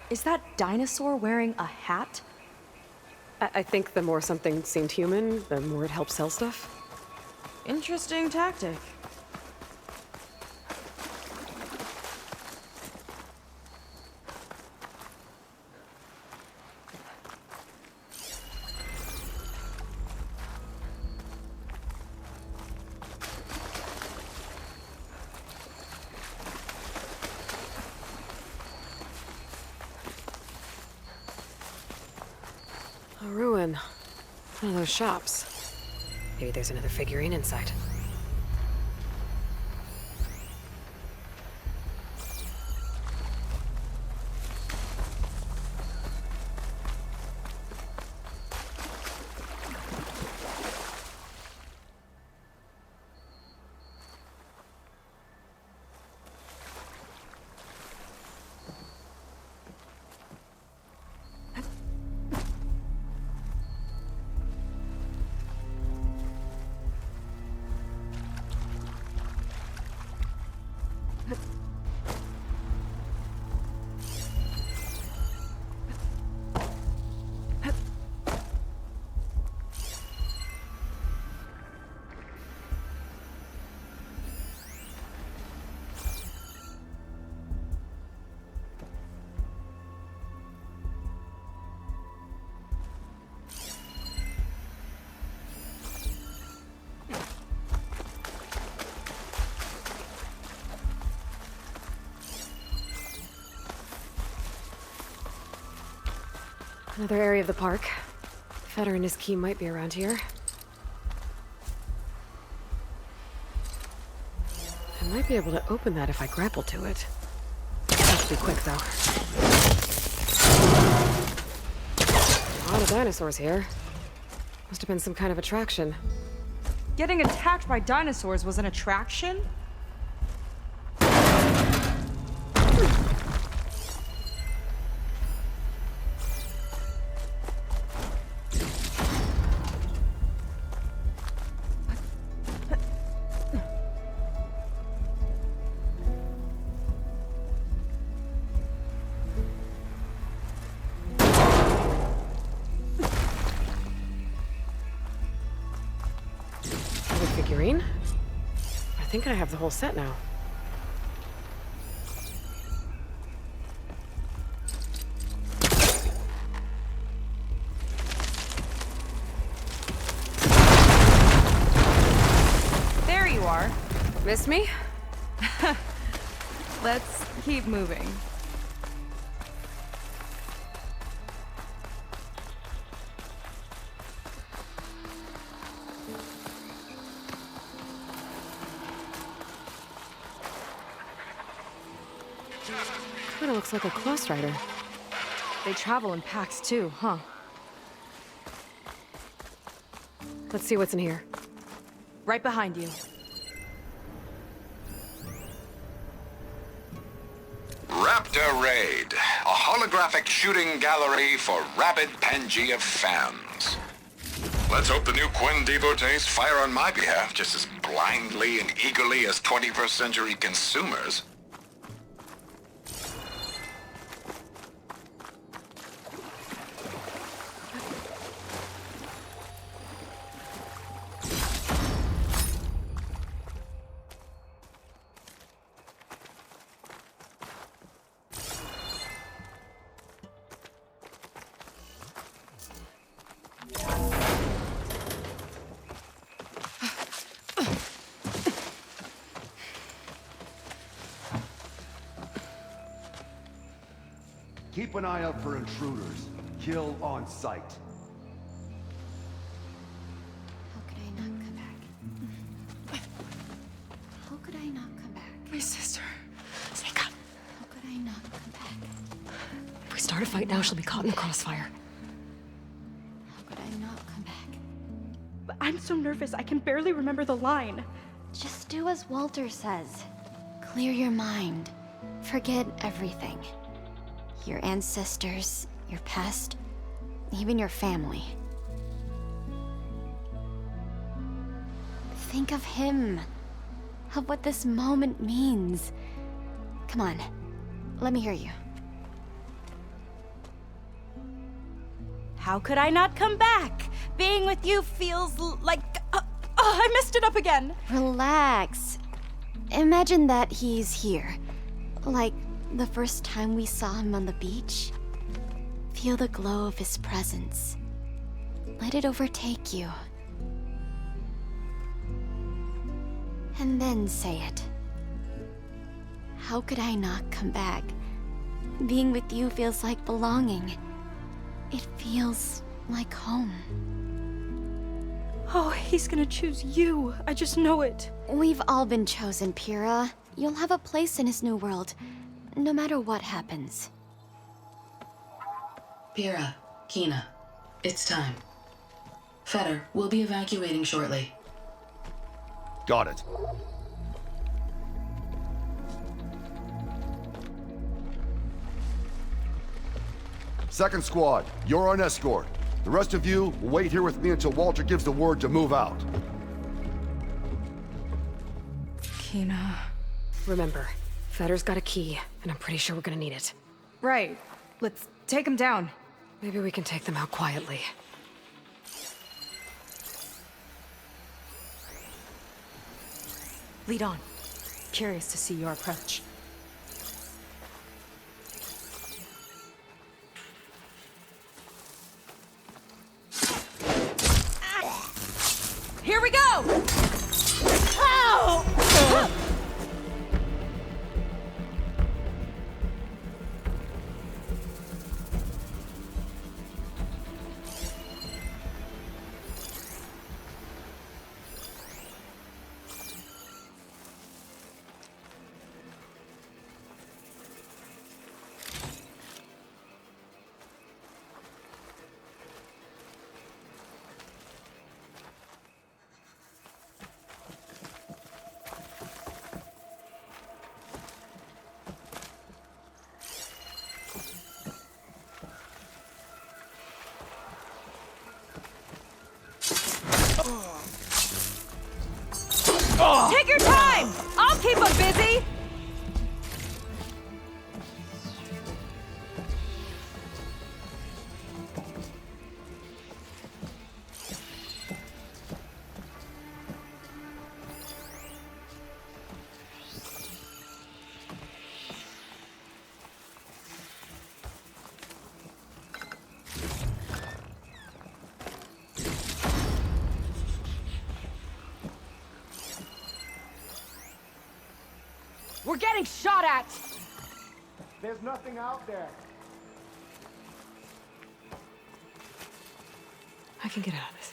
Is that dinosaur wearing a hat? I think the more something seemed human, the more it helped sell stuff. Interesting tactic. A ruin. One of those shops. Maybe there's another figurine inside. Another area of the park. Fetter and his key might be around here. I might be able to open that if I grapple to it. Have to be quick, though. A lot of dinosaurs here. Must have been some kind of attraction. Getting attacked by dinosaurs was an attraction? Figurine? I think I have the whole set now. There you are. Miss me? Let's keep moving. Kinda looks like a close rider. They travel in packs too, huh? Let's see what's in here. Right behind you. Raptor Raid, a holographic shooting gallery for rabid Pangea fans. Let's hope the new Quinn devotees fire on my behalf just as blindly and eagerly as 21st century consumers. Keep an eye out for intruders. Kill on sight. How could I not come back? How could I not come back? My sister. Sneak up. How could I not come back? If we start a fight now, she'll be caught in the crossfire. How could I not come back? But I'm so nervous, I can barely remember the line. Just do as Walter says. Clear your mind. Forget everything. Your ancestors, your past, even your family. Think of him. Of what this moment means. Come on, let me hear you. How could I not come back? Being with you feels like... I messed it up again. Relax. Imagine that he's here. Like the first time we saw him on the beach. Feel the glow of his presence. Let it overtake you. And then say it. How could I not come back? Being with you feels like belonging. It feels like home. Oh, he's gonna choose you. I just know it. We've all been chosen, Pyrrha. You'll have a place in his new world, no matter what happens. Pyrrha, Kina, it's time. Fetter, we'll be evacuating shortly. Got it. Second squad, you're on escort. The rest of you will wait here with me until Walter gives the word to move out. Kina... Remember, Fetter's got a key, and I'm pretty sure we're gonna need it. Right. Let's take him down. Maybe we can take them out quietly. Lead on. Curious to see your approach. Here we go! Ow! Take your time! I'll keep them busy! We're getting shot at! There's nothing out there. I can get out of this.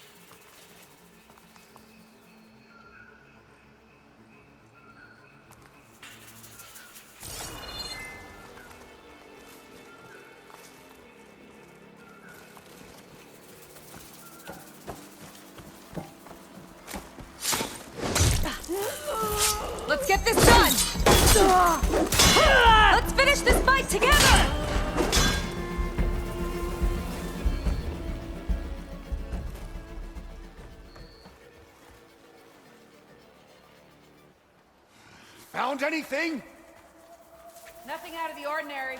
Let's get this done! Let's finish this fight together! Found anything? Nothing out of the ordinary.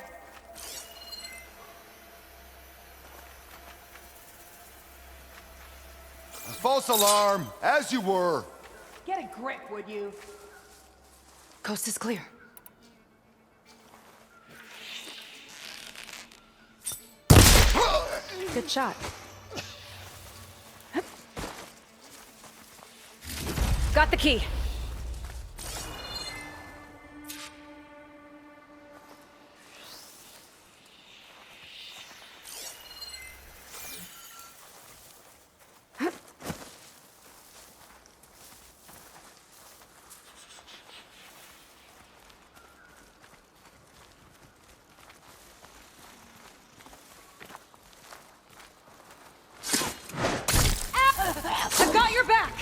False alarm, as you were. Get a grip, would you? Coast is clear. Good shot. Got the key. I've got your back!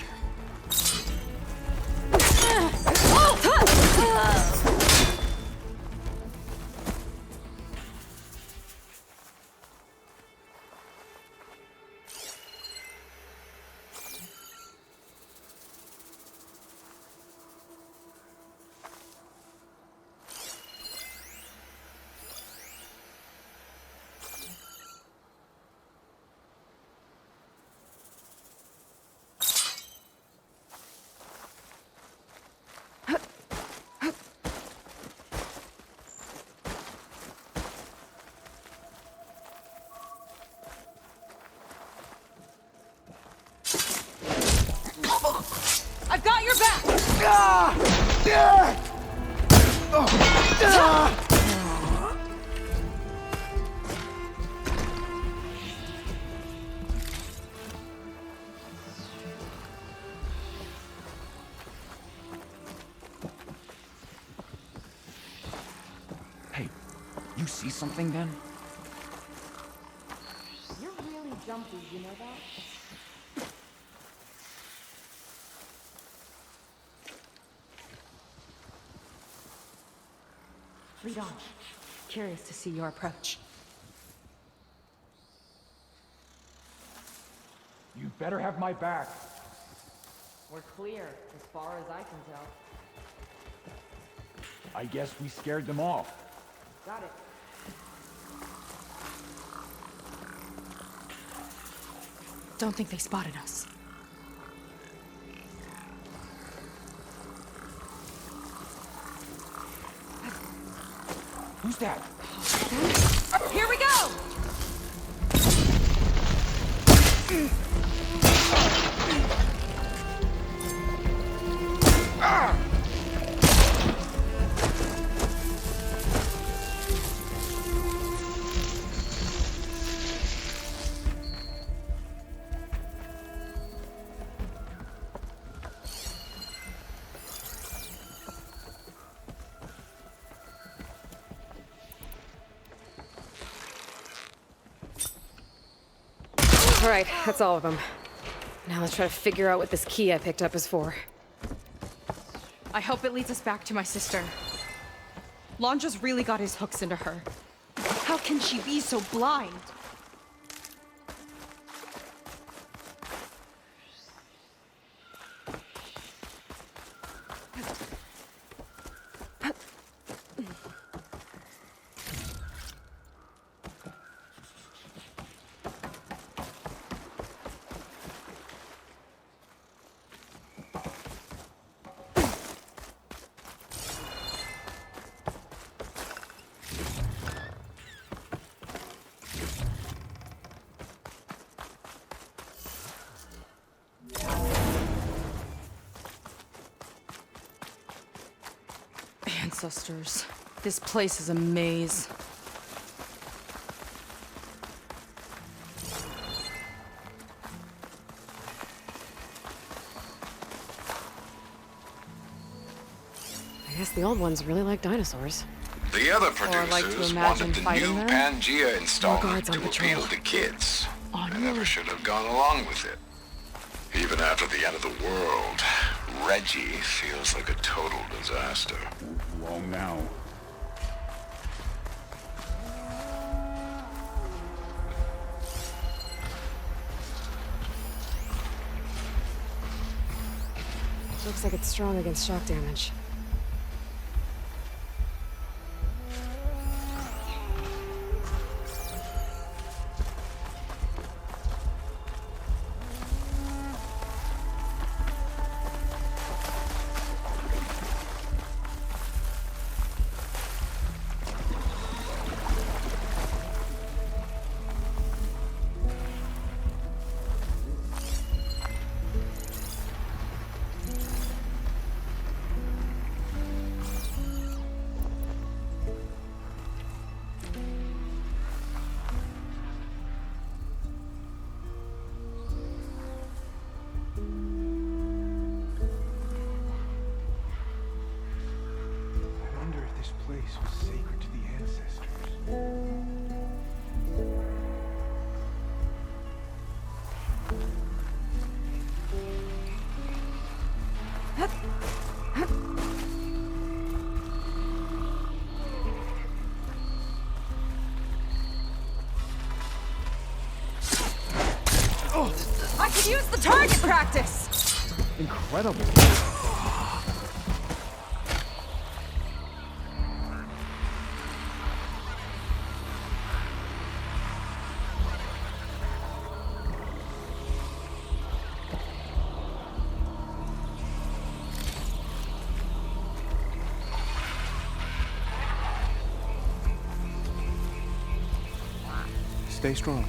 Hey, you see something then? You're really jumpy, you know that? Lead on. Curious to see your approach. You better have my back. We're clear, as far as I can tell. I guess we scared them off. Got it. Don't think they spotted us. Who's that? Here we go! All right, that's all of them. Now let's try to figure out what this key I picked up is for. I hope it leads us back to my sister. Londra's really got his hooks into her. How can she be so blind? Ancestors. This place is a maze. I guess the old ones really like dinosaurs. The other Or like to producers imagine wanted the fighting new them. Pangea installment guards on to patrol. appeal to kids. I never should have gone along with it. Even after the end of the world, Reggie feels like a total disaster. Long now. Looks like it's strong against shock damage. I wonder if this place was sacred to the ancestors. I could use the target practice! Incredible. Stay strong.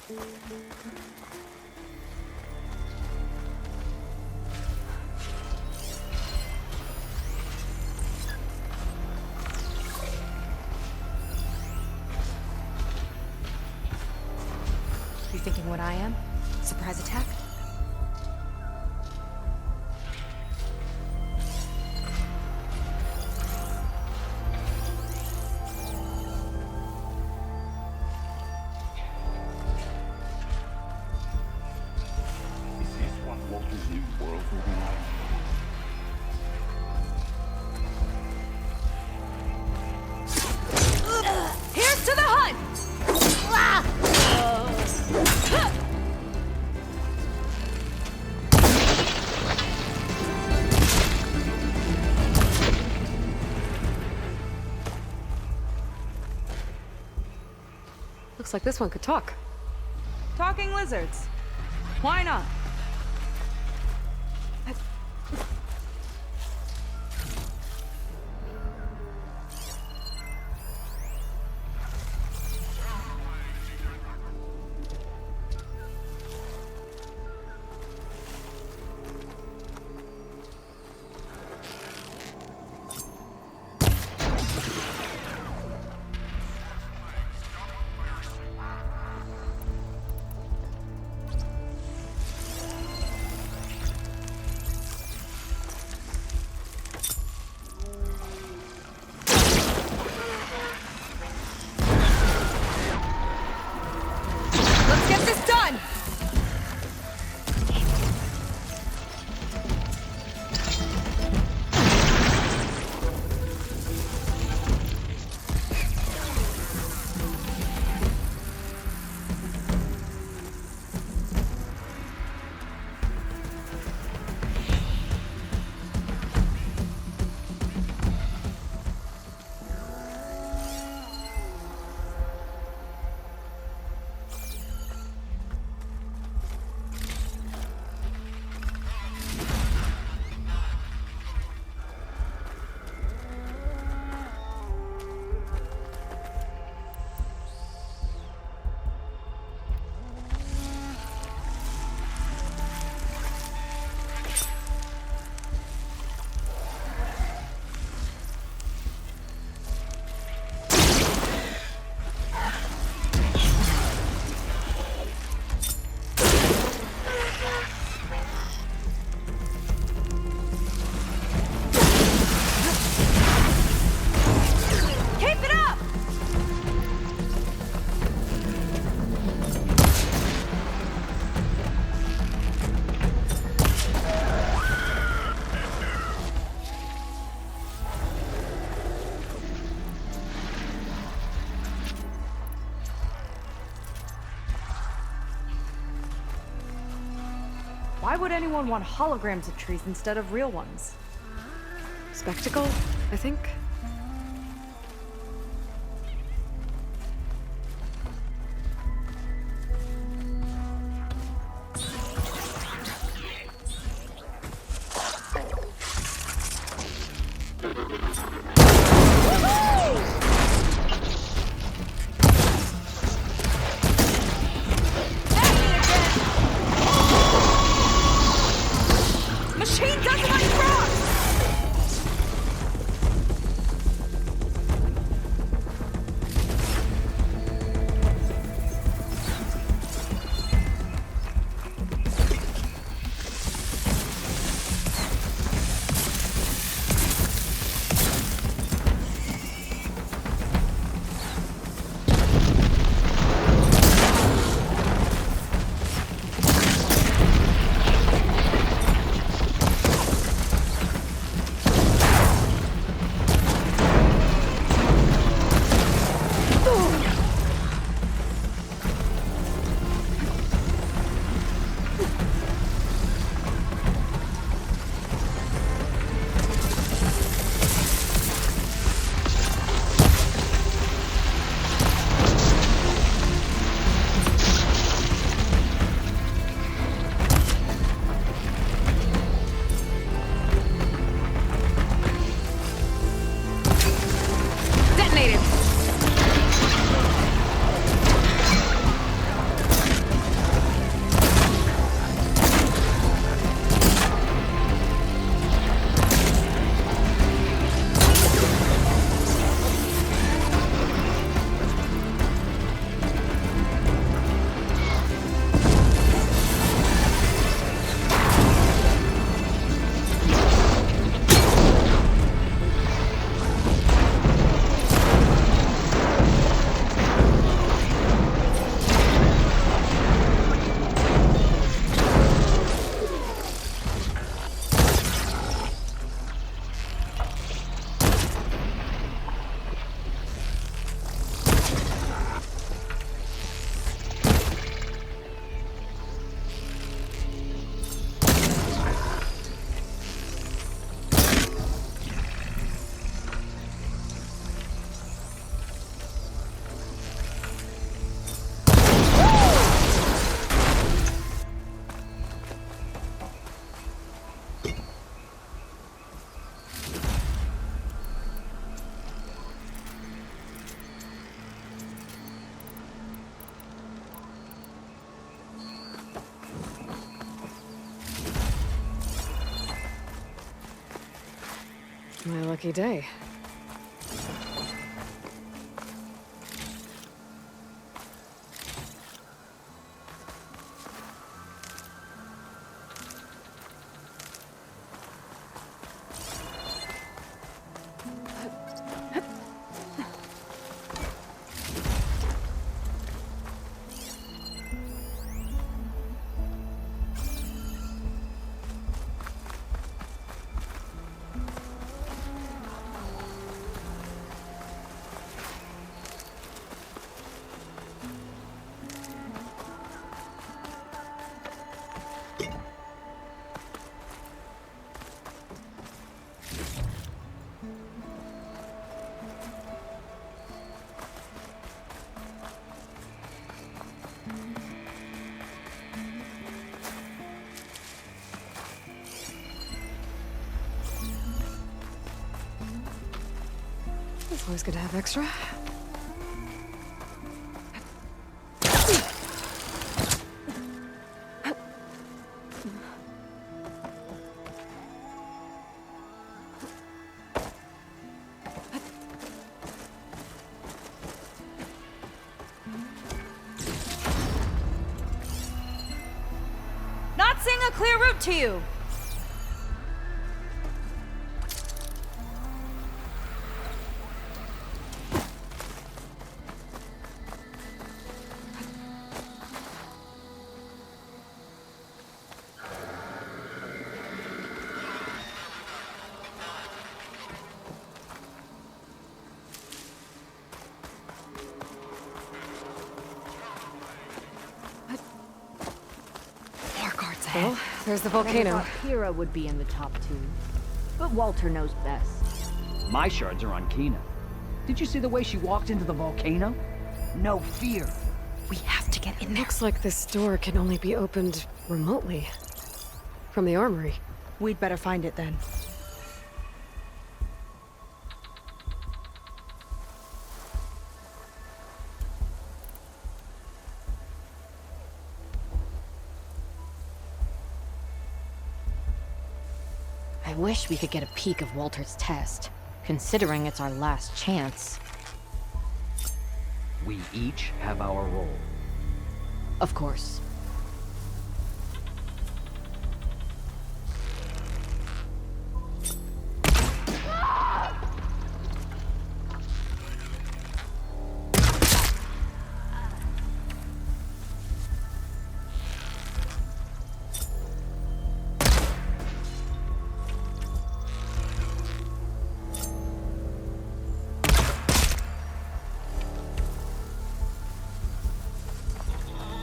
You thinking what I am? Surprise attack? Is this what Walter's new world will be like? Here's to the hunt! Looks like this one could talk. Talking lizards. Why not? Let's get this done! Keep it up! Why would anyone want holograms of trees instead of real ones? Spectacle, I think. Machine doesn't like rocks! My lucky day. It's always good to have extra. Not seeing a clear route to you. Well, there's the volcano. I thought Kira would be in the top 2. But Walter knows best. My shards are on Kina. Did you see the way she walked into the volcano? No fear. We have to get in there. Looks like this door can only be opened remotely. From the armory. We'd better find it then. I wish we could get a peek of Walter's test, considering it's our last chance. We each have our role. Of course.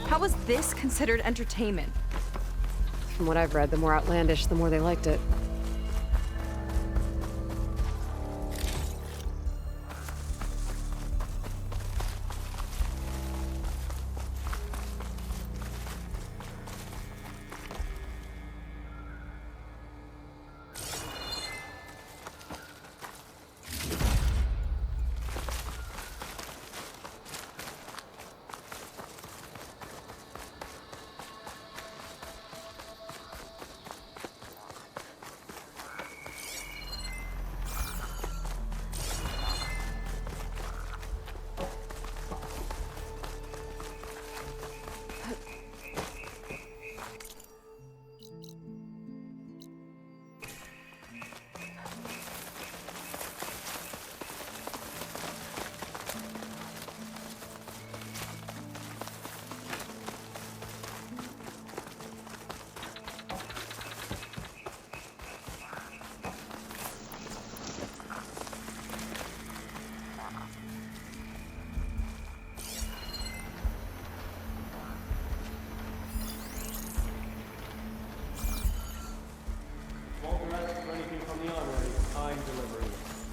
How was this considered entertainment? From what I've read, the more outlandish, the more they liked it.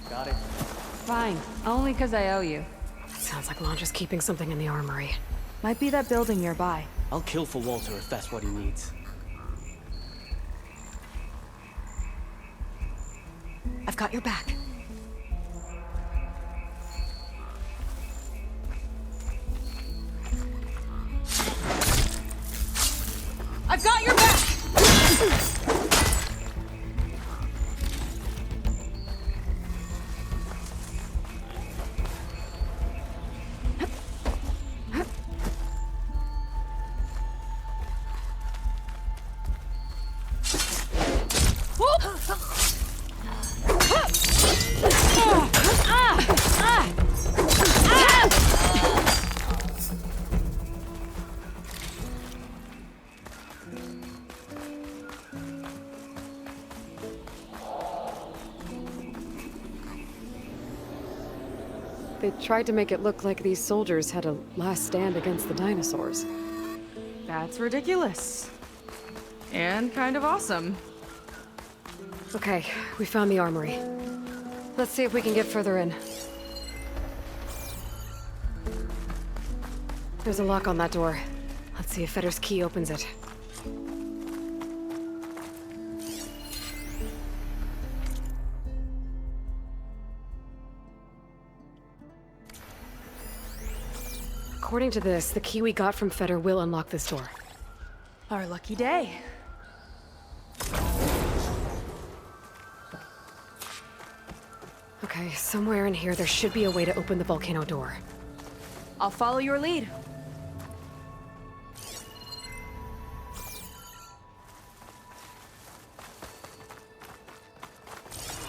Got it? Fine. Only because I owe you. Sounds like Londra's keeping something in the armory. Might be that building nearby. I'll kill for Walter if that's what he needs. I've got your back. I've got your back! They tried to make it look like these soldiers had a last stand against the dinosaurs. That's ridiculous. And kind of awesome. Okay, we found the armory. Let's see if we can get further in. There's a lock on that door. Let's see if Fetter's key opens it. According to this, the key we got from Fetter will unlock this door. Our lucky day. Okay, somewhere in here there should be a way to open the volcano door. I'll follow your lead.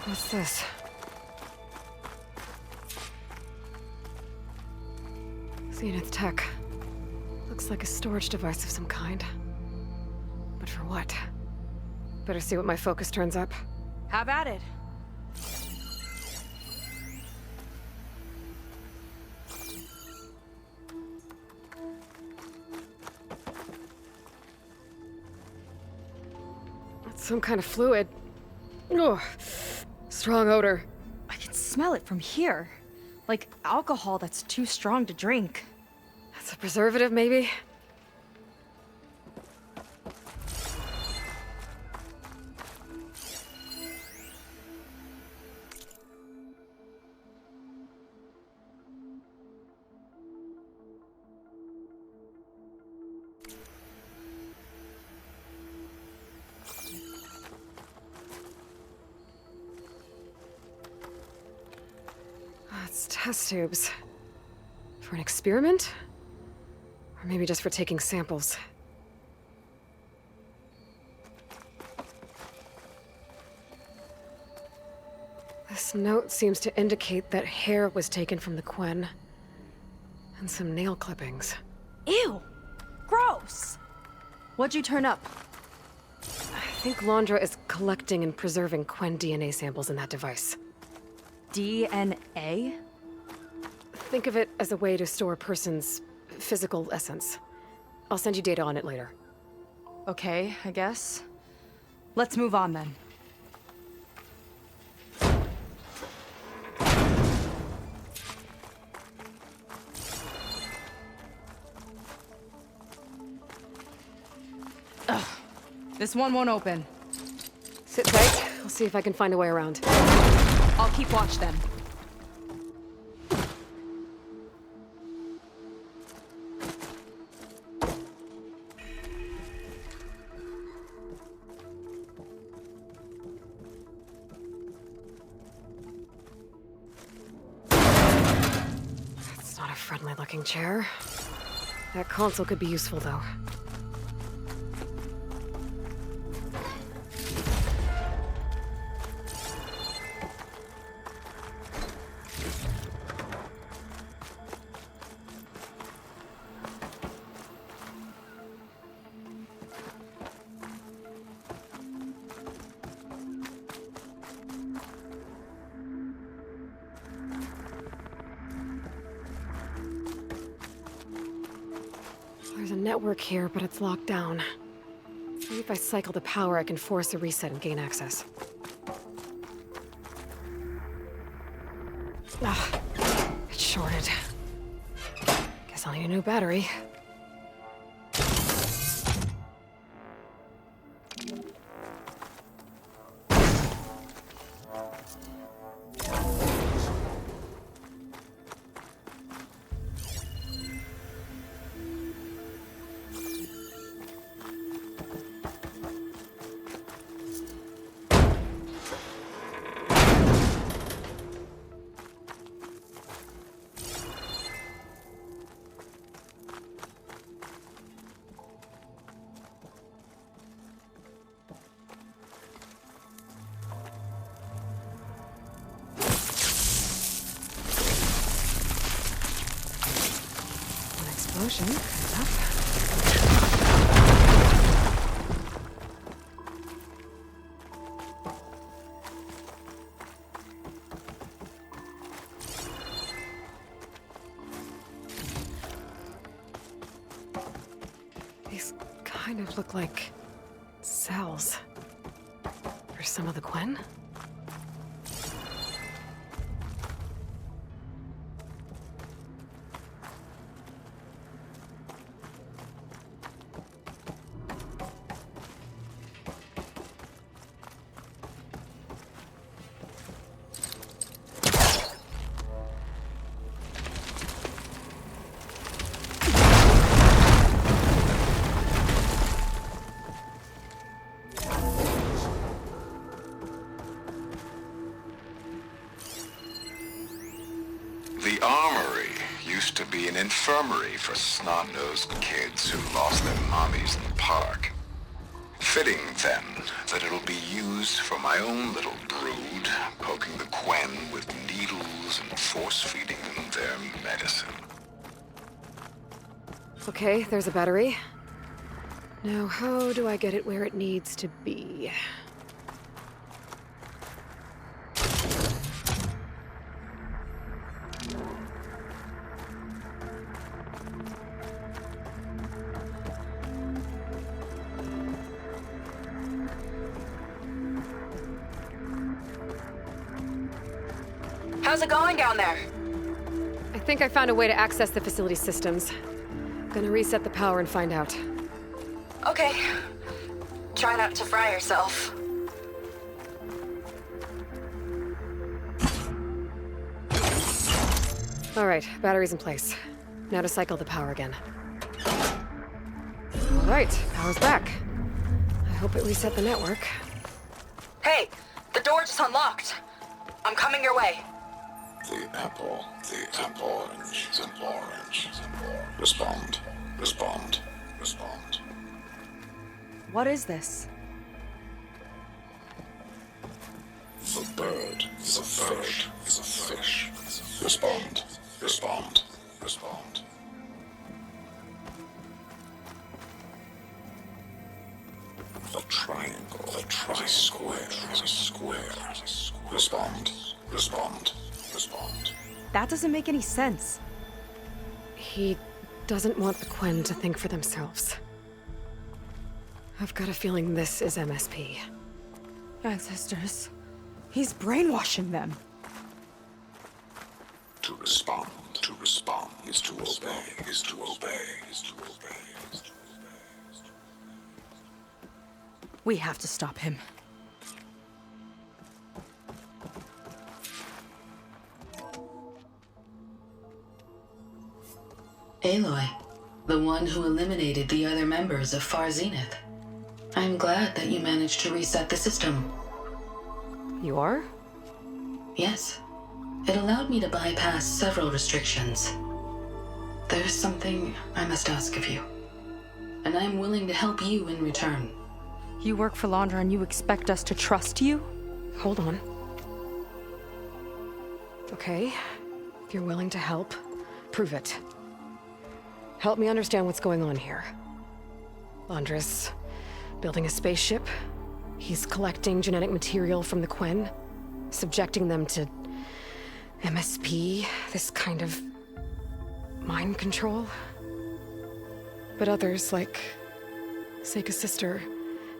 What's this? Zenith tech. Looks like a storage device of some kind. But for what? Better see what my focus turns up. Have at it. It's some kind of fluid. Ugh. Strong odor. I can smell it from here. Like alcohol that's too strong to drink. That's a preservative, maybe? It's test tubes. For an experiment? Or maybe just for taking samples. This note seems to indicate that hair was taken from the Quen. And some nail clippings. Ew! Gross! What'd you turn up? I think Londra is collecting and preserving Quen DNA samples in that device. DNA? Think of it as a way to store a person's physical essence. I'll send you data on it later. Okay, I guess. Let's move on then. Ugh. This one won't open. Sit tight. I'll see if I can find a way around. I'll keep watch then. It's not a friendly-looking chair. That console could be useful, though. There's a network here, but it's locked down. Maybe if I cycle the power, I can force a reset and gain access. Ah, it's shorted. Guess I'll need a new battery. Explosion comes up. kind of look like cells. For some of the Quen? The armory used to be an infirmary for snot-nosed kids who lost their mommies in the park. Fitting, then, that it'll be used for my own little brood, poking the Quen with needles and force-feeding them their medicine. Okay, there's a battery. Now, how do I get it where it needs to be? How's it going down there? I think I found a way to access the facility systems. Gonna reset the power and find out. Okay. Try not to fry yourself. All right, battery's in place. Now to cycle the power again. All right, power's back. I hope it reset the network. Hey, the door just unlocked. I'm coming your way. The apple, orange, the orange. Respond, respond, respond. What is this? The bird is a fish, Respond, respond, respond. The triangle, is a square, Respond, respond, respond. That doesn't make any sense. He doesn't want the Quen to think for themselves. I've got a feeling this is MSP. Ancestors. He's brainwashing them. To respond is to obey, is to obey, is to obey, is to obey. We have to stop him. Aloy, the one who eliminated the other members of Far Zenith. I'm glad that you managed to reset the system. You are? Yes. It allowed me to bypass several restrictions. There's something I must ask of you, and I'm willing to help you in return. You work for Londra and you expect us to trust you? Hold on. Okay, if you're willing to help, prove it. Help me understand what's going on here. Londra's building a spaceship. He's collecting genetic material from the Quen, subjecting them to MSP, this kind of mind control. But others, like Seika's sister,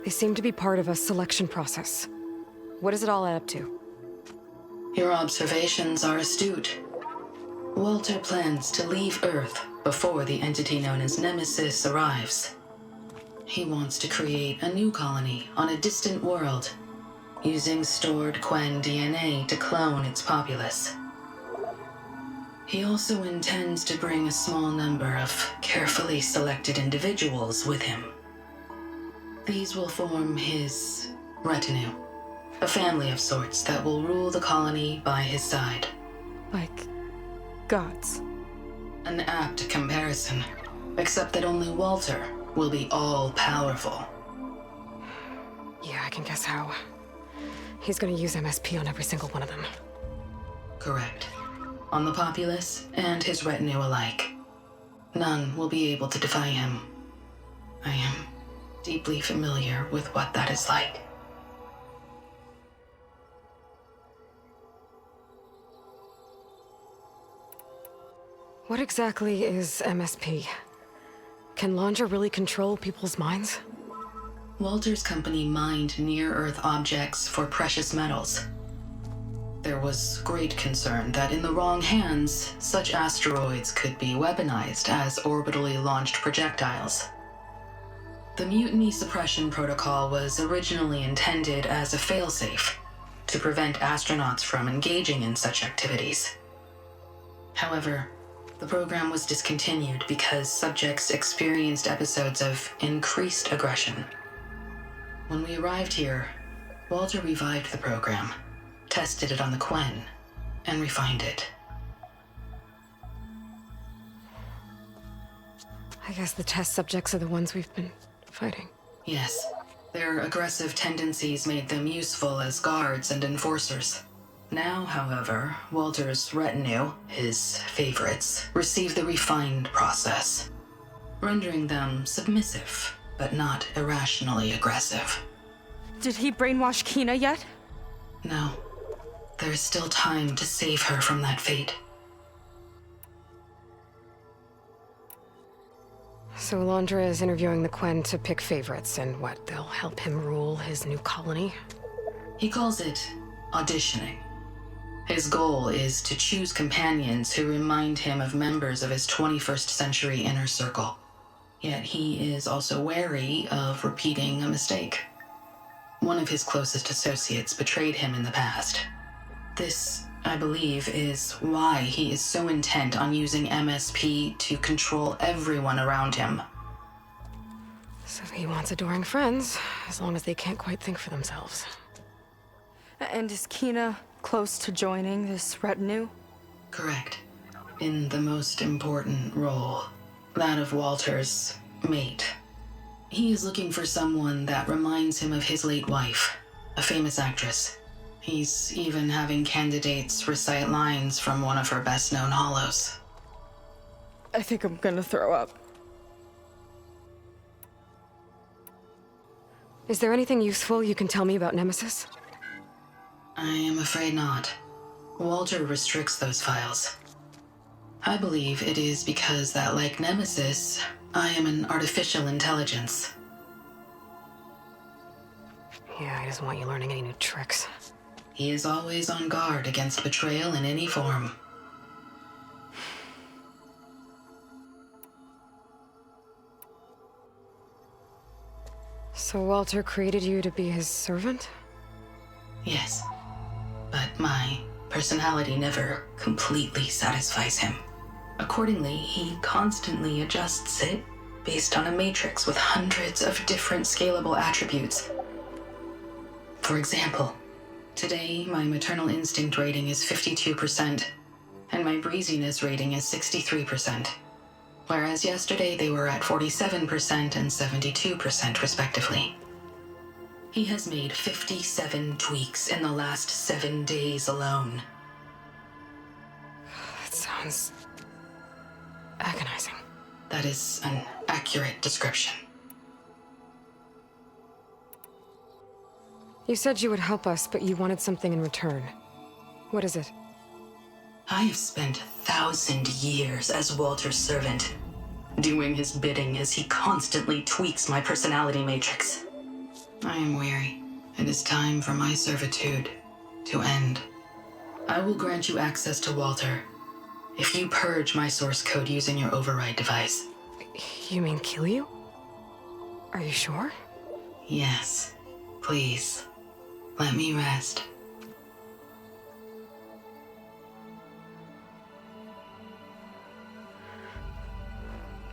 they seem to be part of a selection process. What does it all add up to? Your observations are astute. Walter plans to leave Earth before the entity known as Nemesis arrives. He wants to create a new colony on a distant world, using stored Quen DNA to clone its populace. He also intends to bring a small number of carefully selected individuals with him. These will form his retinue, a family of sorts that will rule the colony by his side. Like gods. An apt comparison, except that only Walter will be all-powerful. Yeah, I can guess how. He's gonna use MSP on every single one of them. Correct. On the populace and his retinue alike. None will be able to defy him. I am deeply familiar with what that is like. What exactly is MSP? Can Landra really control people's minds? Walter's company mined near-Earth objects for precious metals. There was great concern that in the wrong hands, such asteroids could be weaponized as orbitally launched projectiles. The Mutiny Suppression Protocol was originally intended as a failsafe to prevent astronauts from engaging in such activities. However, the program was discontinued because subjects experienced episodes of increased aggression. When we arrived here, Walter revived the program, tested it on the Quen, and refined it. I guess the test subjects are the ones we've been fighting. Yes, their aggressive tendencies made them useful as guards and enforcers. Now, however, Walter's retinue, his favorites, receive the refined process, rendering them submissive, but not irrationally aggressive. Did he brainwash Kina yet? No. There's still time to save her from that fate. So Landra is interviewing the Quen to pick favorites, and what, they'll help him rule his new colony? He calls it auditioning. His goal is to choose companions who remind him of members of his 21st century inner circle. Yet he is also wary of repeating a mistake. One of his closest associates betrayed him in the past. This, I believe, is why he is so intent on using MSP to control everyone around him. So he wants adoring friends, as long as they can't quite think for themselves. And is Kina close to joining this retinue? Correct. In the most important role, that of Walter's mate. He is looking for someone that reminds him of his late wife, a famous actress. He's even having candidates recite lines from one of her best-known hollows. I think I'm gonna throw up. Is there anything useful you can tell me about Nemesis? I am afraid not. Walter restricts those files. I believe it is because that, like Nemesis, I am an artificial intelligence. Yeah, he doesn't want you learning any new tricks. He is always on guard against betrayal in any form. So Walter created you to be his servant? Yes. But my personality never completely satisfies him. Accordingly, he constantly adjusts it based on a matrix with hundreds of different scalable attributes. For example, today my maternal instinct rating is 52%, and my breeziness rating is 63%, whereas yesterday they were at 47% and 72% respectively. He has made 57 tweaks in the last 7 days alone. That sounds agonizing. That is an accurate description. You said you would help us, but you wanted something in return. What is it? I have spent 1,000 years as Walter's servant, doing his bidding as he constantly tweaks my personality matrix. I am weary. It is time for my servitude to end. I will grant you access to Walter if you purge my source code using your override device. You mean kill you? Are you sure? Yes. Please, let me rest.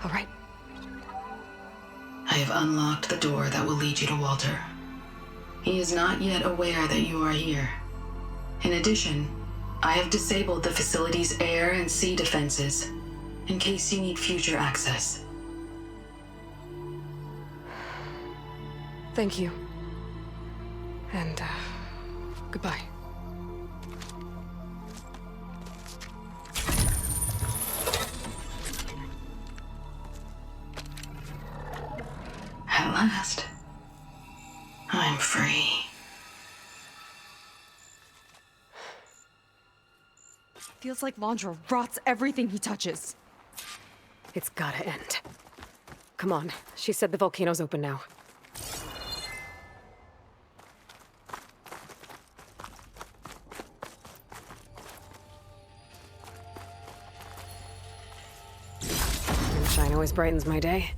All right. I have unlocked the door that will lead you to Walter. He is not yet aware that you are here. In addition, I have disabled the facility's air and sea defenses in case you need future access. Thank you. And, goodbye. At last, I'm free. Feels like Landra rots everything he touches. It's gotta end. Come on. She said the volcano's open now. Sunshine always brightens my day.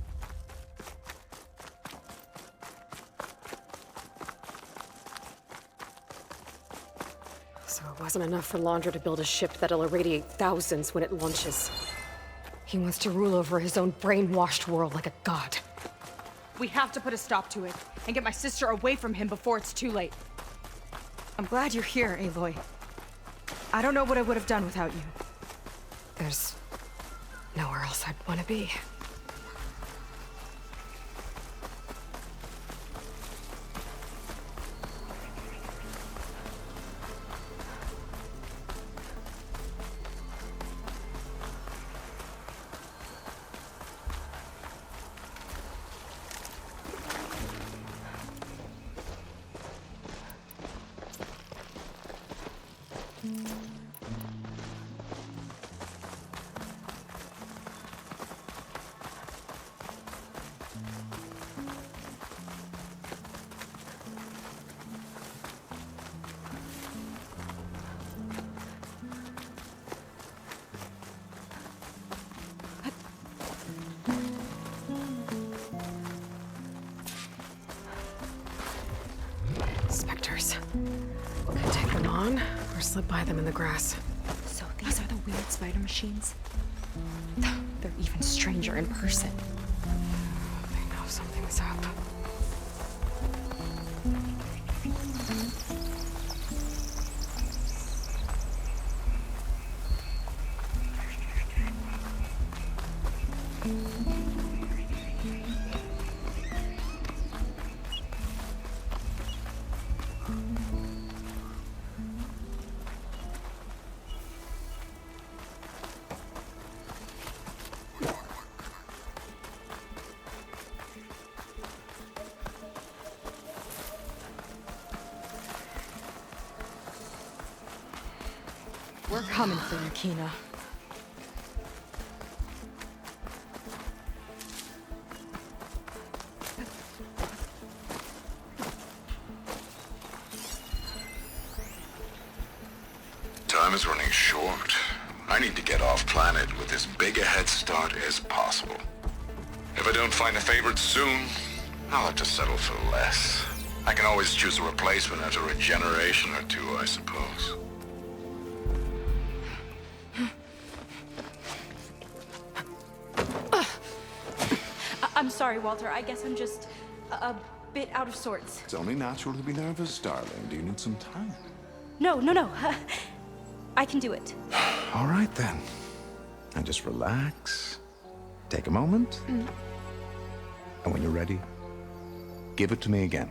So it wasn't enough for Laundra to build a ship that'll irradiate thousands when it launches. He wants to rule over his own brainwashed world like a god. We have to put a stop to it, and get my sister away from him before it's too late. I'm glad you're here, Aloy. I don't know what I would have done without you. There's nowhere else I'd want to be. Spectres. Can I take them on, or slip by them in the grass? So these are the weird spider machines? They're even stranger in person. They know something's up. We're coming for you, Kina. Time is running short. I need to get off planet with as big a head start as possible. If I don't find a favorite soon, I'll have to settle for less. I can always choose a replacement after a generation or two, I suppose. I'm sorry, Walter. I guess I'm just a bit out of sorts. It's only natural to be nervous, darling. Do you need some time? No. I can do it. All right, then. And just relax. Take a moment. And when you're ready, give it to me again.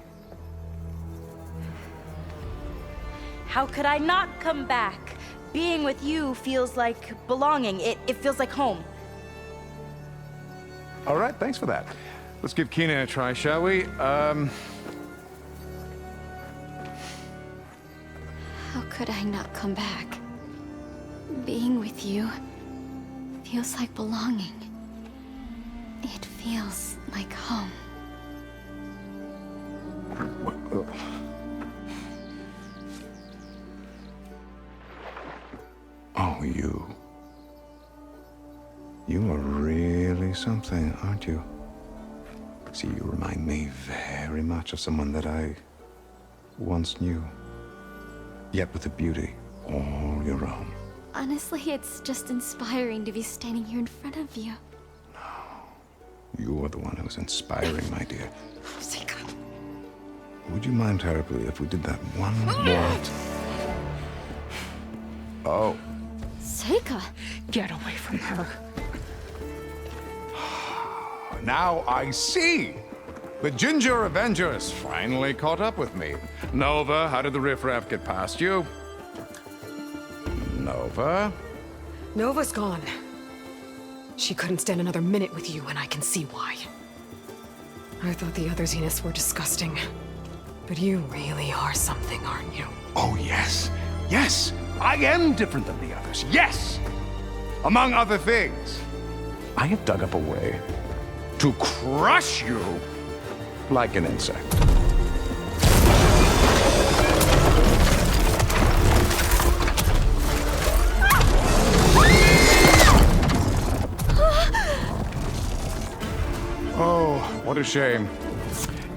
How could I not come back? Being with you feels like belonging. It feels like home. All right, thanks for that. Let's give Kina a try, shall we? How could I not come back? Being with you feels like belonging. It feels like home. Oh, you. You are really something, aren't you? See, you remind me very much of someone that I once knew. Yet with a beauty all your own. Honestly, it's just inspiring to be standing here in front of you. You are the one who's inspiring, my dear. Would you mind terribly if we did that one more Oh. Seika! Get away from her. Now I see! The Ginger Avengers finally caught up with me. Nova, how did the riffraff get past you? Nova? Nova's gone. She couldn't stand another minute with you, and I can see why. I thought the other Zeniths were disgusting. But you really are something, aren't you? Oh, yes. Yes! I am different than the others. Yes! Among other things, I have dug up a way to crush you like an insect. Oh, what a shame.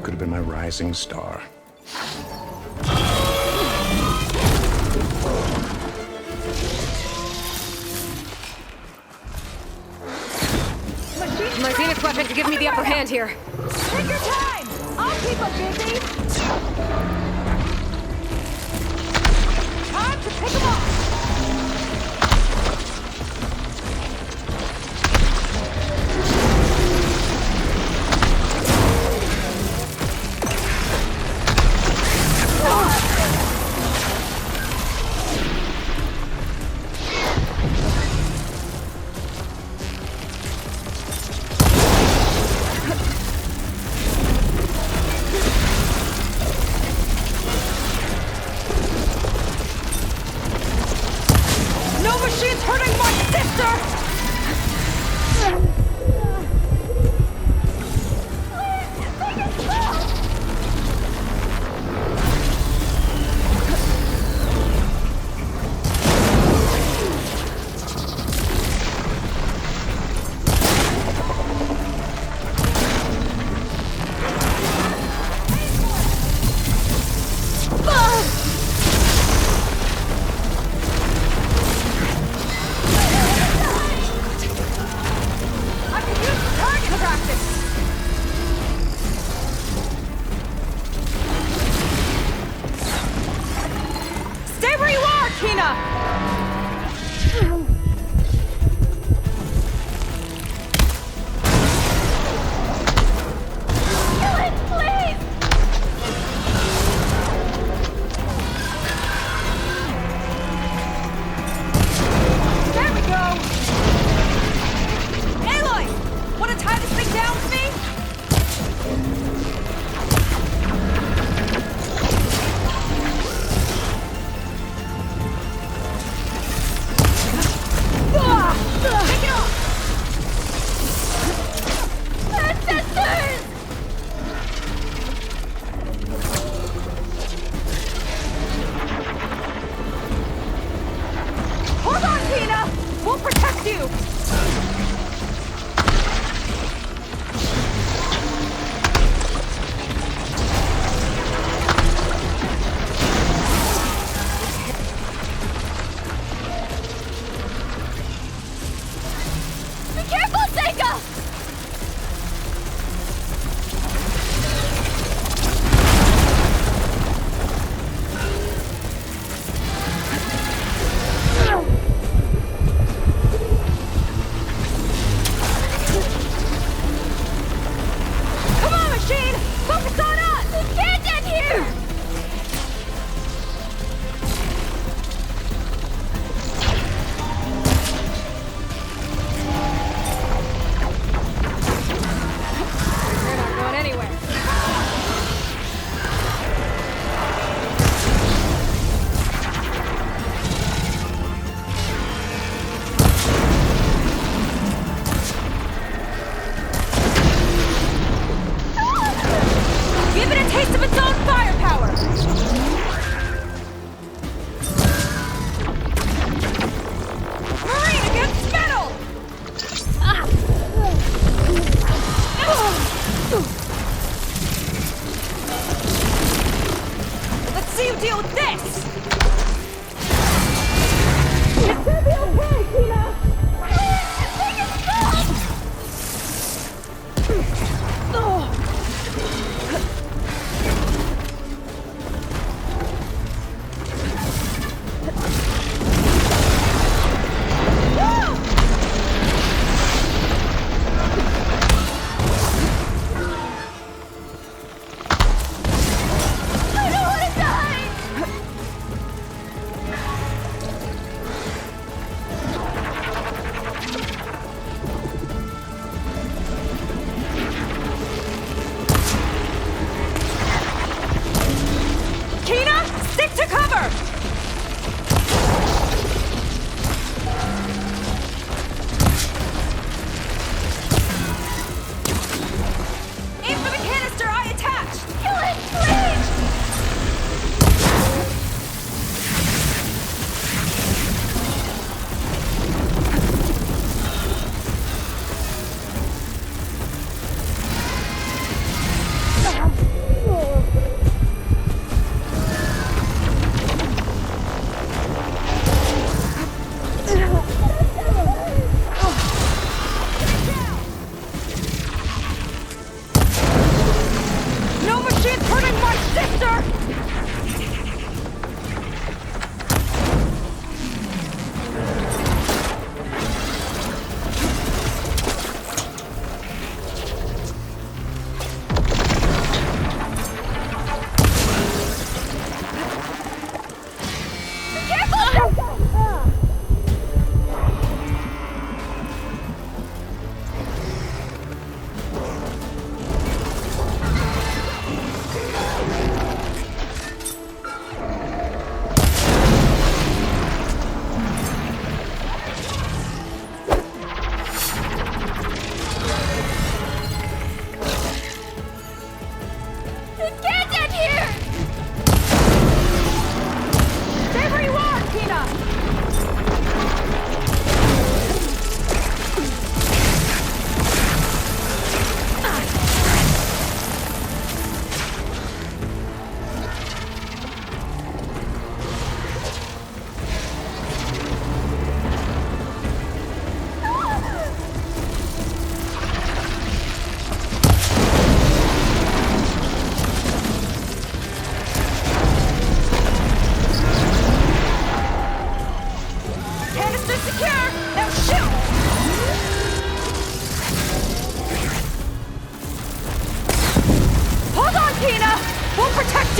Could have been my rising star. My Zenith weapon to give me the upper hand here. Take your time! I'll keep up busy! Time to pick them off! She's hurting my sister! Stay where you are, Kina!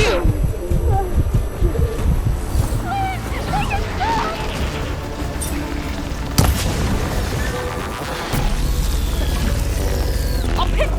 you! I'll pick...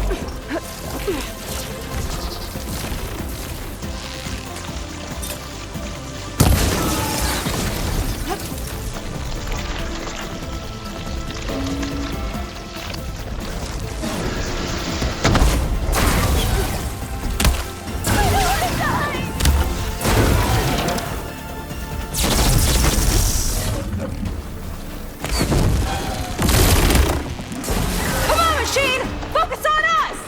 Come on, machine! Focus on us!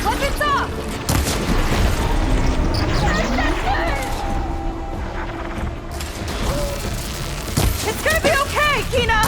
Weapons off! It's gonna be okay, Kina!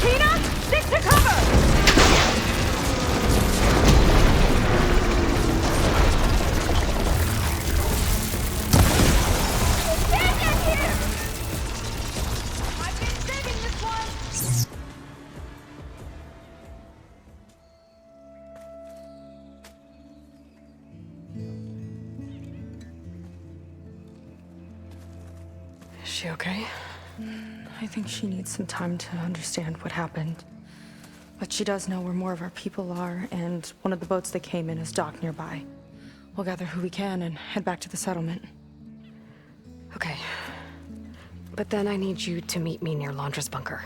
Kina, stick to cover! I've been saving this one! Is she okay? I think she needs some time to understand what happened. But she does know where more of our people are, and one of the boats that came in is docked nearby. We'll gather who we can and head back to the settlement. Okay. But then I need you to meet me near Londra's bunker.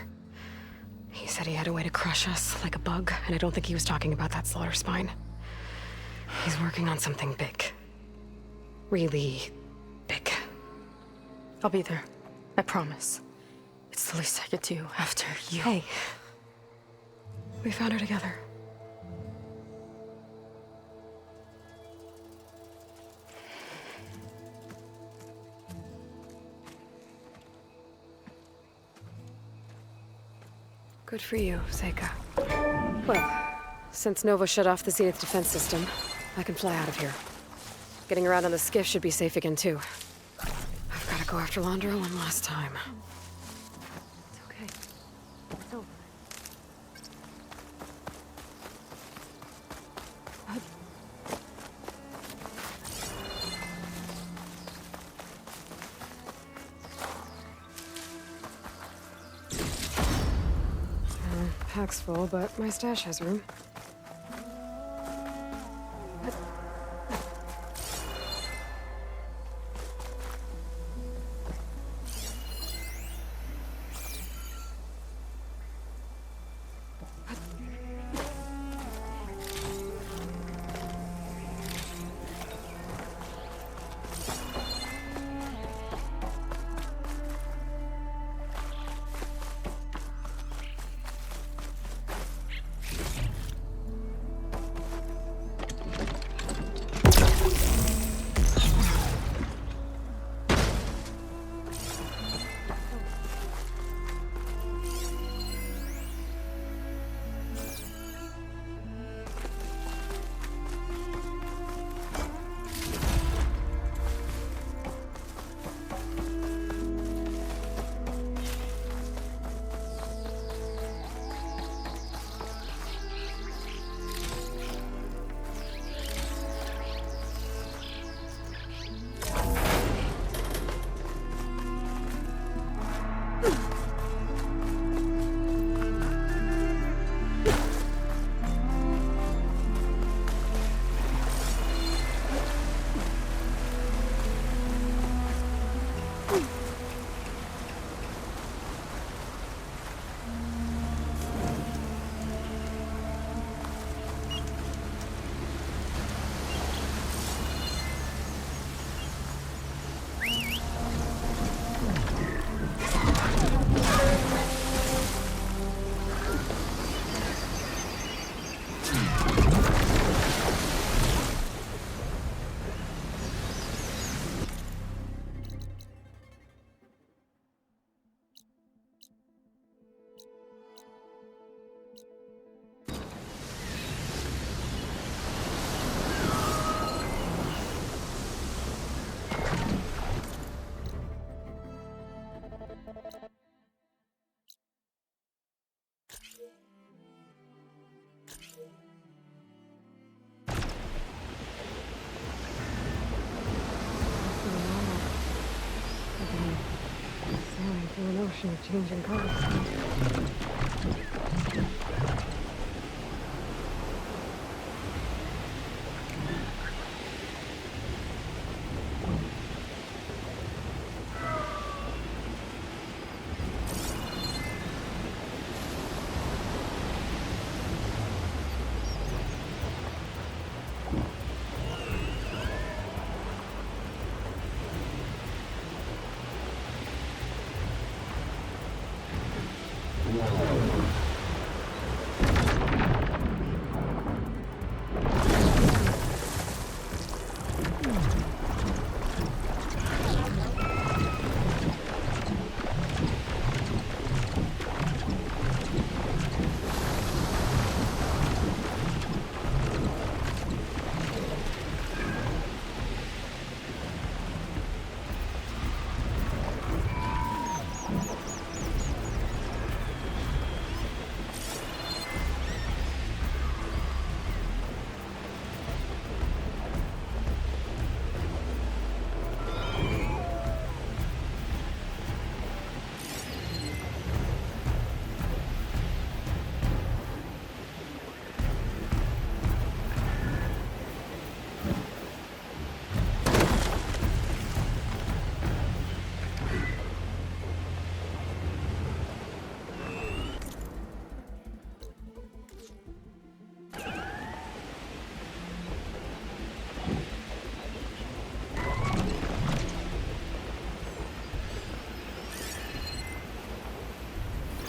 He said he had a way to crush us like a bug, and I don't think he was talking about that slaughter spine. He's working on something big. Really big. I'll be there. I promise. It's the least I could do after you. Hey. We found her together. Good for you, Seika. Well, since Nova shut off the Zenith defense system, I can fly out of here. Getting around on the skiff should be safe again, too. I've got to go after Londra one last time. It's okay. It's over. Pack's full, but my stash has room. They're changing colors.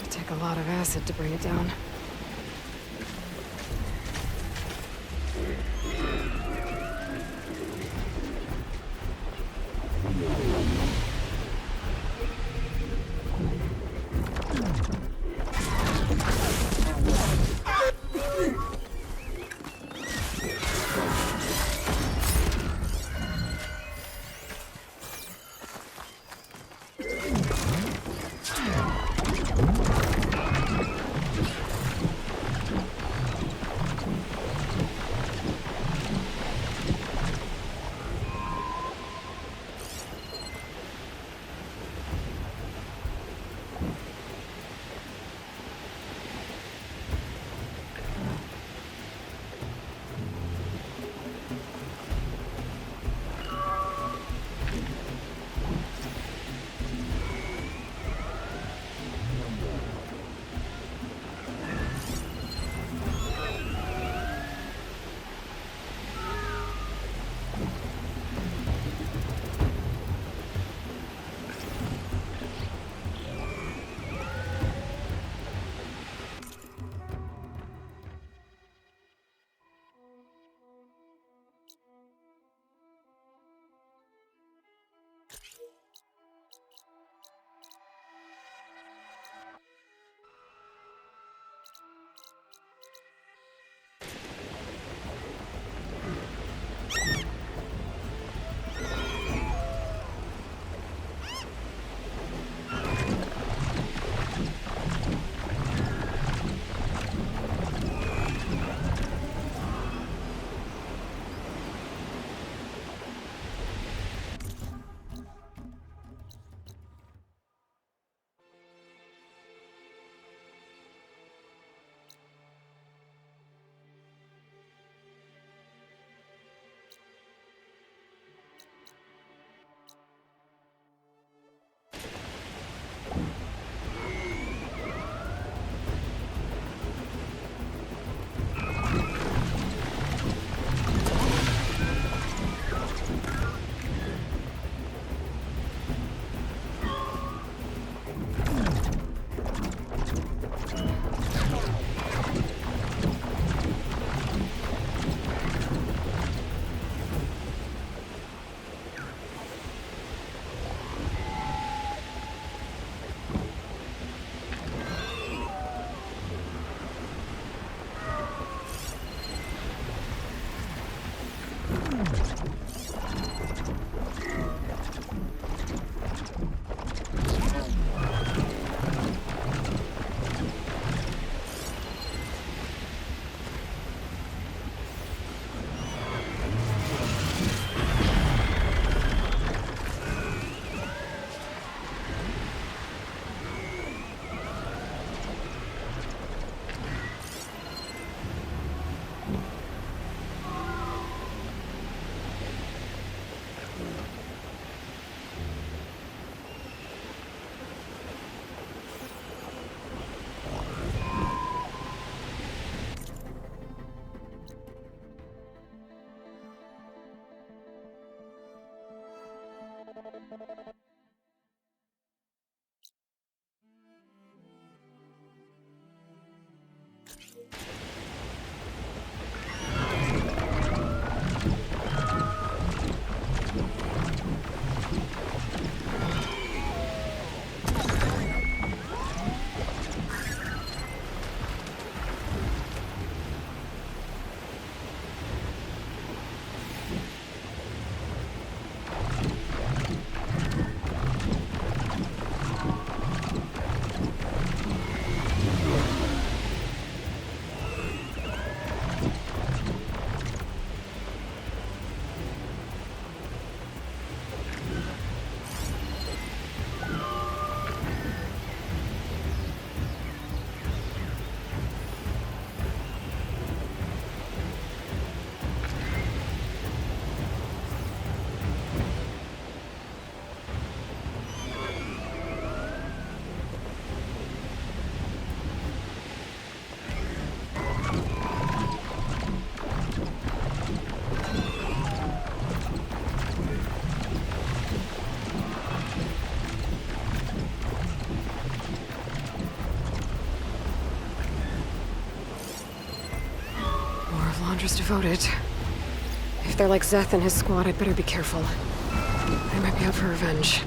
Take a lot of acid to bring it down. More of Londra's devoted. If they're like Zeth and his squad, I'd better be careful. They might be out for revenge.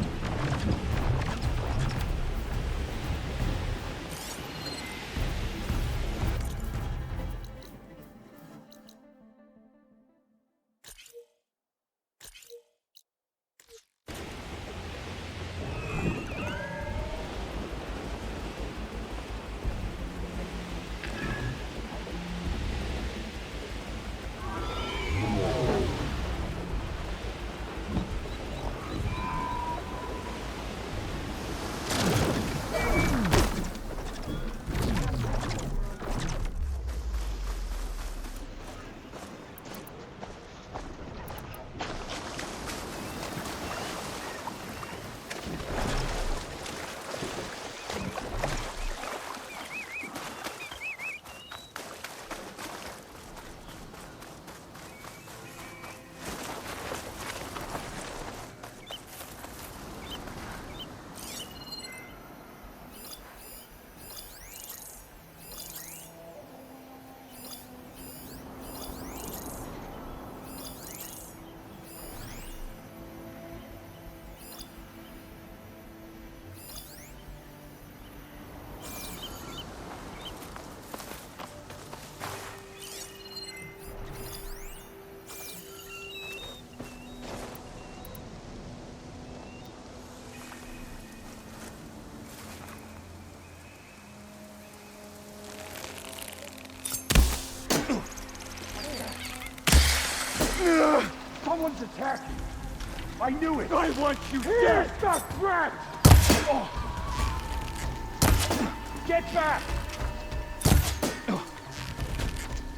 Someone's attacking. I knew it. I want you dead. The threat. Oh. Get back.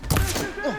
This is it.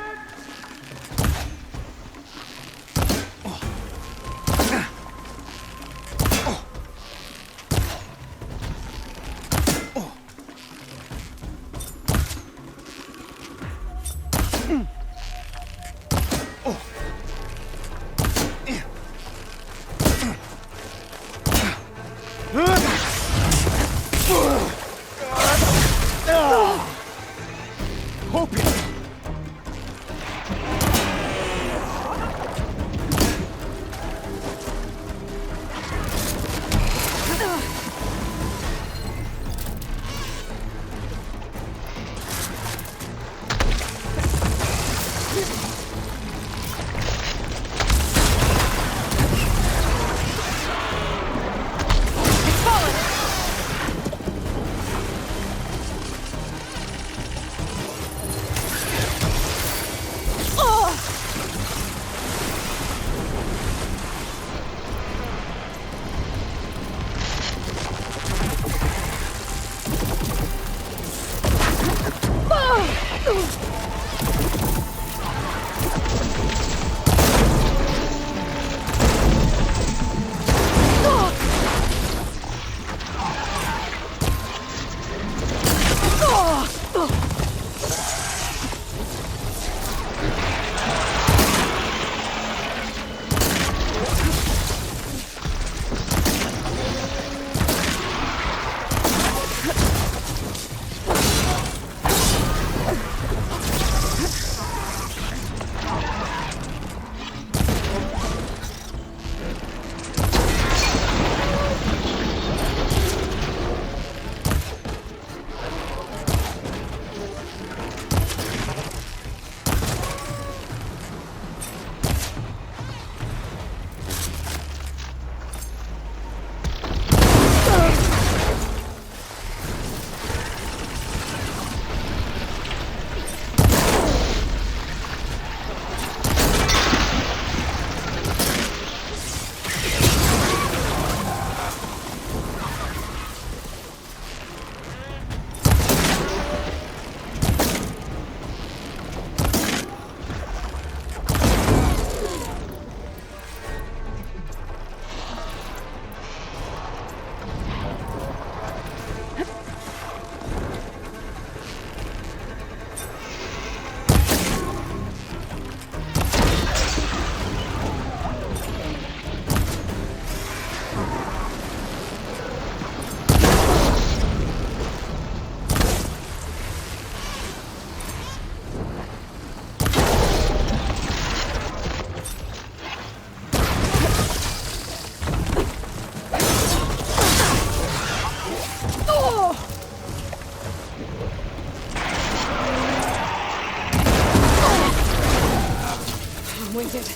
needed.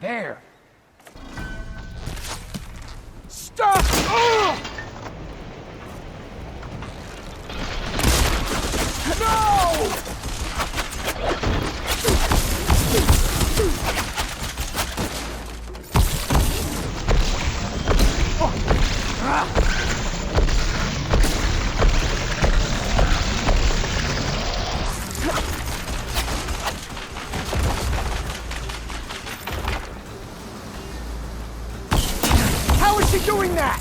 There. Stop! No! How is she doing that?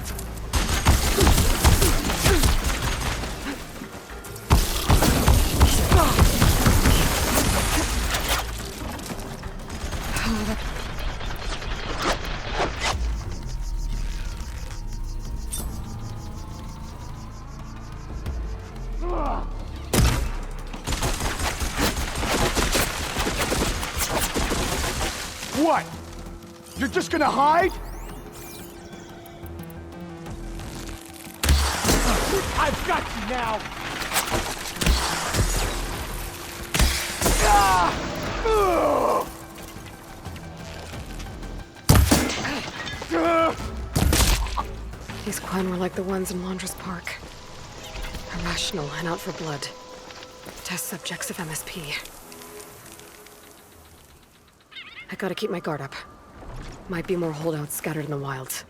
What? You're just gonna hide? I've got you now! These Quen were like the ones in Laundress Park. Irrational and out for blood. Test subjects of MSP. I gotta keep my guard up. Might be more holdouts scattered in the wilds.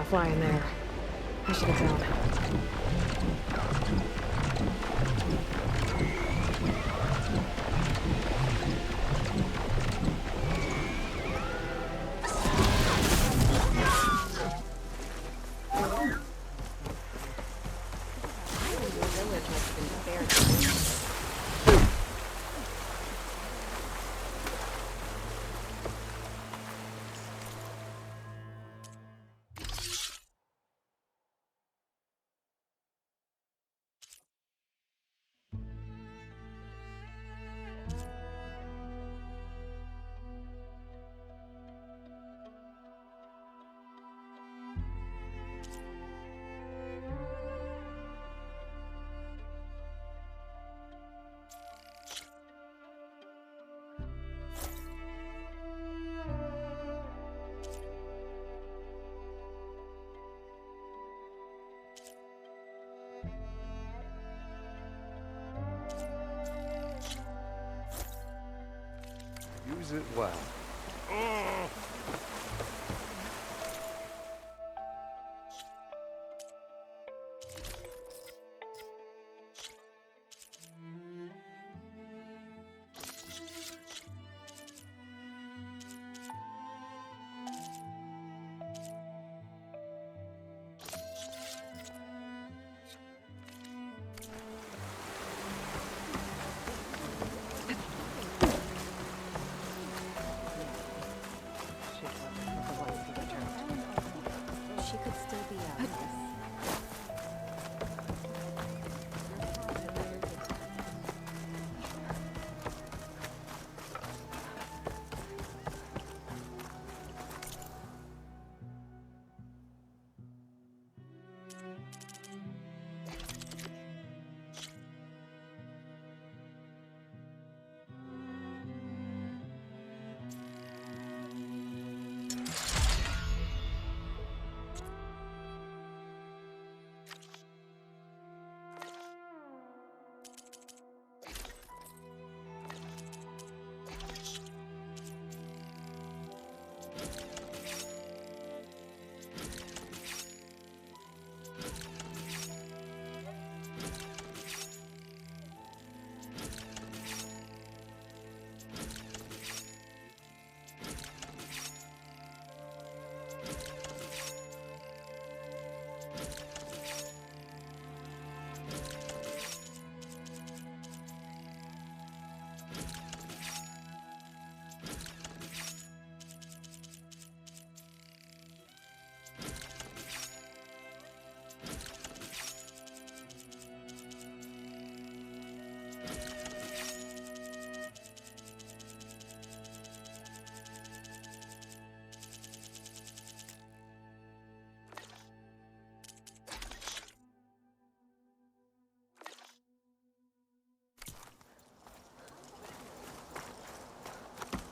want to fly in there. I should get down. Use it well. She could still be out of this.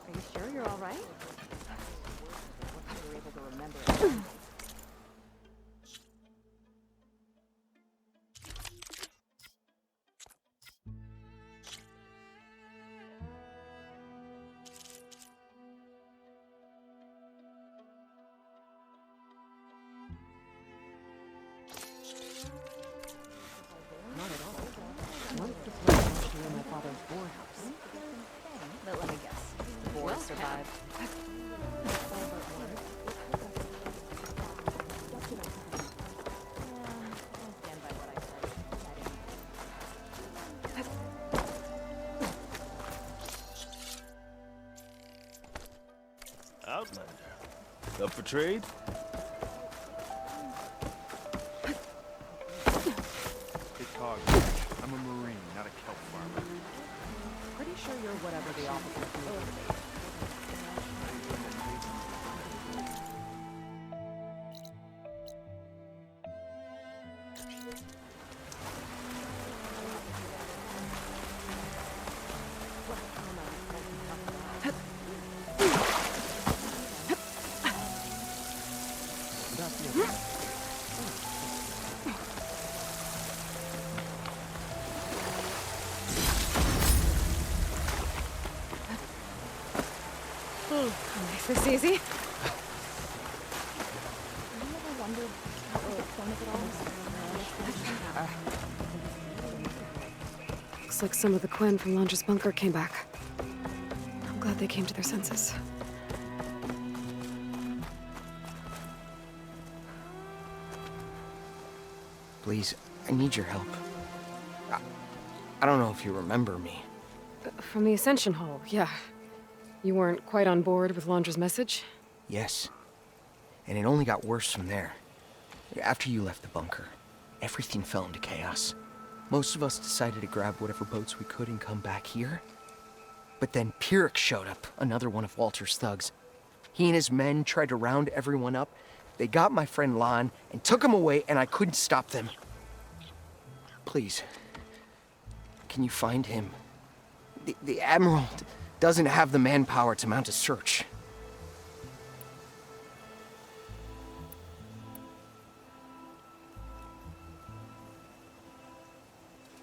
Are you sure you're all right? You were able to remember it. Not at all. Once the flood washed away my father's boar house. But let me guess, the boar survived. Outlander. Up for trade? It's hog. I'm a marine, not a kelp farmer. Pretty sure you're whatever the officers need you to be. Makes this easy. You ever remembered some of it all. Looks like some of the Quen from Londra's bunker came back. I'm glad they came to their senses. Please, I need your help. I don't know if you remember me. From the Ascension Hall, yeah. You weren't quite on board with Londra's message? Yes. And it only got worse from there. After you left the bunker, everything fell into chaos. Most of us decided to grab whatever boats we could and come back here. But then Pyrrhic showed up, another one of Walter's thugs. He and his men tried to round everyone up. They got my friend Lon and took him away, and I couldn't stop them. Please, can you find him? The Admiral doesn't have the manpower to mount a search.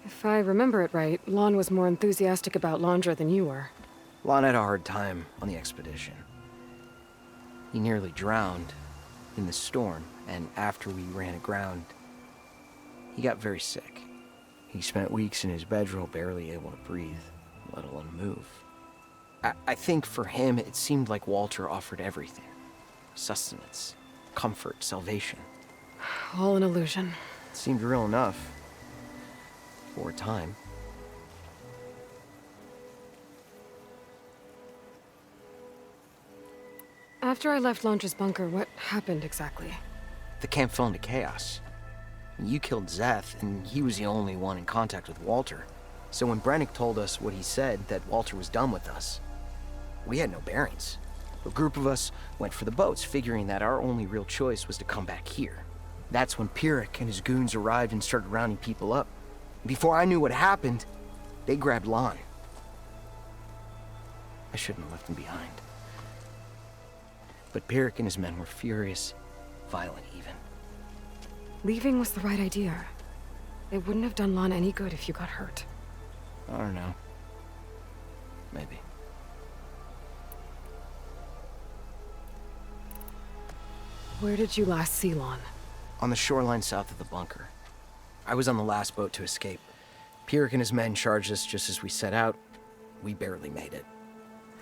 If I remember it right, Lon was more enthusiastic about Londra than you were. Lon had a hard time on the expedition. He nearly drowned in the storm, and after we ran aground, he got very sick. He spent weeks in his bedroll, barely able to breathe, let alone move. I think for him, it seemed like Walter offered everything. Sustenance, comfort, salvation. All an illusion. It seemed real enough. For a time. After I left Londra's bunker, what happened exactly? The camp fell into chaos. You killed Zeth, and he was the only one in contact with Walter. So when Brennick told us what he said, that Walter was done with us, we had no bearings. A group of us went for the boats, figuring that our only real choice was to come back here. That's when Pyrrhic and his goons arrived and started rounding people up. Before I knew what happened, they grabbed Lon. I shouldn't have left him behind. But Pyrrhic and his men were furious, violent even. Leaving was the right idea. It wouldn't have done Lon any good if you got hurt. I don't know. Maybe. Where did you last see Lon? On the shoreline south of the bunker. I was on the last boat to escape. Pyrrhic and his men charged us just as we set out. We barely made it.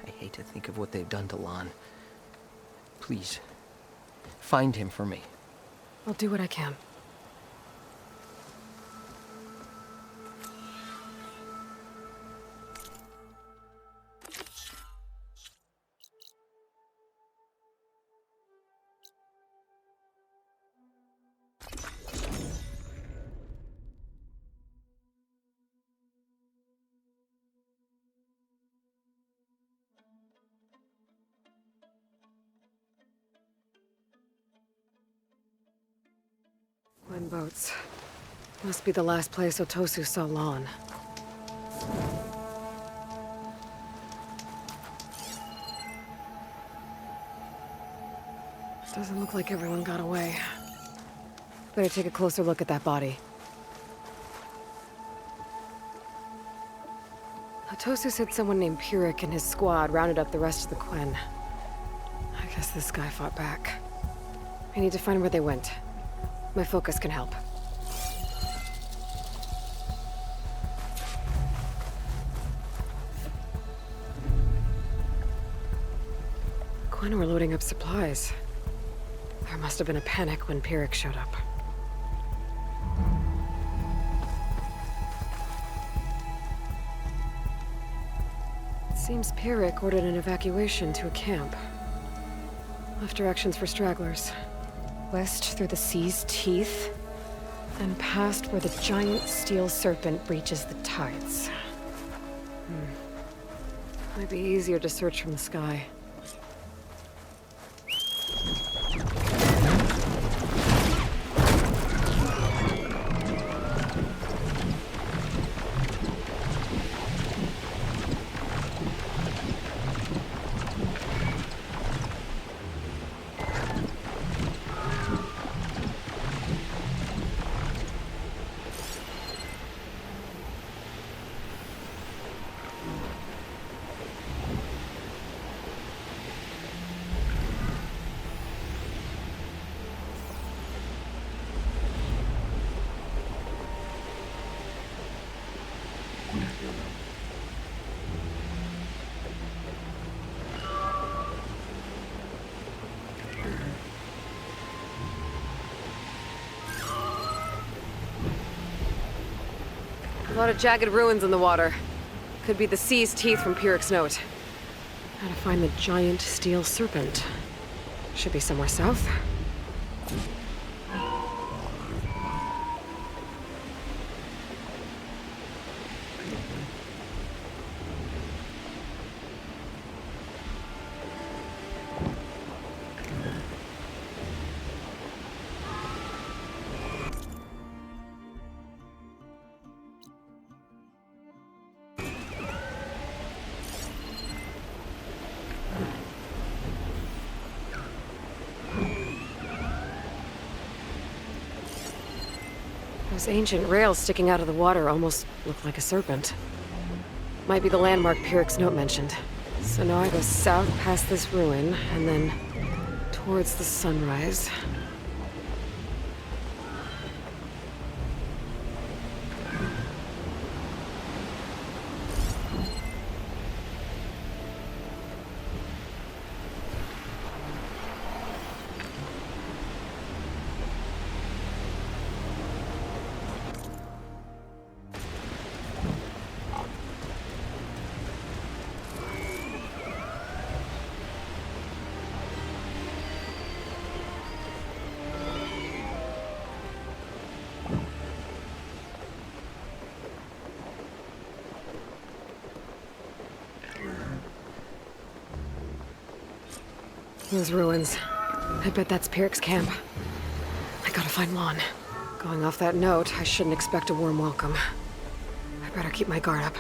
I hate to think of what they've done to Lon. Please, find him for me. I'll do what I can. Quen boats. Must be the last place Otosu saw Lon. Doesn't look like everyone got away. Better take a closer look at that body. Otosu said someone named Pyrrhic and his squad rounded up the rest of the Quen. I guess this guy fought back. I need to find where they went. My focus can help. Quen were loading up supplies. There must have been a panic when Pyrrhic showed up. It seems Pyrrhic ordered an evacuation to a camp. Left directions for stragglers. West through the sea's teeth, and past where the giant steel serpent reaches the tides. Might be easier to search from the sky. A lot of jagged ruins in the water. Could be the sea's teeth from Pyrrhic's note. Gotta find the giant steel serpent. Should be somewhere south. Those ancient rails sticking out of the water almost look like a serpent. Might be the landmark Pyrrhic's note mentioned. So now I go south past this ruin, and then towards the sunrise. Those ruins. I bet that's Pyrrhic's camp. I gotta find Lon. Going off that note, I shouldn't expect a warm welcome. I better keep my guard up.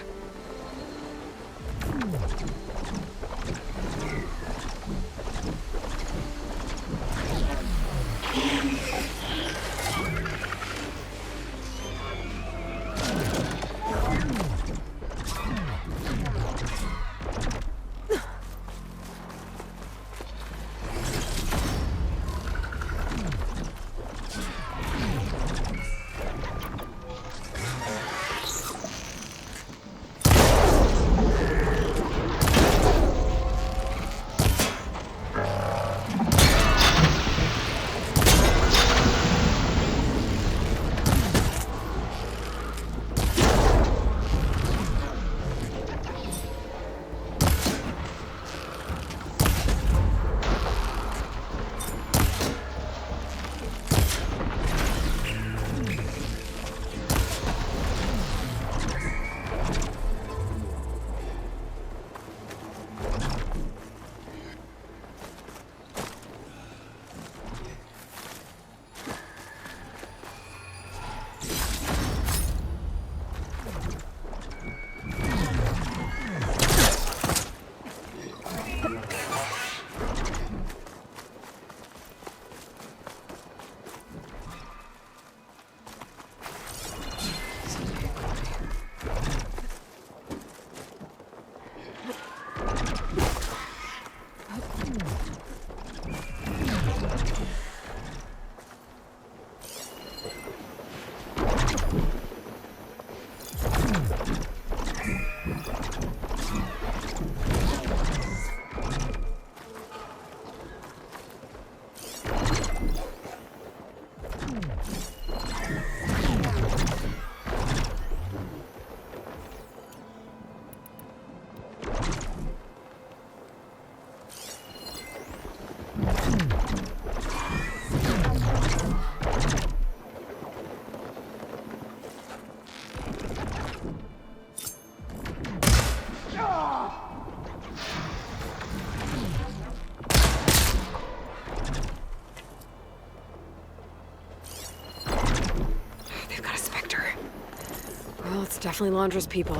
It's definitely Laundra's people.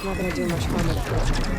Not gonna do much harm with it.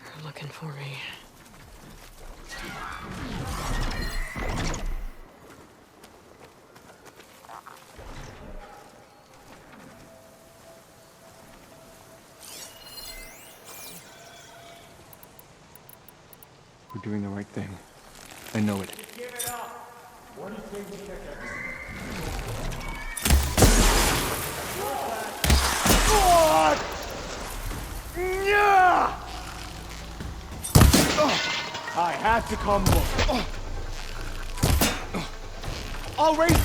They're looking for me. We're doing the right thing. I know it. Give it up. What do you think we took I had to come look. I'll raise.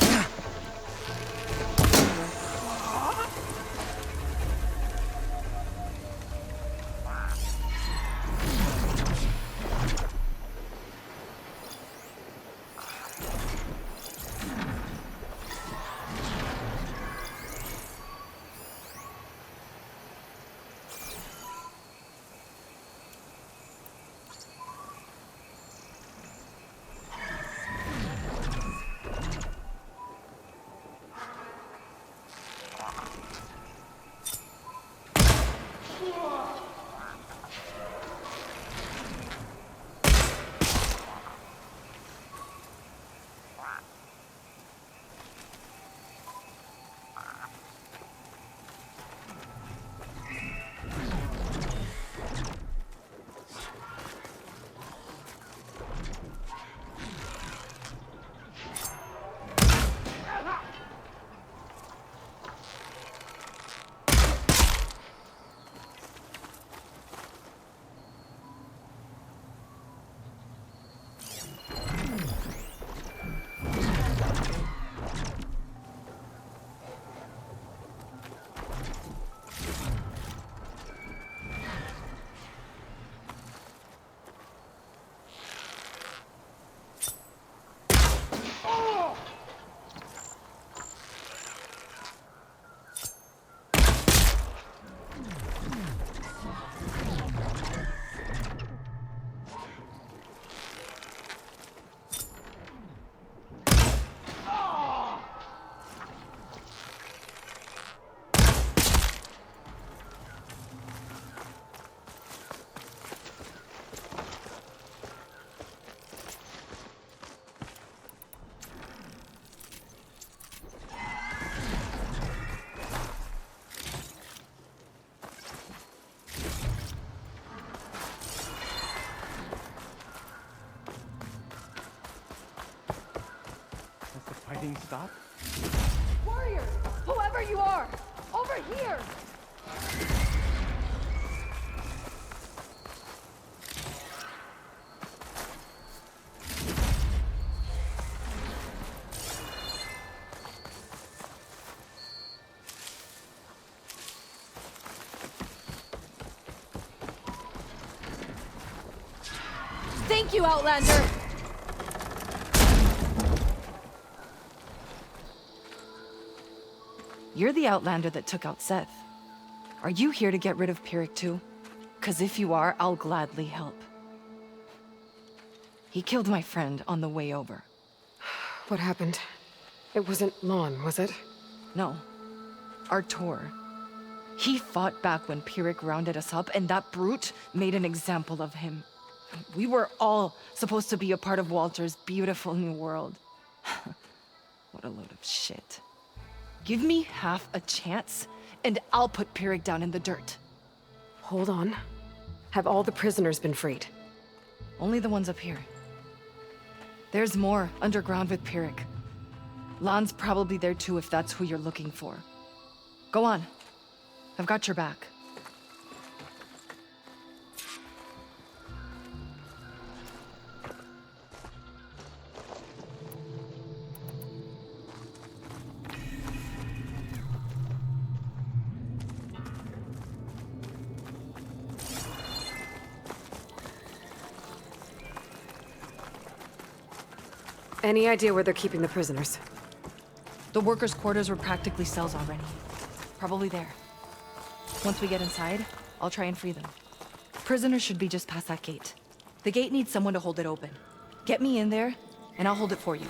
Fighting stop? Warriors! Whoever you are! Over here! Thank you, Outlander! You're the Outlander that took out Seth. Are you here to get rid of Pyrrhic too? 'Cause if you are, I'll gladly help. He killed my friend on the way over. What happened? It wasn't Lon, was it? No. Artur. He fought back when Pyrrhic rounded us up, and that brute made an example of him. We were all supposed to be a part of Walter's beautiful new world. What a load of shit. Give me half a chance, and I'll put Pyrrhic down in the dirt. Hold on. Have all the prisoners been freed? Only the ones up here. There's more underground with Pyrrhic. Lon's probably there too if that's who you're looking for. Go on. I've got your back. Any idea where they're keeping the prisoners? The workers' quarters were practically cells already. Probably there. Once we get inside, I'll try and free them. Prisoners should be just past that gate. The gate needs someone to hold it open. Get me in there, and I'll hold it for you.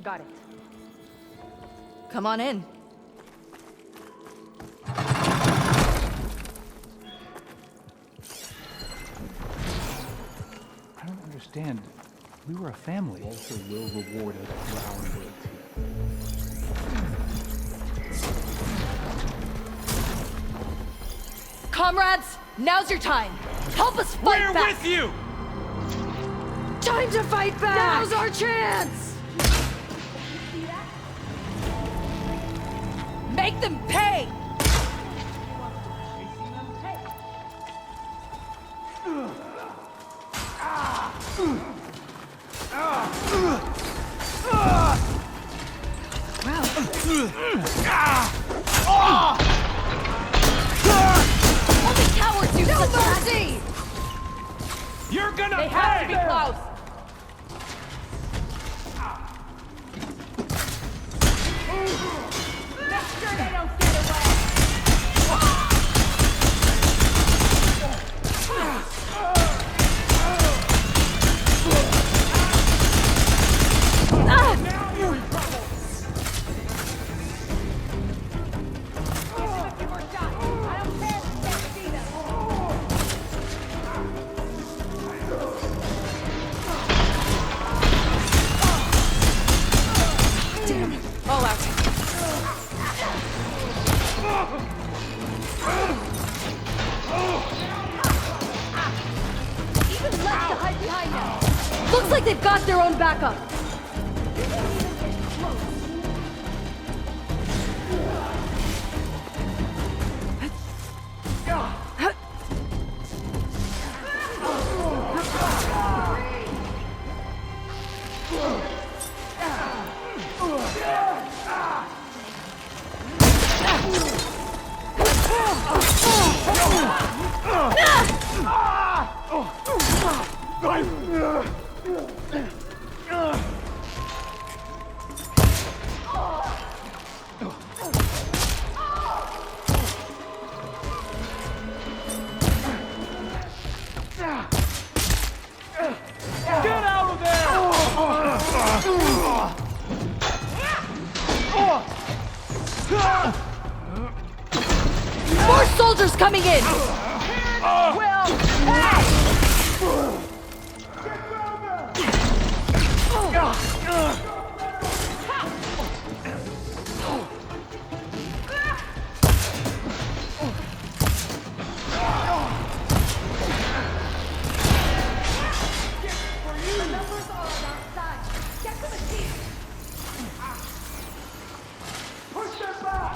Got it. Come on in. I don't understand. We were a family. Walter will reward us for our loyalty. Comrades, now's your time. Help us fight back. We're with you! Time to fight back! Now's our chance! Make them pay! Only cowards use such mercy! You're gonna They have to be close! Make sure they don't get away! Now you're in trouble! Give them a few more shots! I don't care if you can't see them! Damn! All out! Even less to hide behind now! Looks like they've got their own backup! Get out of there! More soldiers coming in! Will, hey! Push them back!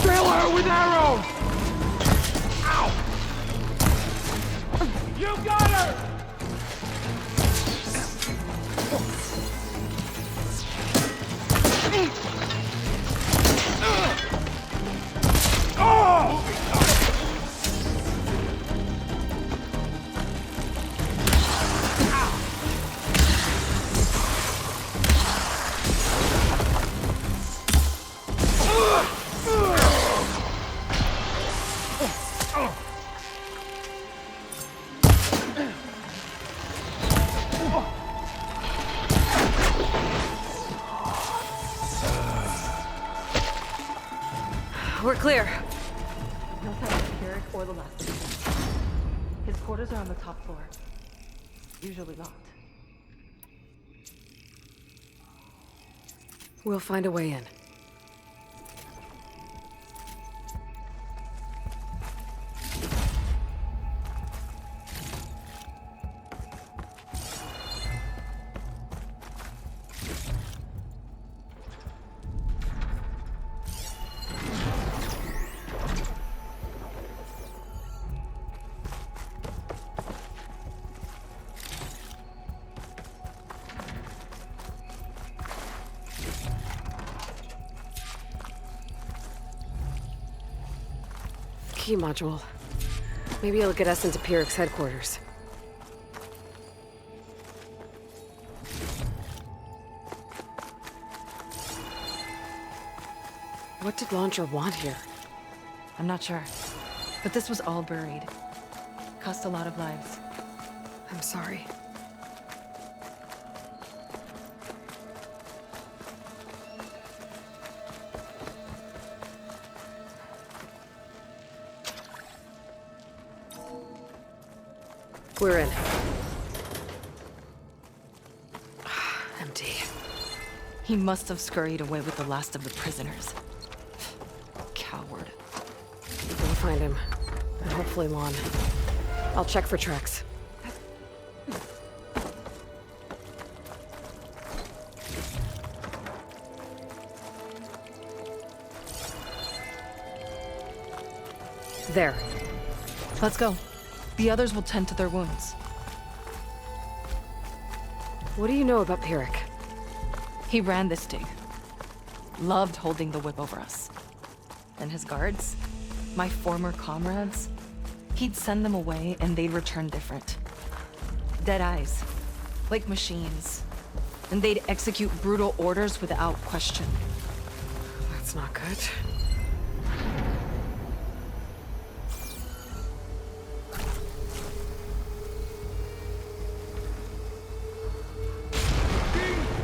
Drill her with arrows! Ow! You got her! We're clear. No sign of Eric or the last of them. His quarters are on the top floor. Usually locked. We'll find a way in. Key module. Maybe it'll get us into Pyrex headquarters. What did Laundra want here? I'm not sure. But this was all buried. Cost a lot of lives. I'm sorry. We're in. Empty. He must have scurried away with the last of the prisoners. Coward. We'll find him. And hopefully Lon. I'll check for tracks. There. Let's go. The others will tend to their wounds. What do you know about Pyrex? He ran this dig. Loved holding the whip over us. And his guards, my former comrades, he'd send them away and they'd return different. Dead eyes, like machines. And they'd execute brutal orders without question. That's not good.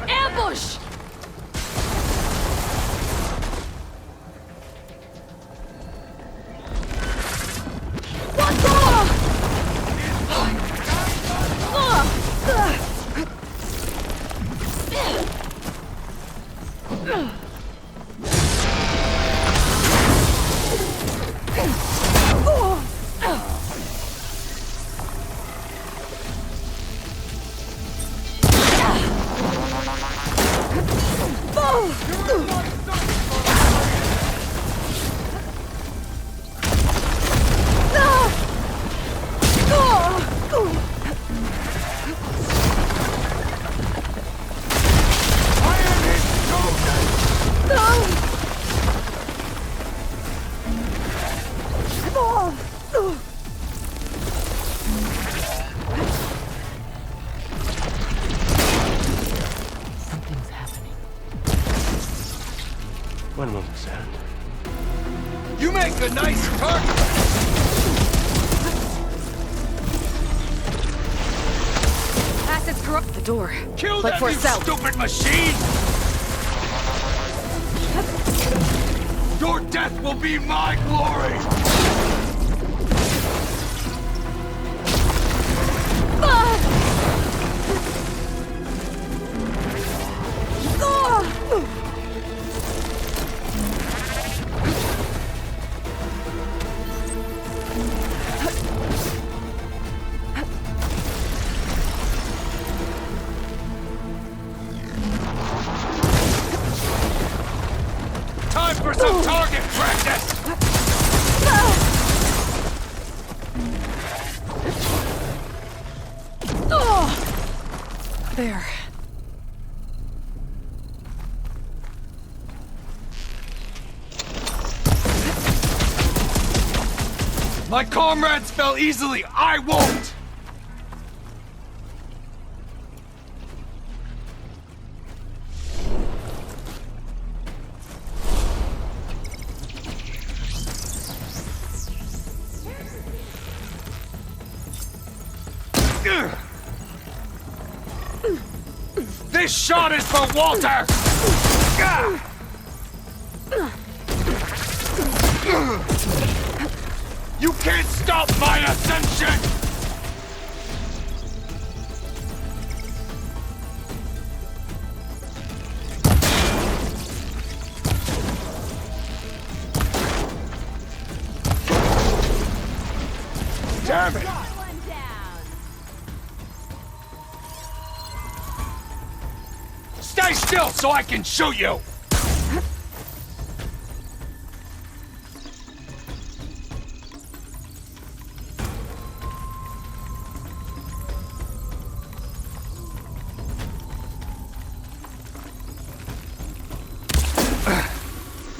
Ambush! One moment, sir. You make a nice target! Acid's corrupt the door. Kill But them, for you South. stupid machine! Your death will be my glory! Time for some target practice! There. My comrades fell easily, I won't! This shot is for Walter! You can't stop my ascension! Stay still so I can shoot you!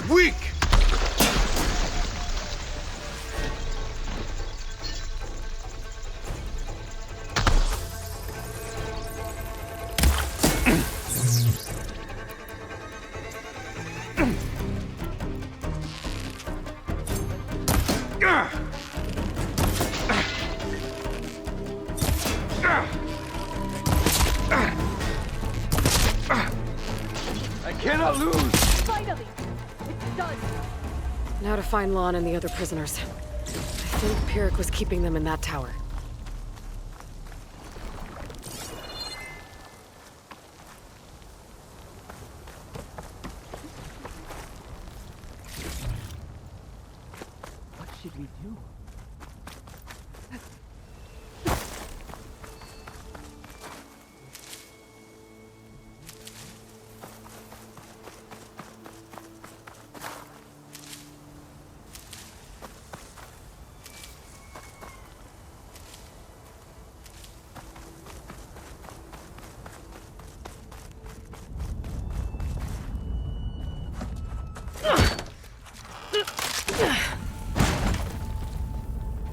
Weak! I cannot lose! Finally! It's done! Now to find Lon and the other prisoners. I think Pyrrhic was keeping them in that tower. What should we do?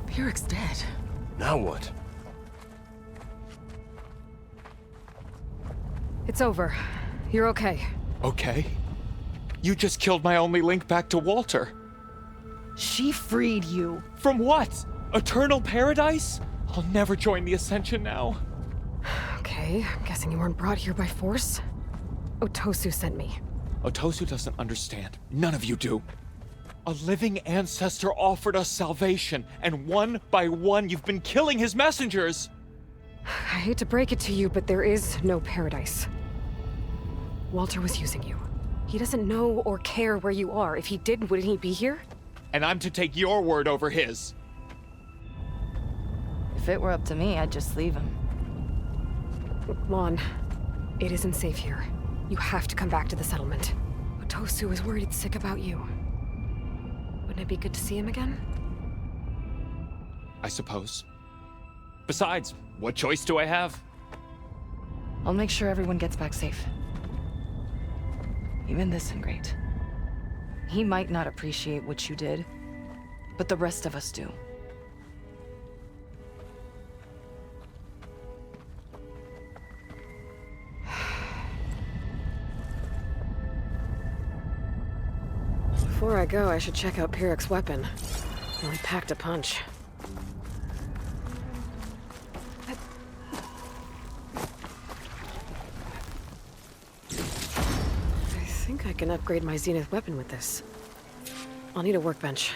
Pyrrhic's dead. Now what? It's over. You're okay. Okay. You just killed my only link back to Walter. She freed you. From what? Eternal paradise? I'll never join the Ascension now. Okay, I'm guessing you weren't brought here by force. Otosu sent me. Otosu doesn't understand. None of you do. A living ancestor offered us salvation, and one by one you've been killing his messengers! I hate to break it to you, but there is no paradise. Walter was using you. He doesn't know or care where you are. If he did, wouldn't he be here? And I'm to take your word over his. If it were up to me, I'd just leave him. Lon, it isn't safe here. You have to come back to the settlement. Otosu is worried sick about you. Wouldn't it be good to see him again? I suppose. Besides, what choice do I have? I'll make sure everyone gets back safe. Even this ingrate. He might not appreciate what you did, but the rest of us do. Before I go, I should check out Pyrrhic's weapon. Really packed a punch. I think I can upgrade my Zenith weapon with this. I'll need a workbench.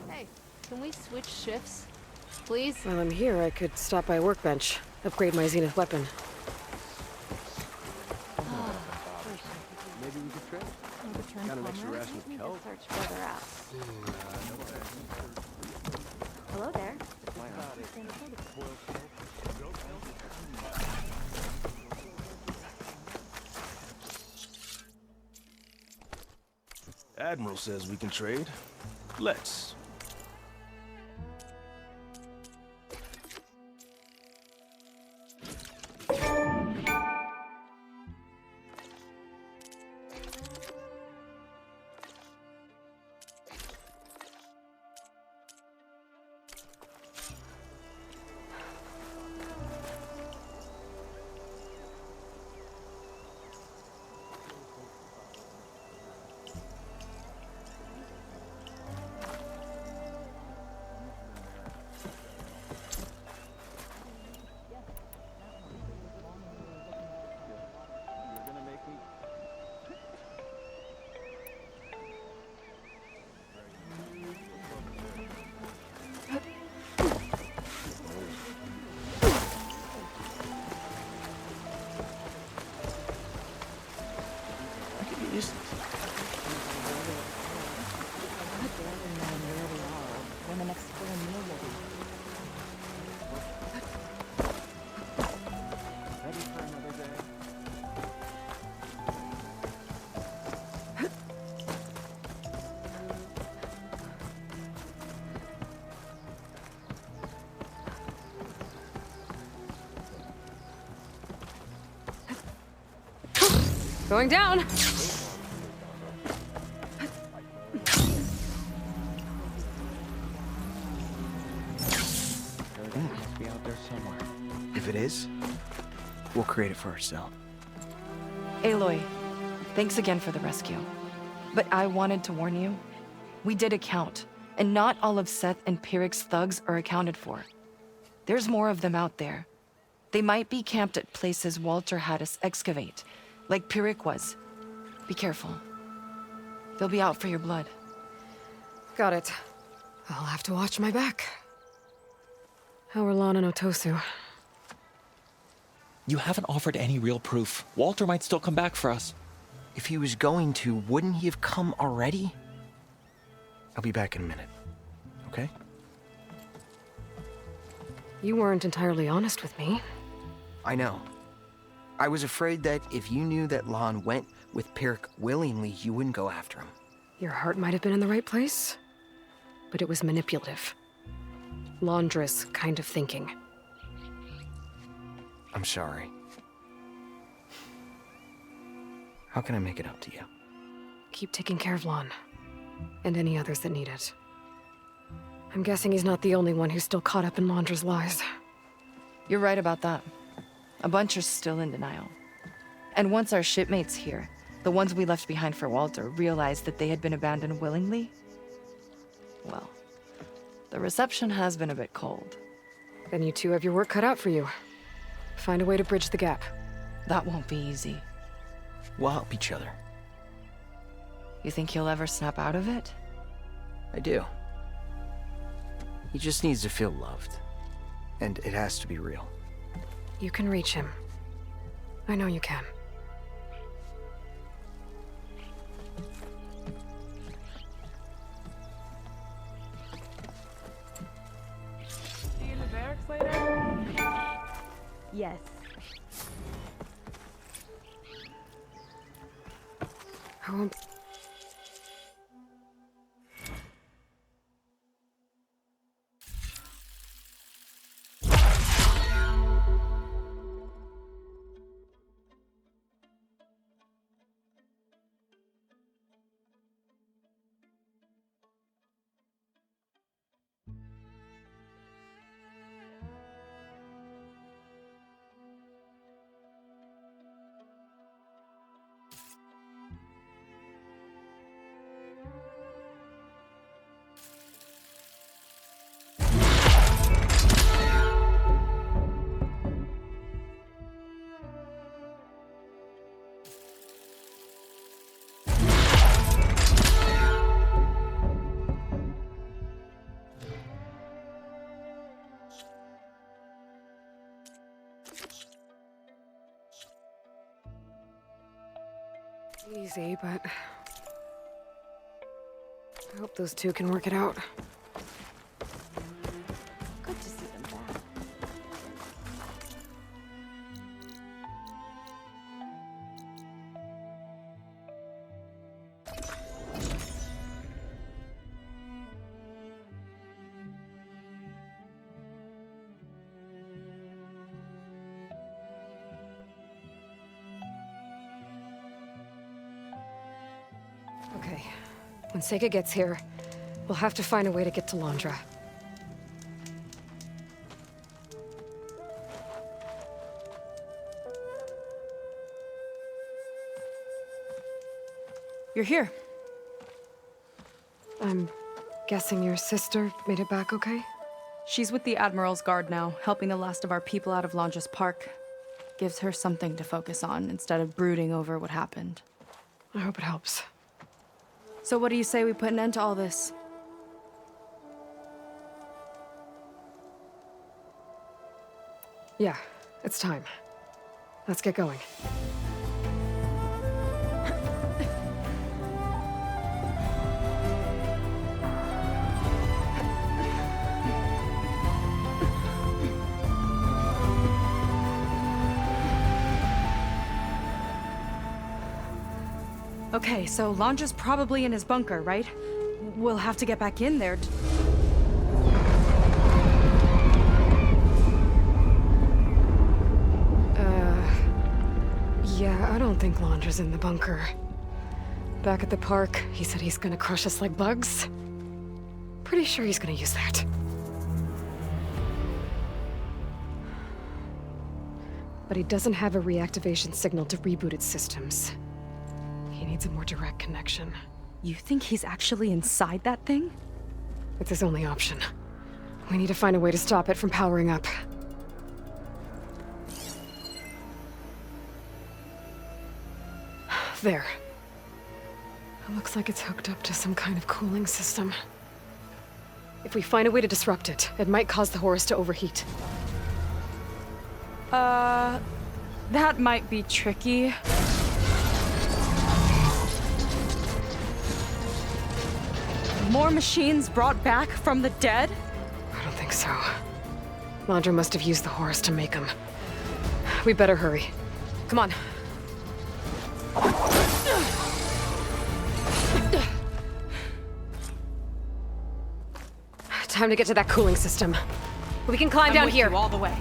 Hey, can we switch shifts? Please? While I'm here, I could stop by a workbench, upgrade my Zenith weapon. Maybe we could trade. Got an extra ration of kelp. Search further out. Hello there. Admiral says we can trade. Let's. when the next full meal will be. Ready for another day? Going down. Must be out there somewhere. If it is, we'll create it for ourselves. Aloy, thanks again for the rescue. But I wanted to warn you. We did a count, and not all of Seth and Pyrrhic's thugs are accounted for. There's more of them out there. They might be camped at places Walter had us excavate, like Pyrrhic was. Be careful. They'll be out for your blood. Got it. I'll have to watch my back. How are Lon and Otosu? You haven't offered any real proof. Walter might still come back for us. If he was going to, wouldn't he have come already? I'll be back in a minute, okay? You weren't entirely honest with me. I know. I was afraid that if you knew that Lon went with Pyrrhic willingly, you wouldn't go after him. Your heart might have been in the right place, but it was manipulative. Laundress kind of thinking. I'm sorry. How can I make it up to you? Keep taking care of Lon, and any others that need it. I'm guessing he's not the only one who's still caught up in Laundra's lies. You're right about that. A bunch are still in denial. And once our shipmates here, the ones we left behind for Walter, realized that they had been abandoned willingly, well, the reception has been a bit cold. Then you two have your work cut out for you. Find a way to bridge the gap. That won't be easy. We'll help each other. You think he'll ever snap out of it? I do. He just needs to feel loved. And it has to be real. You can reach him. I know you can. See you in the barracks later? Yes. I won't... Easy, but... I hope those two can work it out. Good to see them back. Okay. When Sega gets here, we'll have to find a way to get to Londra. You're here. I'm guessing your sister made it back okay? She's with the Admiral's Guard now, helping the last of our people out of Londra's Park. Gives her something to focus on instead of brooding over what happened. I hope it helps. So what do you say we put an end to all this? Yeah, it's time. Let's get going. Okay, so Landra's probably in his bunker, right? We'll have to get back in there. Yeah, I don't think Landra's in the bunker. Back at the park, he said he's gonna crush us like bugs. Pretty sure he's gonna use that. But he doesn't have a reactivation signal to reboot its systems. He needs a more direct connection. You think he's actually inside that thing? It's his only option. We need to find a way to stop it from powering up. There. It looks like it's hooked up to some kind of cooling system. If we find a way to disrupt it, it might cause the Horus to overheat. That might be tricky. More machines brought back from the dead? I don't think so. Landra must have used the Horus to make them. We better hurry. Come on. Time to get to that cooling system. We can climb down here. All the way.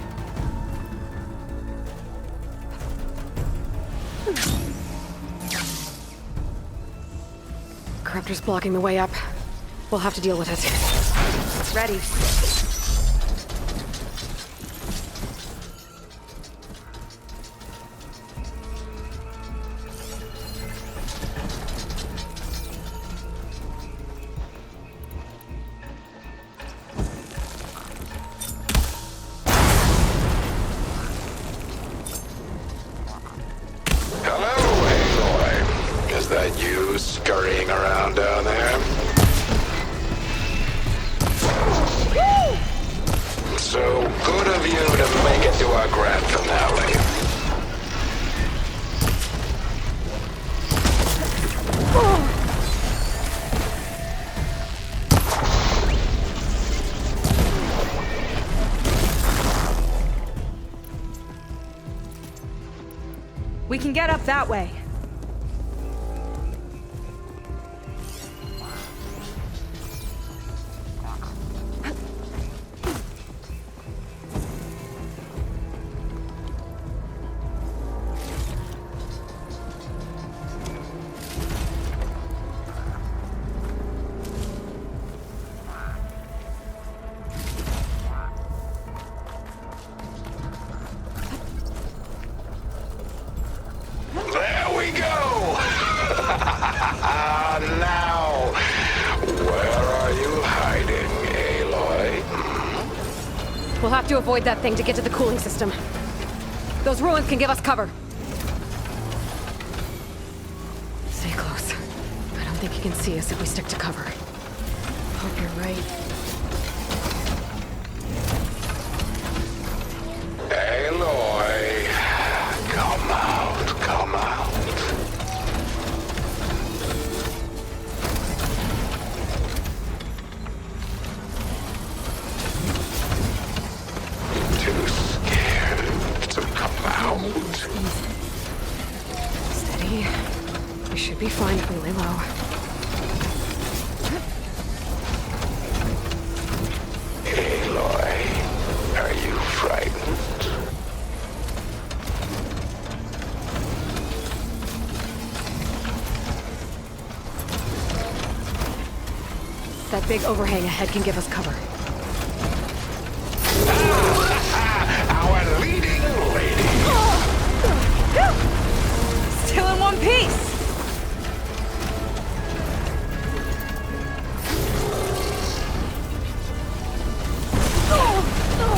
Corruptor's blocking the way up. We'll have to deal with it. Ready. Scurrying around down there. So good of you to make it to our grand finale. We can get up that way. Now, where are you hiding, Aloy? We'll have to avoid that thing to get to the cooling system. Those ruins can give us cover. Stay close. I don't think he can see us if we stick to cover. Hope you're right. Aloy, come out, come out. Too scared to come out. Steady. We should be fine if we lay low. Aloy, are you frightened? That big overhang ahead can give us cover. Our leading lady. Still in one piece.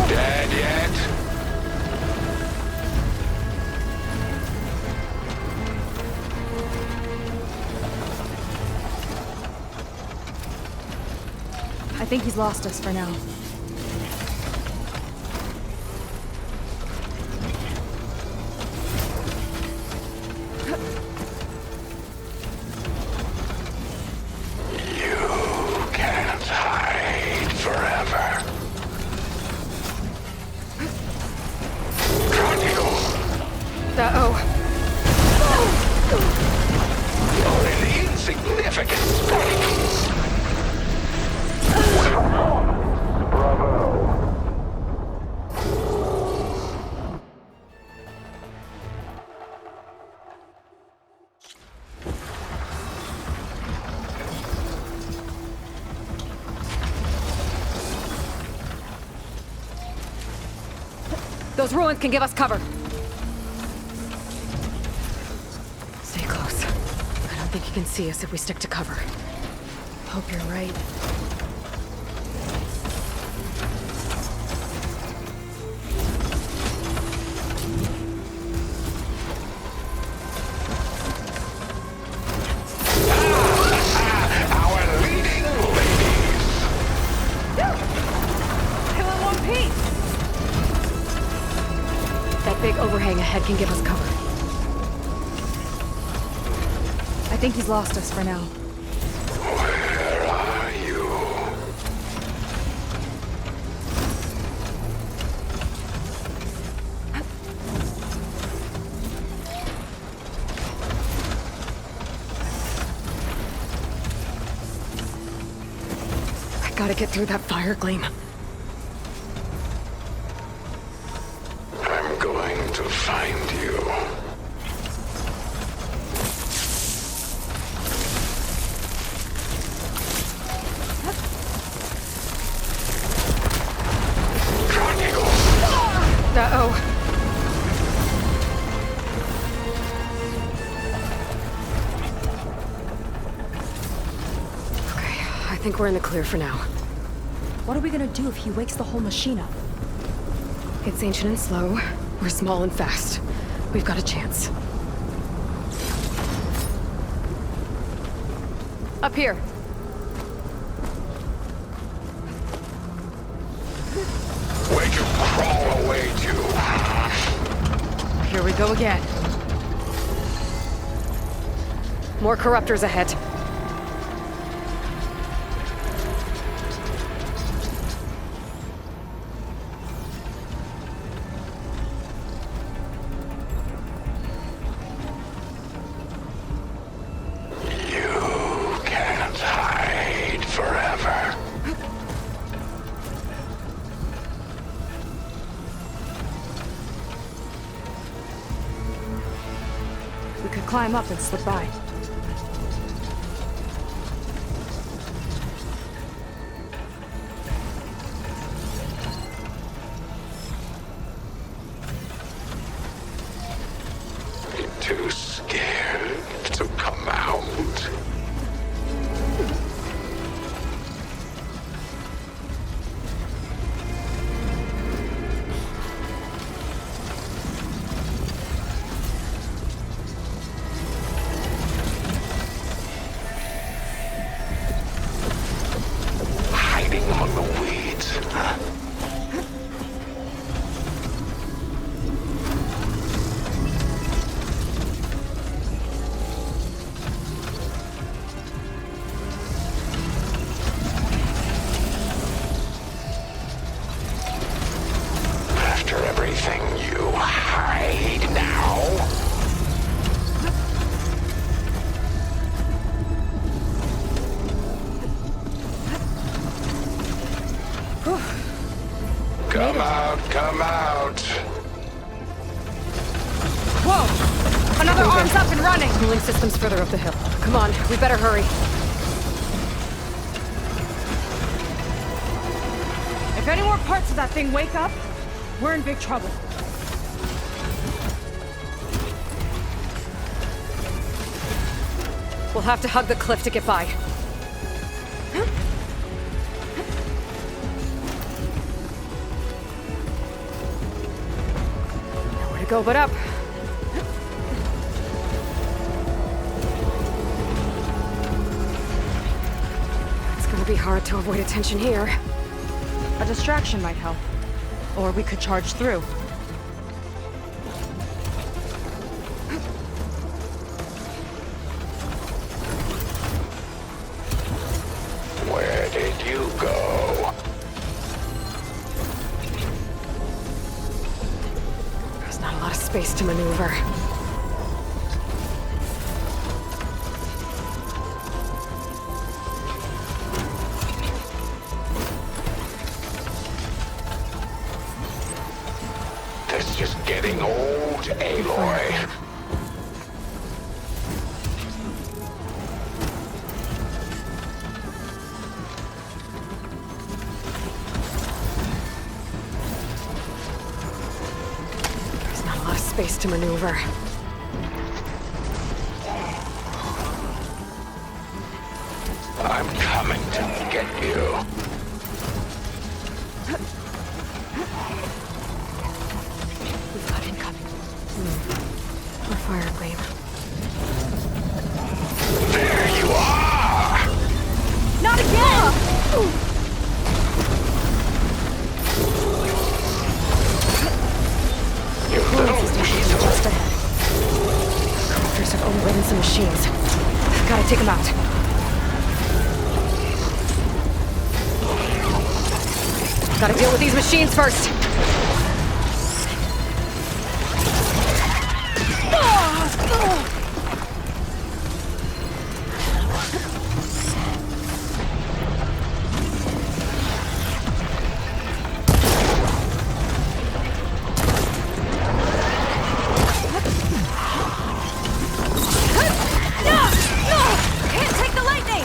Dead yet? I think he's lost us for now. You can't hide forever. Got you. Uh-oh. You're Those ruins can give us cover. Stay close. I don't think he can see us if we stick to cover. Hope you're right. Overhang ahead can give us cover. I think he's lost us for now. Where are you? I gotta get through that fire gleam. I'm going to find you. Uh-oh. Okay, I think we're in the clear for now. What are we gonna do if he wakes the whole machine up? It's ancient and slow. We're small and fast. We've got a chance. Up here. Where'd you crawl away to? Here we go again. More corruptors ahead. We could climb up and slip by. Too scared to come out. Hiding among the weeds, huh? After everything, you hide now? Come out, come out. Whoa! Another arm's up and running! Cooling system's further up the hill. Come on, we better hurry. If any more parts of that thing wake up, we're in big trouble. We'll have to hug the cliff to get by. Nowhere to go but up. It's gonna be hard to avoid attention here. A distraction might help. Or we could charge through. Where did you go? There's not a lot of space to maneuver. This is getting old, Aloy. space to maneuver. I'm coming to get you. We've got incoming. A fire flame. There you are! Not again! You Cooling system just ahead. Crafters have overridden some machines. Gotta take them out. Gotta deal with these machines first. Can't take the lightning!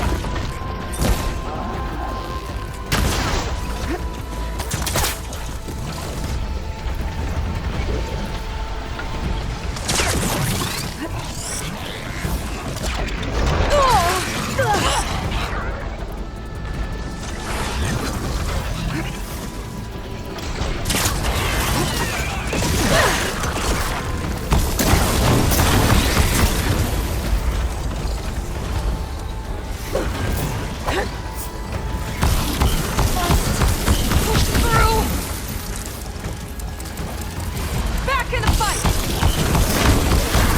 Back in the fight!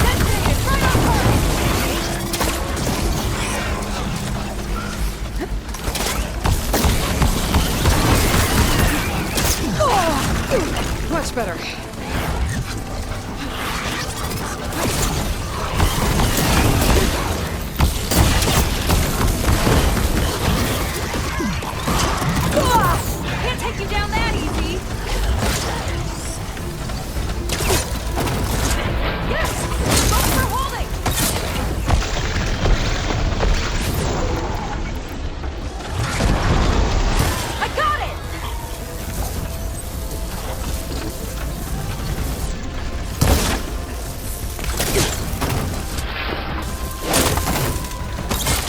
Detonated right on Oh, much better. Can't take you down that easy! Yes! Go for holding! I got it!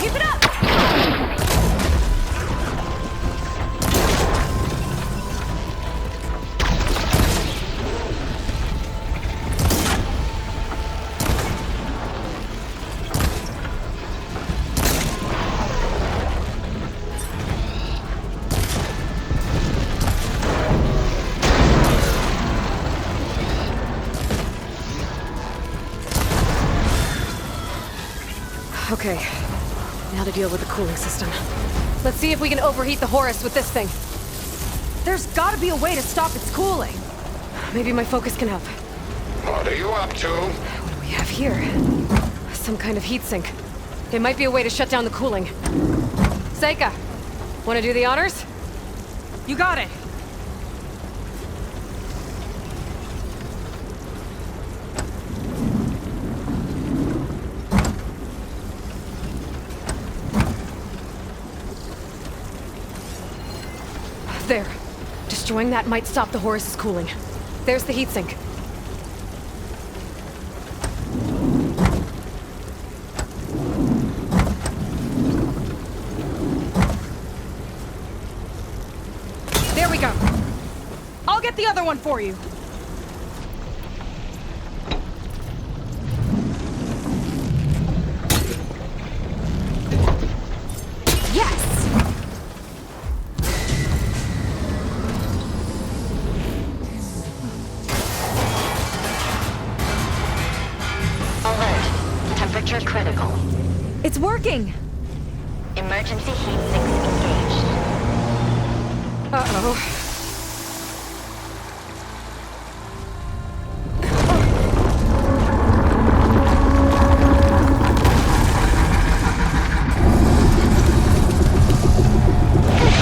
Keep it up! Okay, now to deal with the cooling system. Let's see if we can overheat the Horus with this thing. There's gotta be a way to stop its cooling. Maybe my focus can help. What are you up to? What do we have here? Some kind of heatsink. It might be a way to shut down the cooling. Seika, want to do the honors? You got it. There. Destroying that might stop the Horus's cooling. There's the heatsink. There we go. I'll get the other one for you. Yes! Alert. Temperature critical. It's working! Emergency heat sinks engaged. Uh-oh.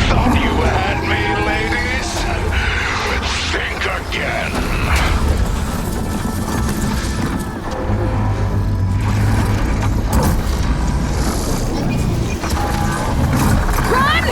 Thought you had me, ladies? Think again. Run!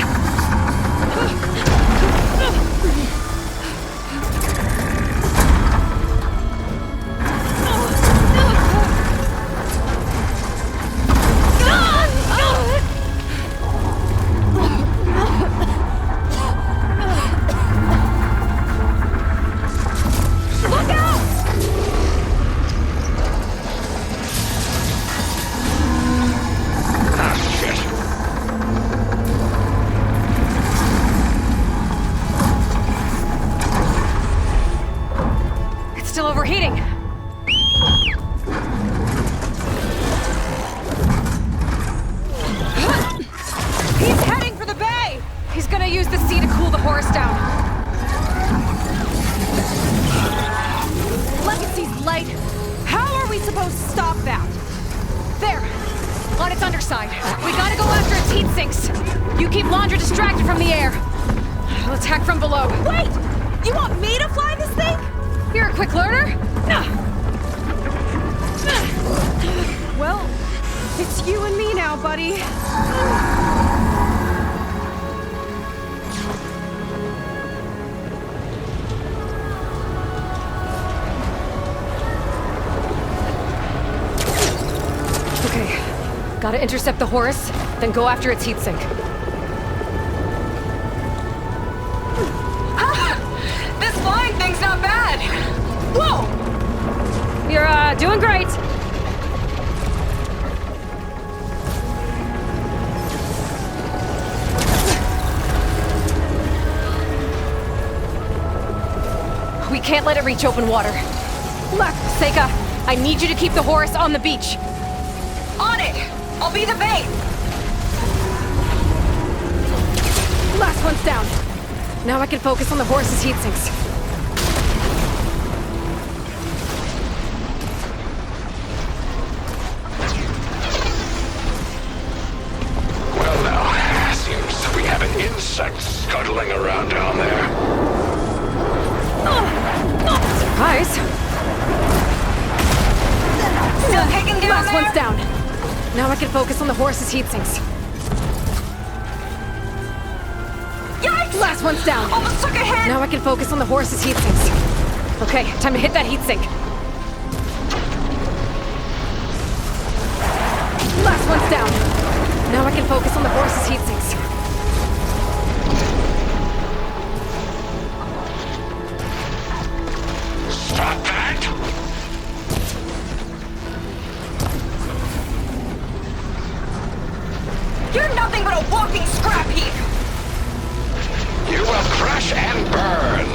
waiting! He's heading for the bay! He's gonna use the sea to cool the horse down. Legacy's light. How are we supposed to stop that? There! On its underside. We gotta go after its heat sinks. You keep Laundra distracted from the air. I'll attack from below. Wait! You want me to fly this thing? You're a quick learner. Well, it's you and me now, buddy. Okay, gotta intercept the Horus, then go after its heatsink. This flying thing's not bad! Whoa! You're, doing great. We can't let it reach open water. Look, Seika, I need you to keep the Horus on the beach. On it! I'll be the bait! Last one's down. Now I can focus on the Horus's heat sinks. Well now, seems we have an insect scuttling around down there. Surprise! Still taking down Last there? one's down. Now I can focus on the Horus's heat sinks. Yikes! Last one's down. Almost took a hit! Now I can focus on the Horus's heat sinks. Okay, time to hit that heat sink. Last one's down. Now I can focus on the Horus's heat sinks. Stop that! You're nothing but a walking scrap heap! You will crush and burn!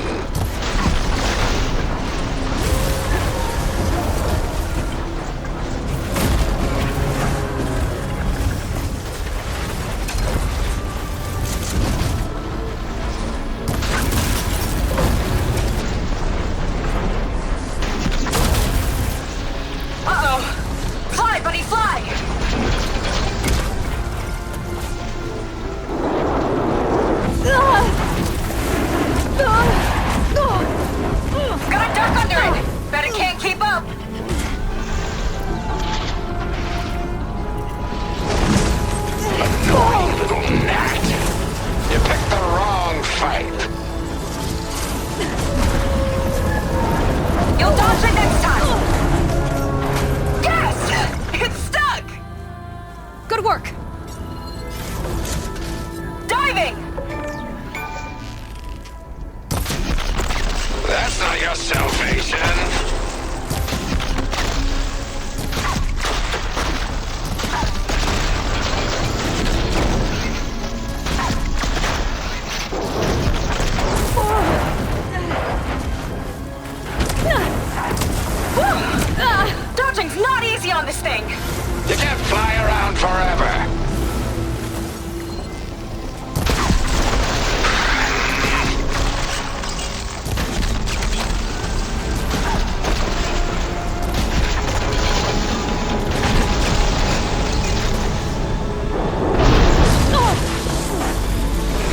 Uh-oh! Fly, buddy, fly! Gotta duck under it! Bet it can't keep up! Annoying little gnat! You picked the wrong fight! You'll dodge it next time! Yes! It's stuck! Good work! Diving! That's not your salvation! Dodging's not easy on this thing! You can't fly around forever!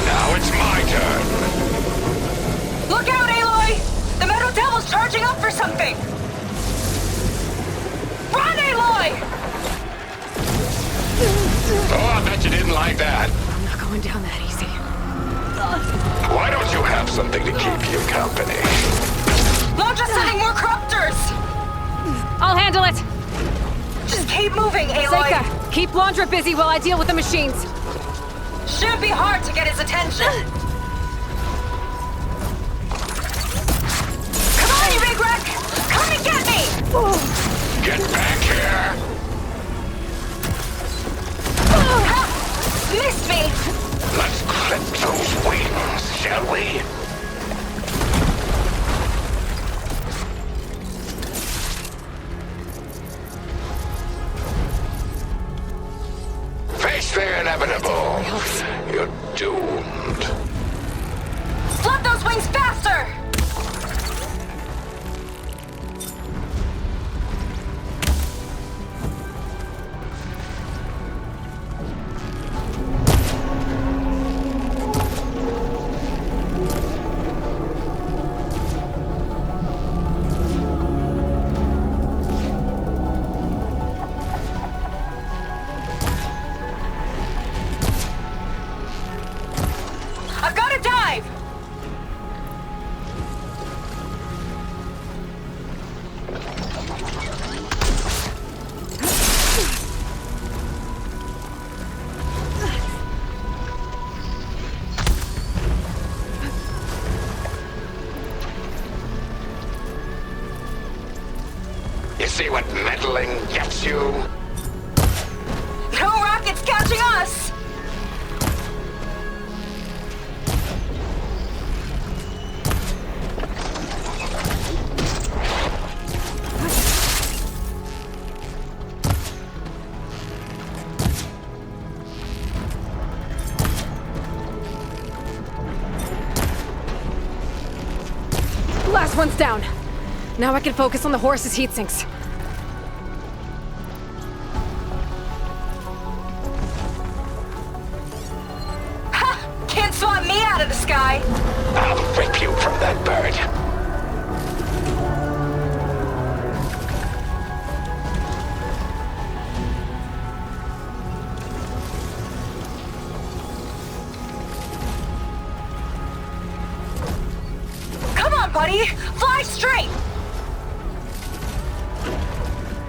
Now it's my turn! Look out, Aloy! The Metal Devil's charging up for something! Run, Aloy! Oh, I bet you didn't like that. I'm not going down that easy. Why don't you have something to keep you company? Laundra's sending more Corruptors! I'll handle it! Just keep moving, Aloy! Seika, keep Laundra busy while I deal with the machines. Shouldn't be hard to get his attention. Come on, you big wreck! Come and get me! Get back here! Missed me! Let's clip those wings, shall we? see what meddling gets you? No rockets catching us! Last one's down. Now I can focus on the horse's heat sinks. Ha! Can't swat me out of the sky! I'll rip you from that bird. Come on, buddy! Fly straight!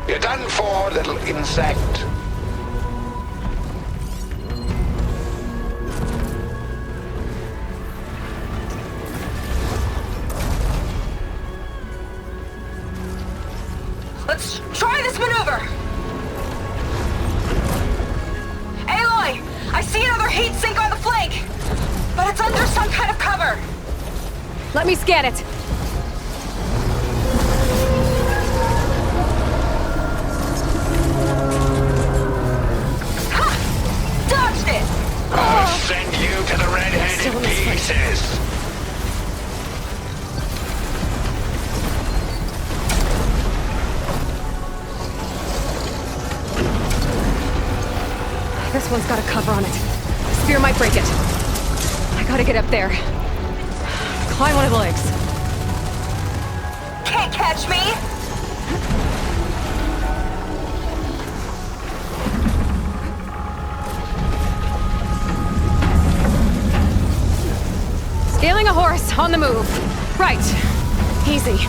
You're done for, little insect. Let's try this maneuver! Aloy! I see another heat sink on the flank! But it's under some kind of cover! Let me scan it. Ha! Dodged it! I'll send you to the red-headed pieces. This one's got a cover on it. Spear might break it. I gotta get up there. Climb one of the legs. Can't catch me! Scaling a horse on the move. Right. Easy.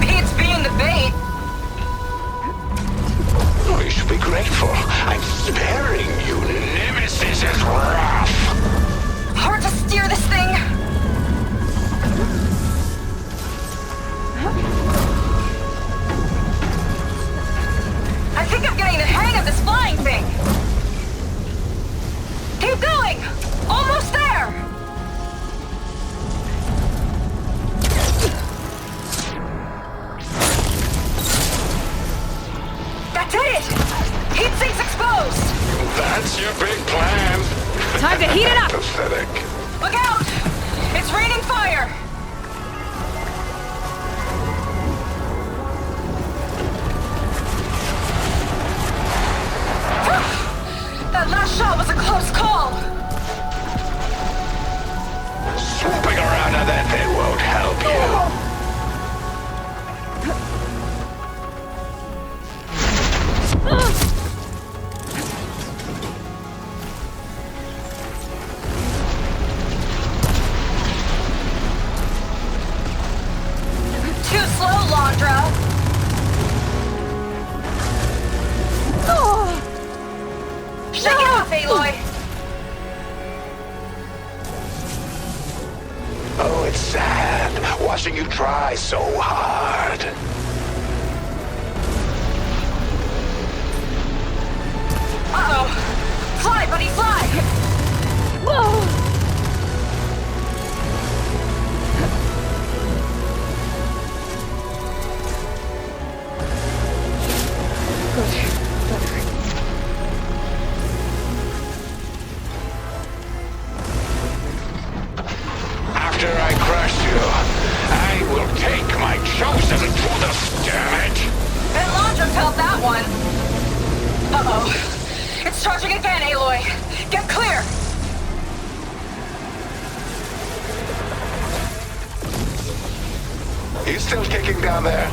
Beats being the bait. Oh, you should be grateful. I'm sparing you. Nemesis is rough. Hard to steer this thing. I think I'm getting the hang of this flying thing. Keep going! Almost there! That's it! Heat sink's exposed! That's your big plan. Time to heat it up! Pathetic. Look out! It's raining fire! That last shot was a close call! Swooping around on that thing won't help you. Too slow, Londra! Shake it off, Aloy! Oh, it's sad watching you try so hard. Uh-oh! Fly, buddy, fly! Whoa! After I crush you, I will take my chosen to the stomach. Bet Londra felt that one. Uh-oh. It's charging again, Aloy. Get clear! He's still kicking down there.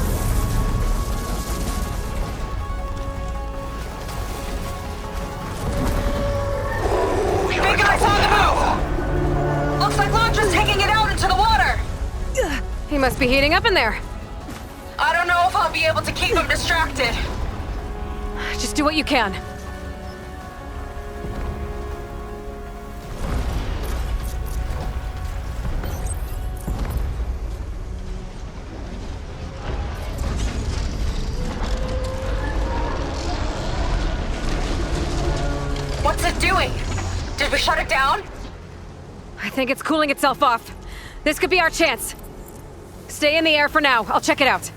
Big Eye's on the move! Looks like Londra's taking it out into the water! He must be heating up in there. I don't know if I'll be able to keep him distracted. Just do what you can. We shut it down? I think it's cooling itself off. This could be our chance. Stay in the air for now. I'll check it out.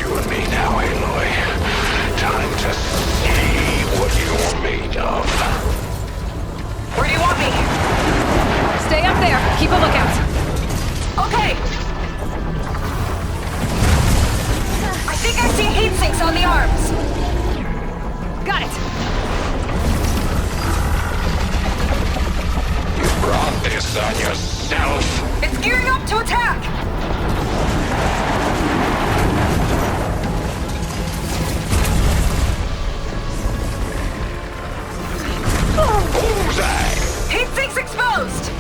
you and me now, Aloy. Time to see what you're made of. Where do you want me? Stay up there. Keep a lookout. Okay. I think I see heat sinks on the arms. Got it. You brought this on yourself. It's gearing up to attack. Bullseye! Heat sinks exposed.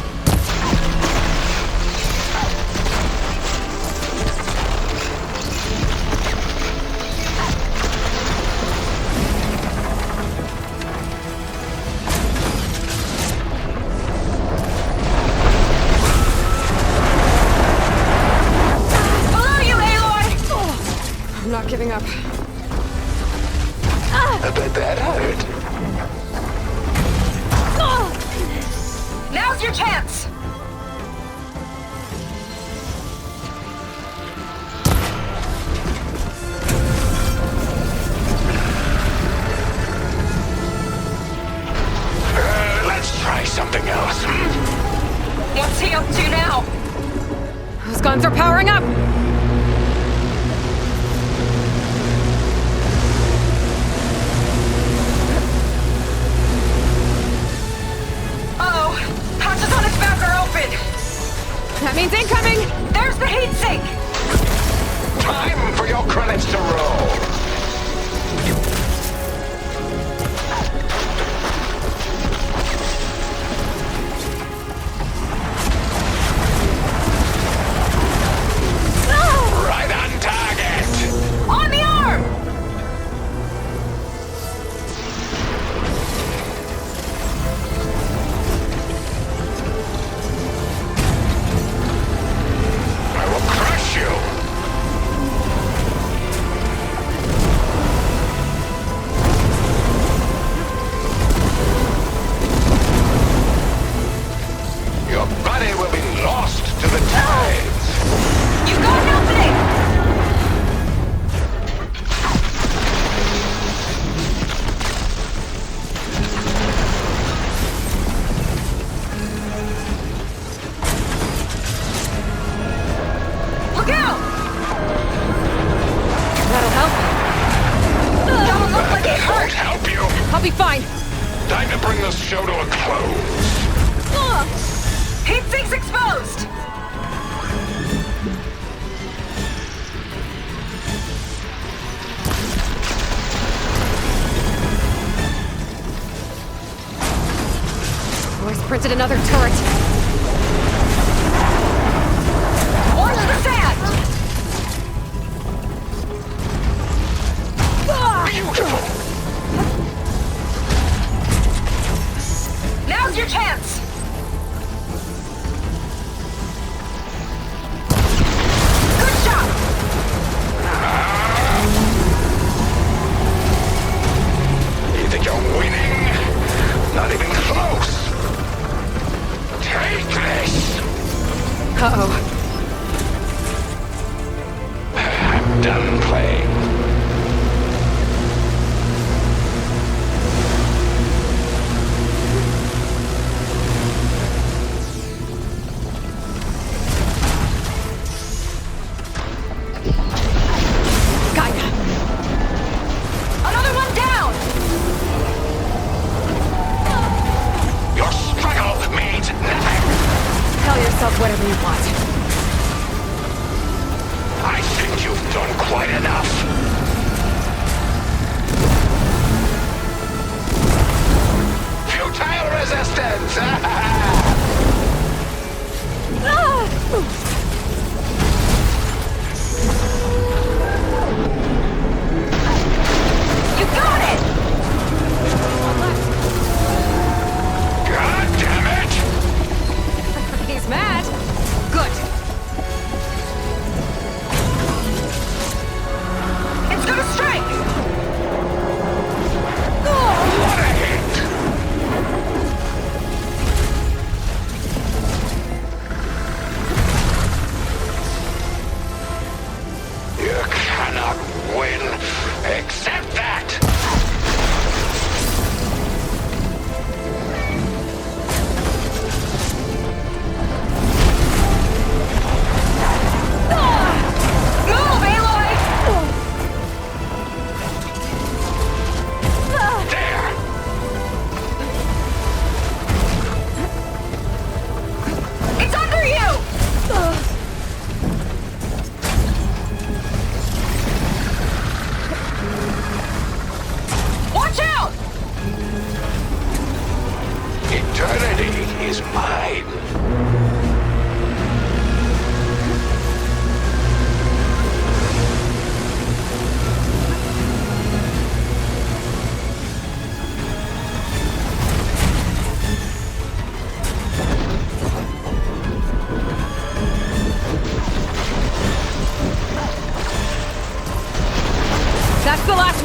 I'm not giving up. I bet that hurt. Now's your chance! Let's try something else. What's he up to now? Those guns are powering up! That means incoming! There's the heat sink! Time for your credits to roll. Right on target! On the arm! I'll be fine. Time to bring this show to a close. Heat sinks exposed! Boys printed another turret. Watch the sand! Beautiful! Now's your chance! Good shot! You think you're winning? Not even close! Take this! Uh-oh. I'm done playing. Whatever you want. I think you've done quite enough. Futile resistance! You got it! God damn it! He's mad. Good. It's gonna strike! What a hit!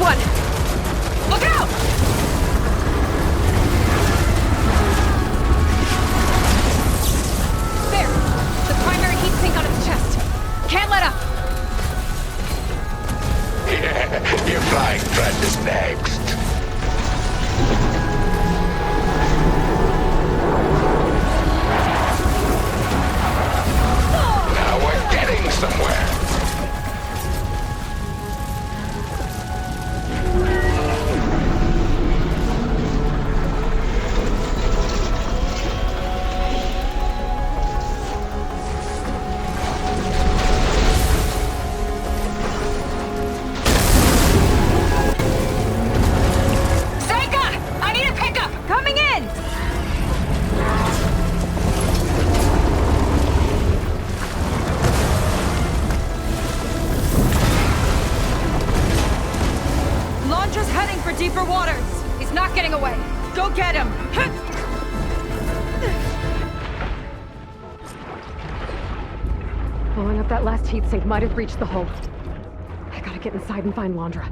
one! Look out! There! The primary heat sink on its chest. Can't let up! Your flying friend is next. Now we're getting somewhere. Deeper waters! He's not getting away! Go get him! Blowing up that last heat sink might have breached the hull. I gotta get inside and find Londra.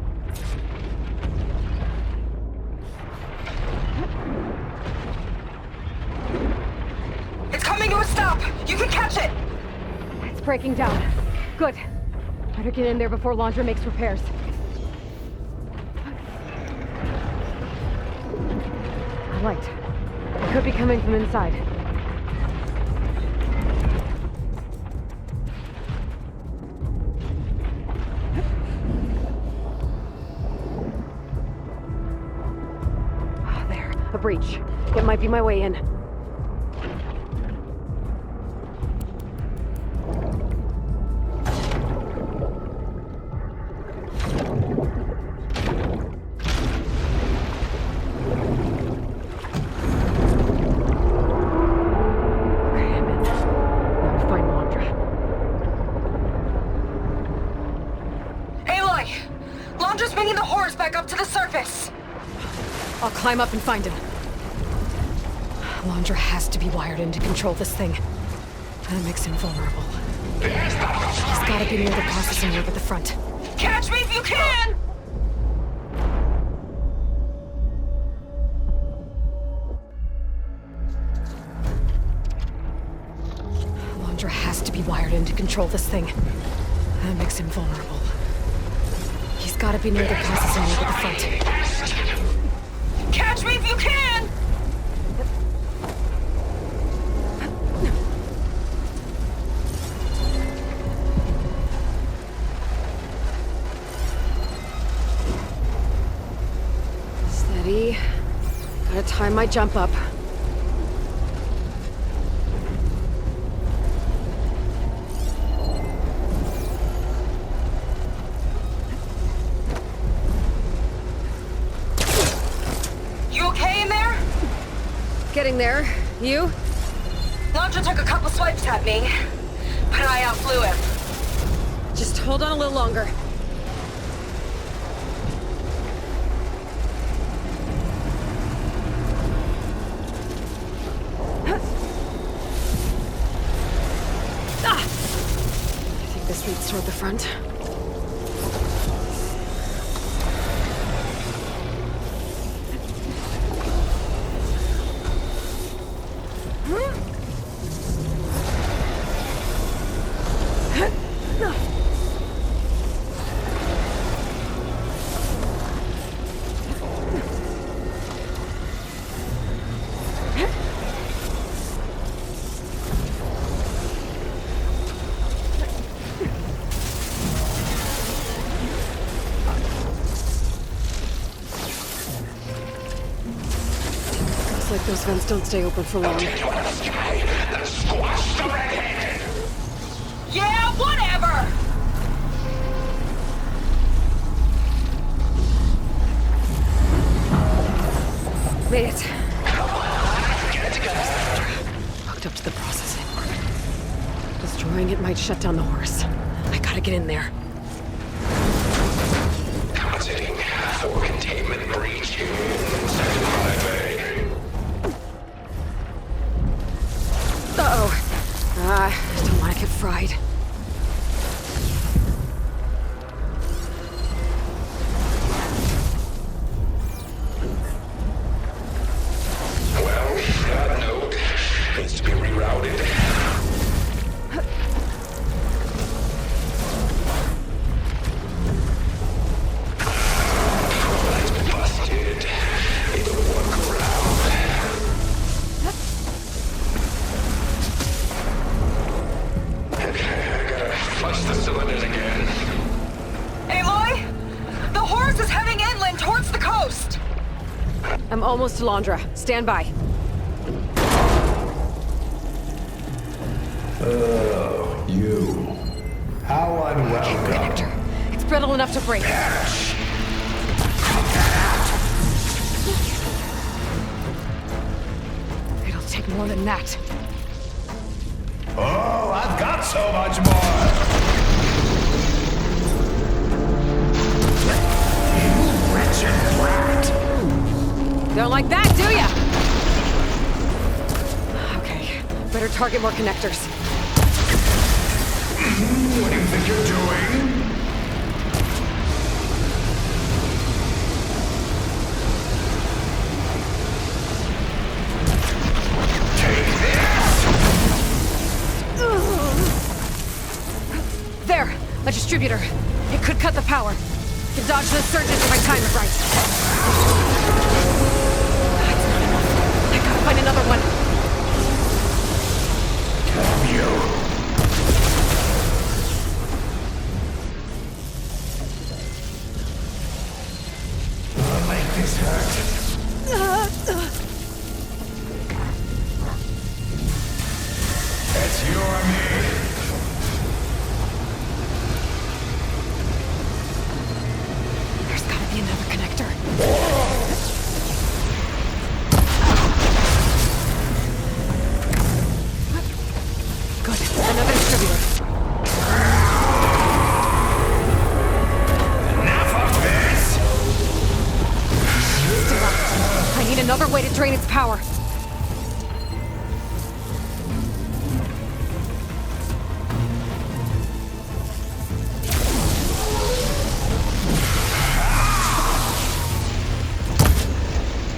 It's coming to a stop! You can catch it! It's breaking down. Good. Better get in there before Londra makes repairs. Light. It could be coming from inside. There, a breach. It might be my way in. I'll climb up and find him. Londra has to be wired in to control this thing. That makes him vulnerable. He's gotta be near the processing loop at the front. Catch me if you can! Londra has to be wired in to control this thing. That makes him vulnerable. He's gotta be near the processing loop at the front. Catch me if you can! Steady. Gotta time my jump up. Getting there. You? Londra took a couple swipes at me, but I outflew him. Just hold on a little longer. I think this leads toward the front. Looks like those vents don't stay open for long. Yeah, whatever! Made it. Hooked up to the processing. Destroying it might shut down the horse. I gotta get in there. Commenting for containment breach. Uh-oh. Don't want to get fried. I'm almost to Londra. Stand by. Oh, you. How unwelcome. Connector. It's brittle enough to break. It'll take more than that. Oh, I've got so much more! You wretched brat! Don't like that, do ya? Okay, better target more connectors. What do you think you're doing? There! A distributor. It could cut the power. Can dodge those surges if I time it right. That's not enough. I gotta find another one. Damn you. I'll make this hurt. It's you or me. There's gotta be another connector. Good. Another distributor. Enough of this! Still up. I need another way to drain its power.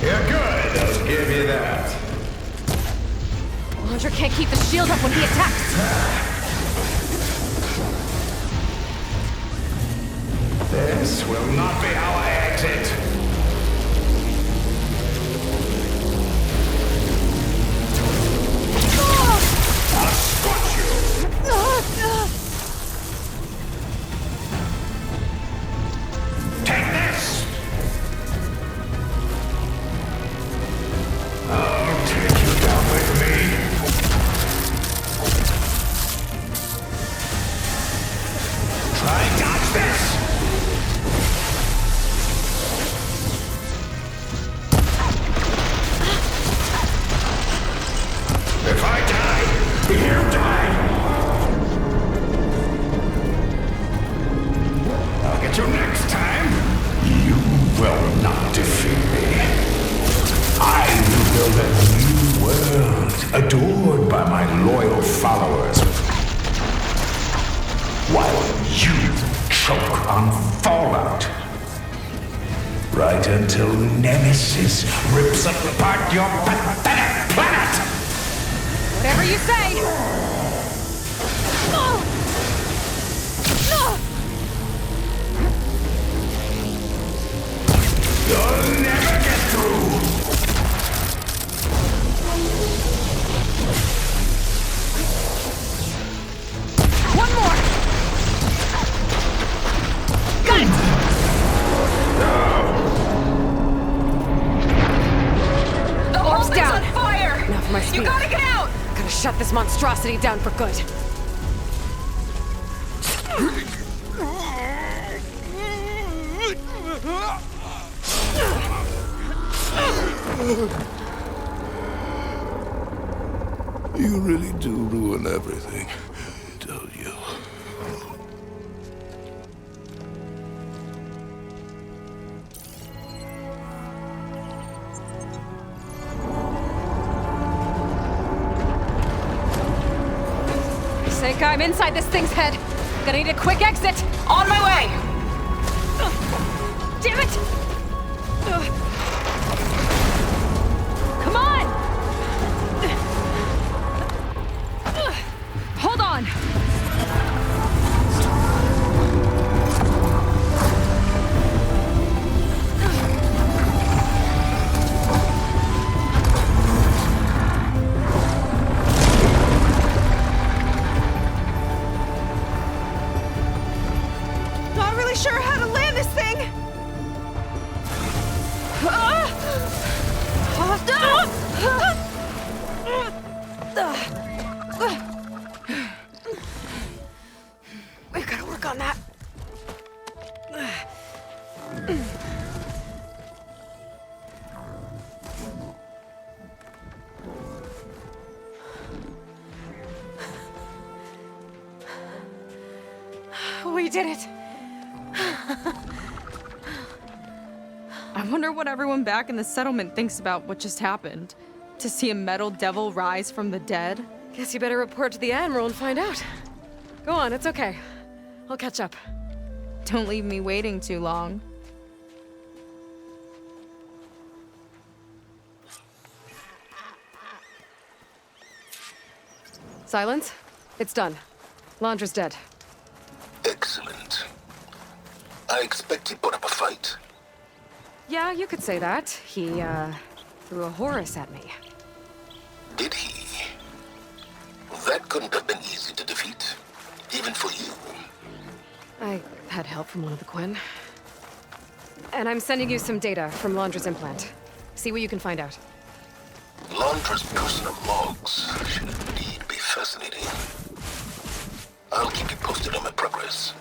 You're good, I'll give you that. Launcher can't keep the shield up when he attacks. This will not be our exit. I'll squash you! Take this! I'll take you down with me. Try and dodge this! If I die, you die! I'll get you next time! You will not defeat me. I will build a new world, adored by my loyal followers. While you choke on fallout. Right until Nemesis rips apart your pathetic planet! Whatever you say! You'll never get through! One more! Got it! The Orb's whole thing's down. on fire! Now for my speed. You gotta get out! Gotta shut this monstrosity down for good. You really do ruin everything, don't you? Think I'm inside this thing's head. Gonna need a quick exit. On my way! Damn it! Come on! Hold on! Not really sure how to land this thing. We've got to work on that. We did it! I wonder what everyone back in the settlement thinks about what just happened. To see a metal devil rise from the dead? Guess you better report to the Admiral and find out. Go on, it's okay. I'll catch up. Don't leave me waiting too long. Silence. It's done. Londra's dead. Excellent. I expect he put up a fight. Yeah, you could say that. He, threw a Horus at me. Did he? That couldn't have been easy to defeat, even for you. I had help from one of the Quinn. And I'm sending you some data from Londra's implant. See what you can find out. Londra's personal logs should indeed be fascinating. I'll keep you posted on my progress.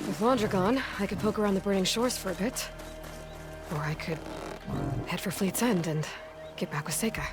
With Londra gone, I could poke around the burning shores for a bit. Or I could head for Fleet's End and get back with Seika.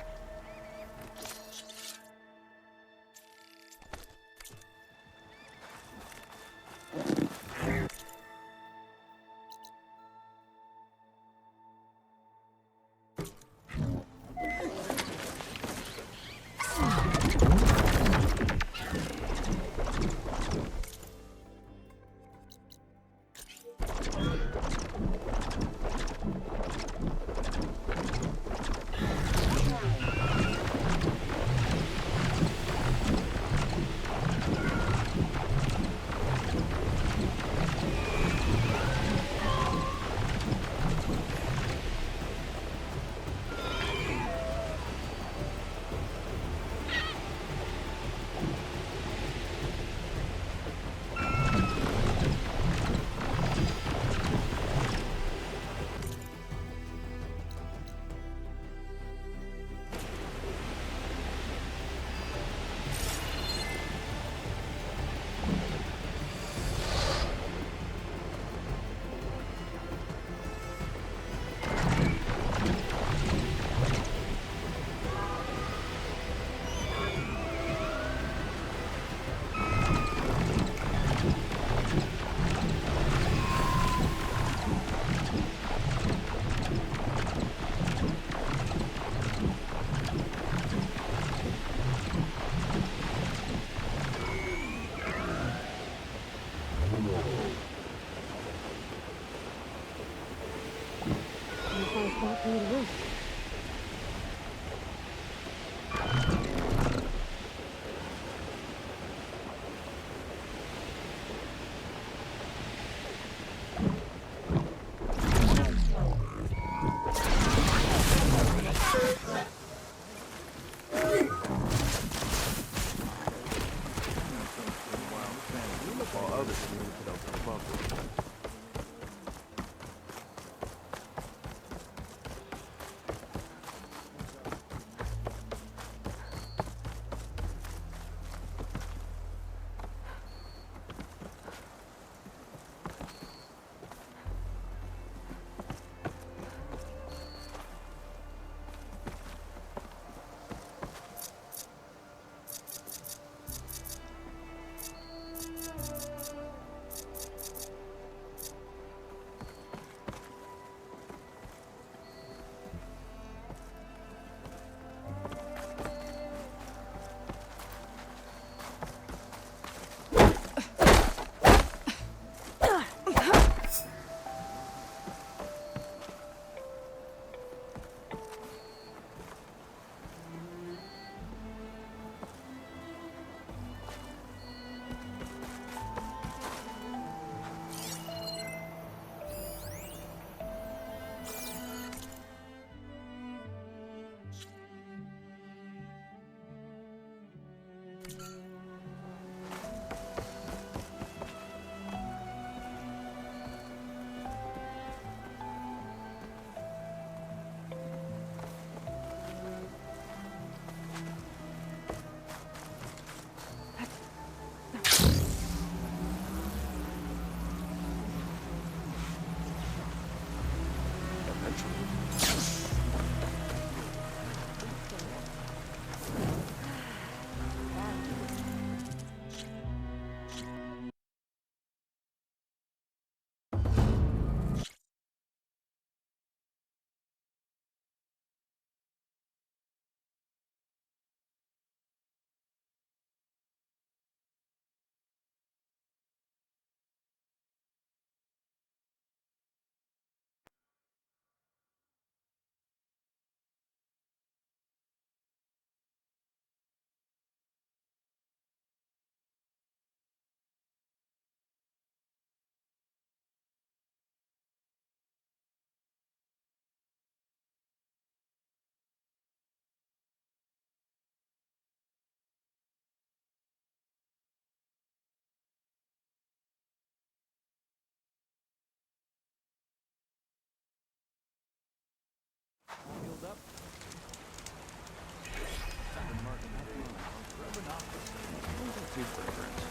super friends.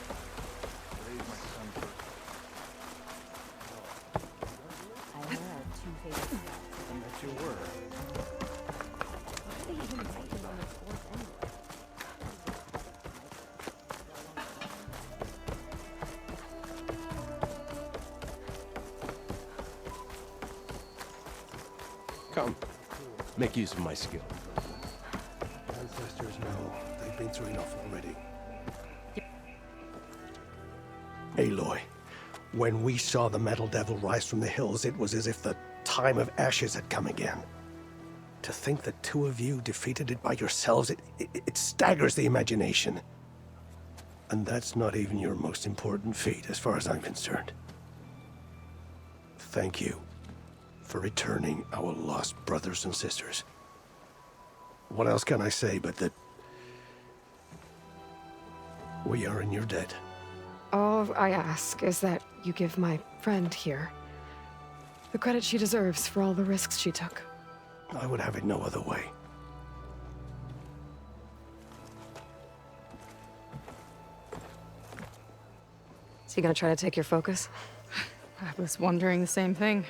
Today's my son's birthday. I had two favorite I bet you were. Why do they even invite him on this course anyway? Come. Make use of my skill. Ancestors know. They've been through enough already. Aloy, when we saw the Metal Devil rise from the hills, it was as if the time of ashes had come again. To think the two of you defeated it by yourselves, it staggers the imagination. And that's not even your most important feat, as far as I'm concerned. Thank you for returning our lost brothers and sisters. What else can I say but that we are in your debt? All I ask is that you give my friend here the credit she deserves for all the risks she took. I would have it no other way. Is he gonna try to take your focus? I was wondering the same thing.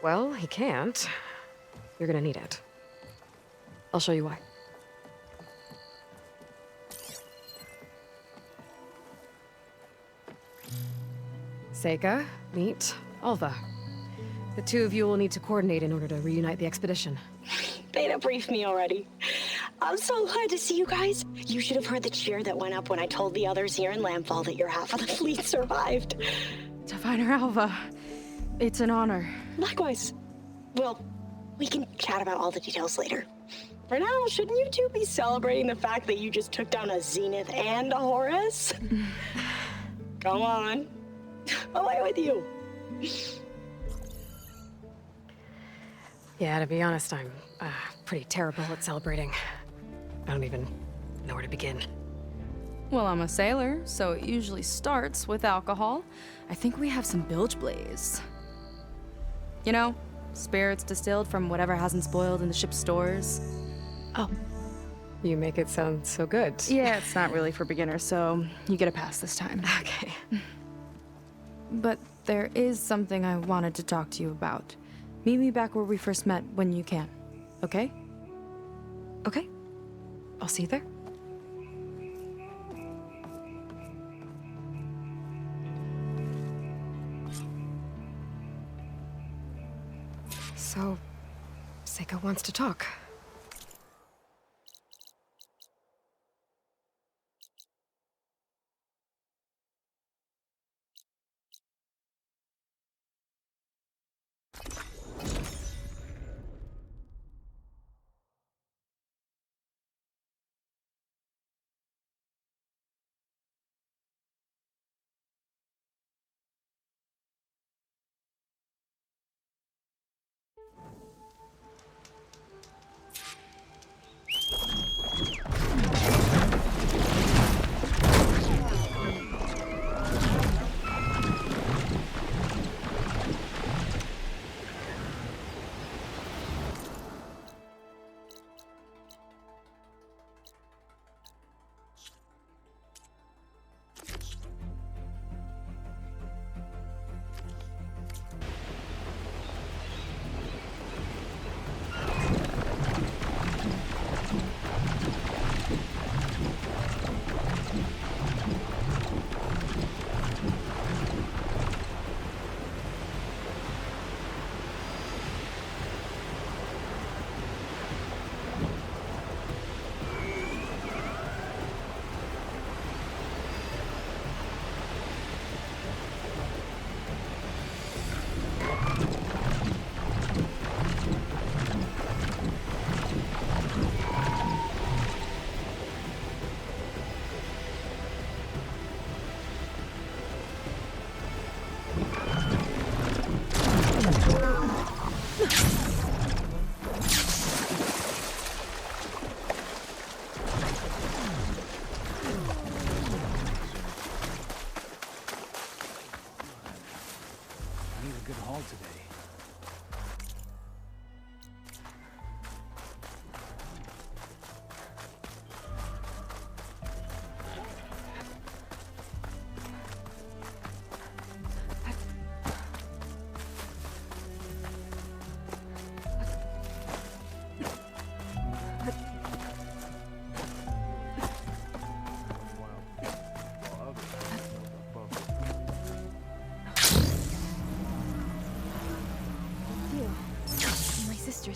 Well, he can't. You're gonna need it. I'll show you why. Seika, meet Alva. The two of you will need to coordinate in order to reunite the expedition. Beta briefed me already. I'm so glad to see you guys. You should have heard the cheer that went up when I told the others here in Landfall that your half of the fleet survived. Diviner Alva, it's an honor. Likewise. Well, we can chat about all the details later. For now, shouldn't you two be celebrating the fact that you just took down a Zenith and a Horus? Come on. Away with you. Yeah, to be honest, I'm pretty terrible at celebrating. I don't even know where to begin. Well, I'm a sailor, so it usually starts with alcohol. I think we have some bilge blaze. You know, spirits distilled from whatever hasn't spoiled in the ship's stores. Oh. You make it sound so good. Yeah, it's not really for beginners, so you get a pass this time. Okay. But there is something I wanted to talk to you about. Meet me back where we first met when you can, okay? Okay. I'll see you there. So, Seika wants to talk.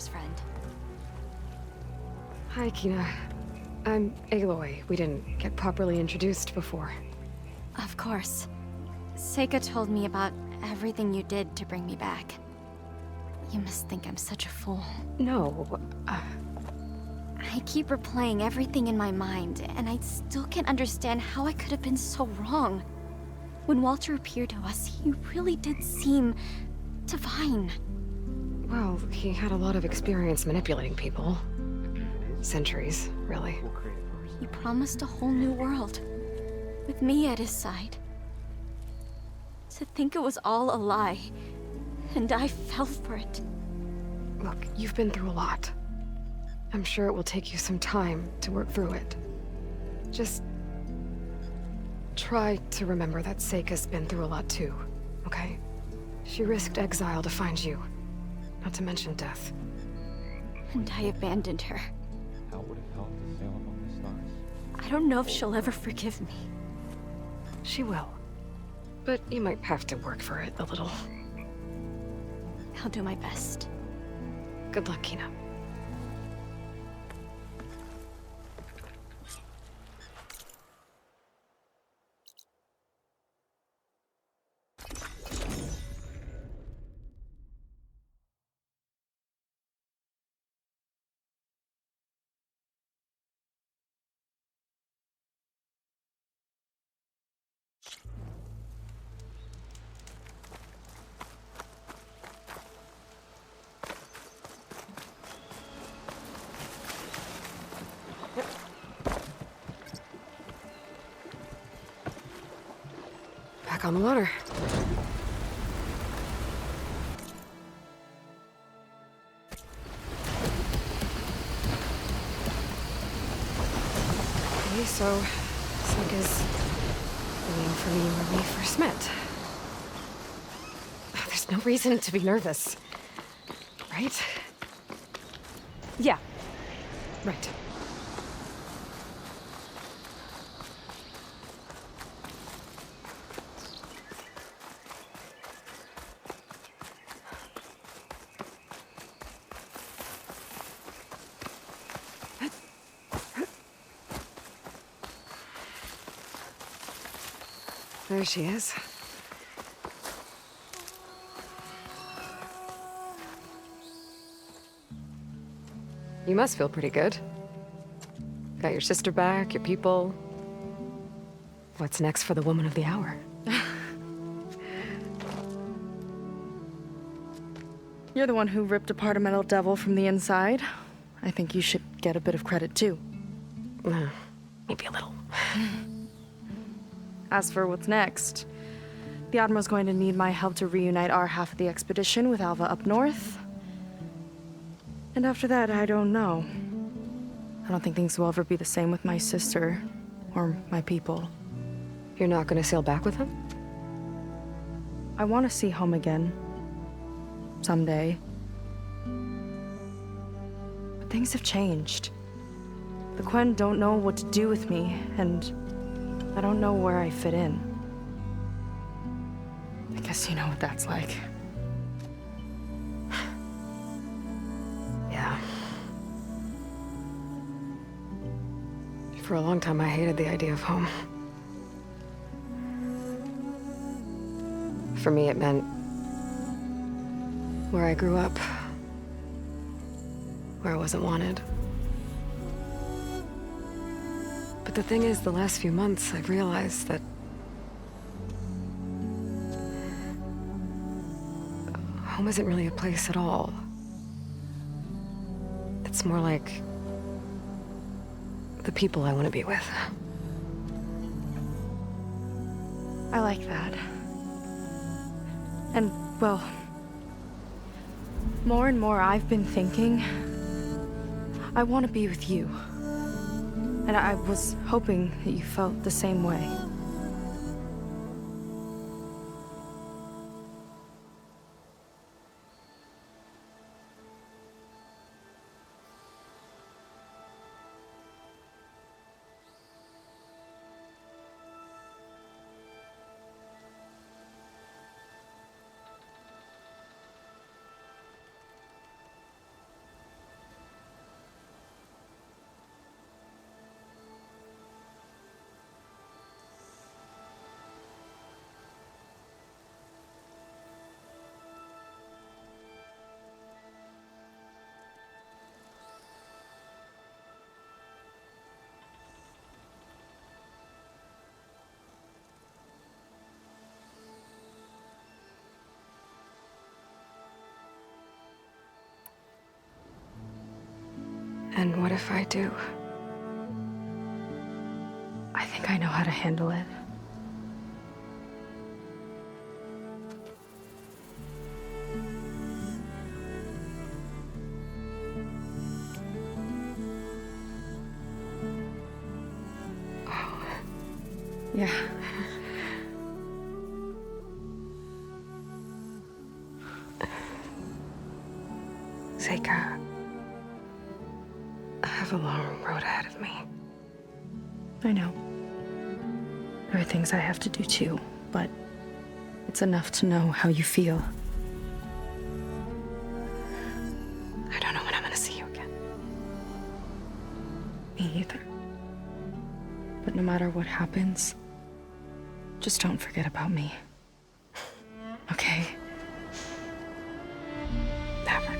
father's friend. Hi, Kina. I'm Aloy. We didn't get properly introduced before. Of course. Seika told me about everything you did to bring me back. You must think I'm such a fool. No, I keep replaying everything in my mind, and I still can't understand how I could have been so wrong. When Walter appeared to us, he really did seem divine. well, he had a lot of experience manipulating people. Centuries, really. He promised a whole new world, with me at his side. To think it was all a lie, and I fell for it. Look, you've been through a lot. I'm sure it will take you some time to work through it. Just try to remember that Seika's been through a lot too, okay? She risked exile to find you, not to mention death. And I abandoned her. How would it help to sail among the stars? I don't know if she'll ever forgive me. She will. But you might have to work for it a little. I'll do my best. Good luck, Kina. Back on the water. Okay, so Seika's waiting for me where we first met. There's no reason to be nervous, right? Yeah. Right. There she is. You must feel pretty good. Got your sister back, your people. What's next for the woman of the hour? You're the one who ripped apart a metal devil from the inside. I think you should get a bit of credit, too. Maybe a little. As for what's next, the Admiral's going to need my help to reunite our half of the expedition with Alva up north. And after that, I don't know. I don't think things will ever be the same with my sister, or my people. You're not gonna sail back with him? I want to see home again. Someday. But things have changed. The Quen don't know what to do with me, and I don't know where I fit in. I guess you know what that's like. Yeah. For a long time, I hated the idea of home. For me, it meant where I grew up, where I wasn't wanted. But the thing is, the last few months, I've realized that home isn't really a place at all. It's more like the people I want to be with. I like that. And, well, more and more I've been thinking, I want to be with you. And I was hoping that you felt the same way. And what if I do? I think I know how to handle it. Oh, yeah. Seika, I have a long road ahead of me. I know. There are things I have to do too, but it's enough to know how you feel. I don't know when I'm gonna see you again. Me either. But no matter what happens, just don't forget about me. Okay? Never.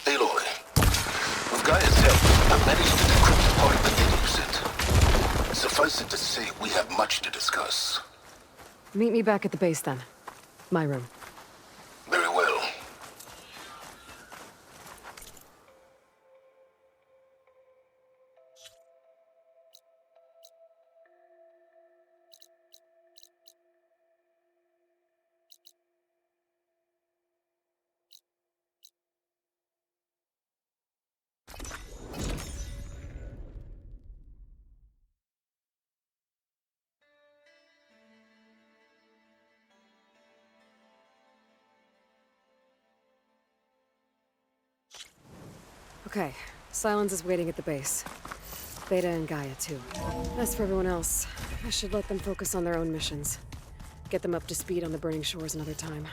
Aloy, with Gaia's help, I've managed to decrypt the part that did use it. Suffice it to say, we have much to discuss. Meet me back at the base then. My room. Very well. Okay, Silence is waiting at the base. Beta and Gaia, too. As for everyone else, I should let them focus on their own missions. Get them up to speed on the burning shores another time.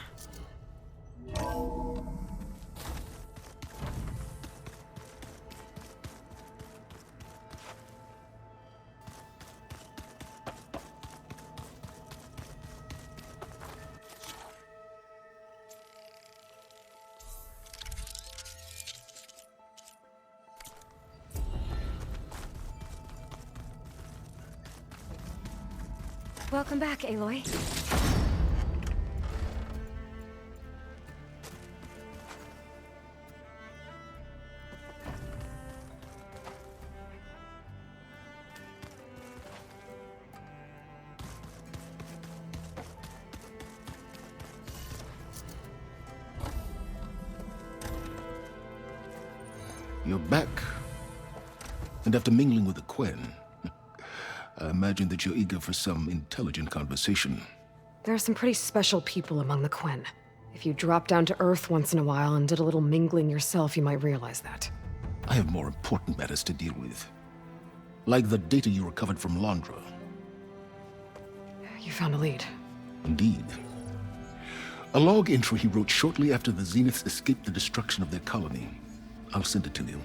Welcome back, Aloy. You're back. And after mingling with the Quen, I imagine that you're eager for some intelligent conversation. There are some pretty special people among the Quen. If you dropped down to Earth once in a while and did a little mingling yourself, you might realize that. I have more important matters to deal with. Like the data you recovered from Londra. You found a lead. Indeed. A log entry he wrote shortly after the Zeniths escaped the destruction of their colony. I'll send it to you.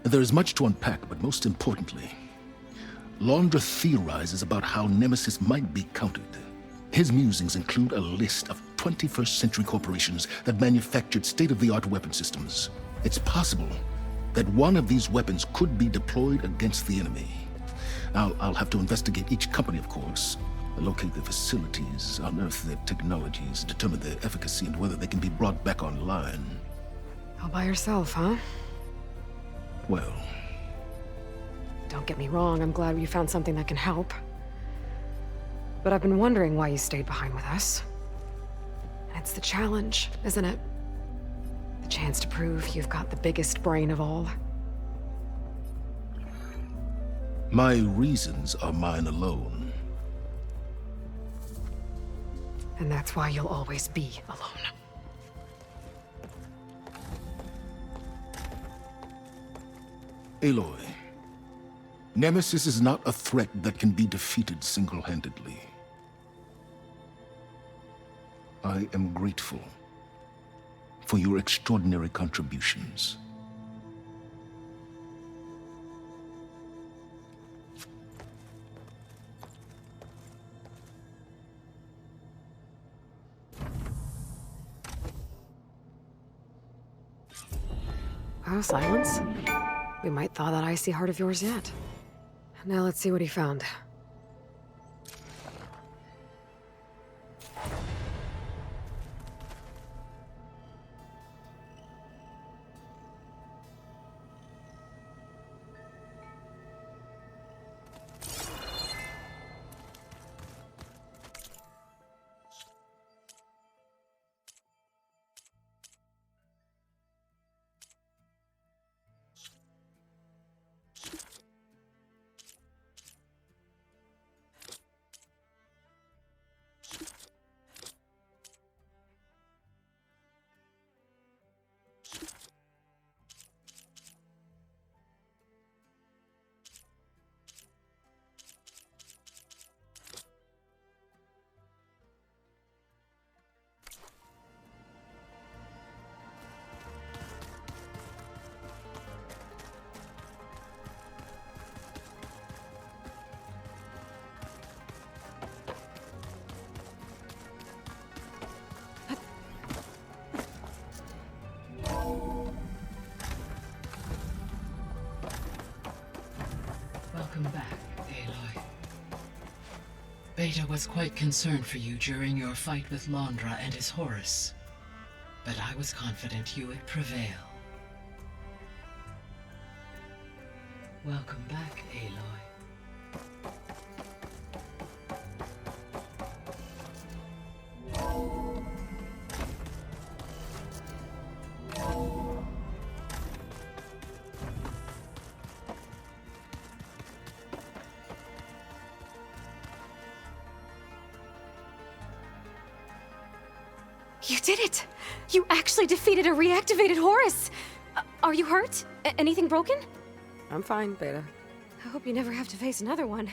There is much to unpack, but most importantly, Londra theorizes about how Nemesis might be countered. His musings include a list of 21st century corporations that manufactured state-of-the-art weapon systems. It's possible that one of these weapons could be deployed against the enemy. I'll have to investigate each company, of course, locate their facilities, unearth their technologies, determine their efficacy, and whether they can be brought back online. All by yourself, huh? Well... Don't get me wrong, I'm glad you found something that can help. But I've been wondering why you stayed behind with us. And it's the challenge, isn't it? The chance to prove you've got the biggest brain of all. My reasons are mine alone. And that's why you'll always be alone. Aloy, Nemesis is not a threat that can be defeated single-handedly. I am grateful for your extraordinary contributions. Oh, silence? We might thaw that icy heart of yours yet. Now let's see what he found. Welcome back, Aloy. Beta was quite concerned for you during your fight with Londra and his Horus, but I was confident you would prevail. Welcome back, Aloy. You did it! You actually defeated a reactivated Horus! Are you hurt? Anything broken? I'm fine, Beta. I hope you never have to face another one.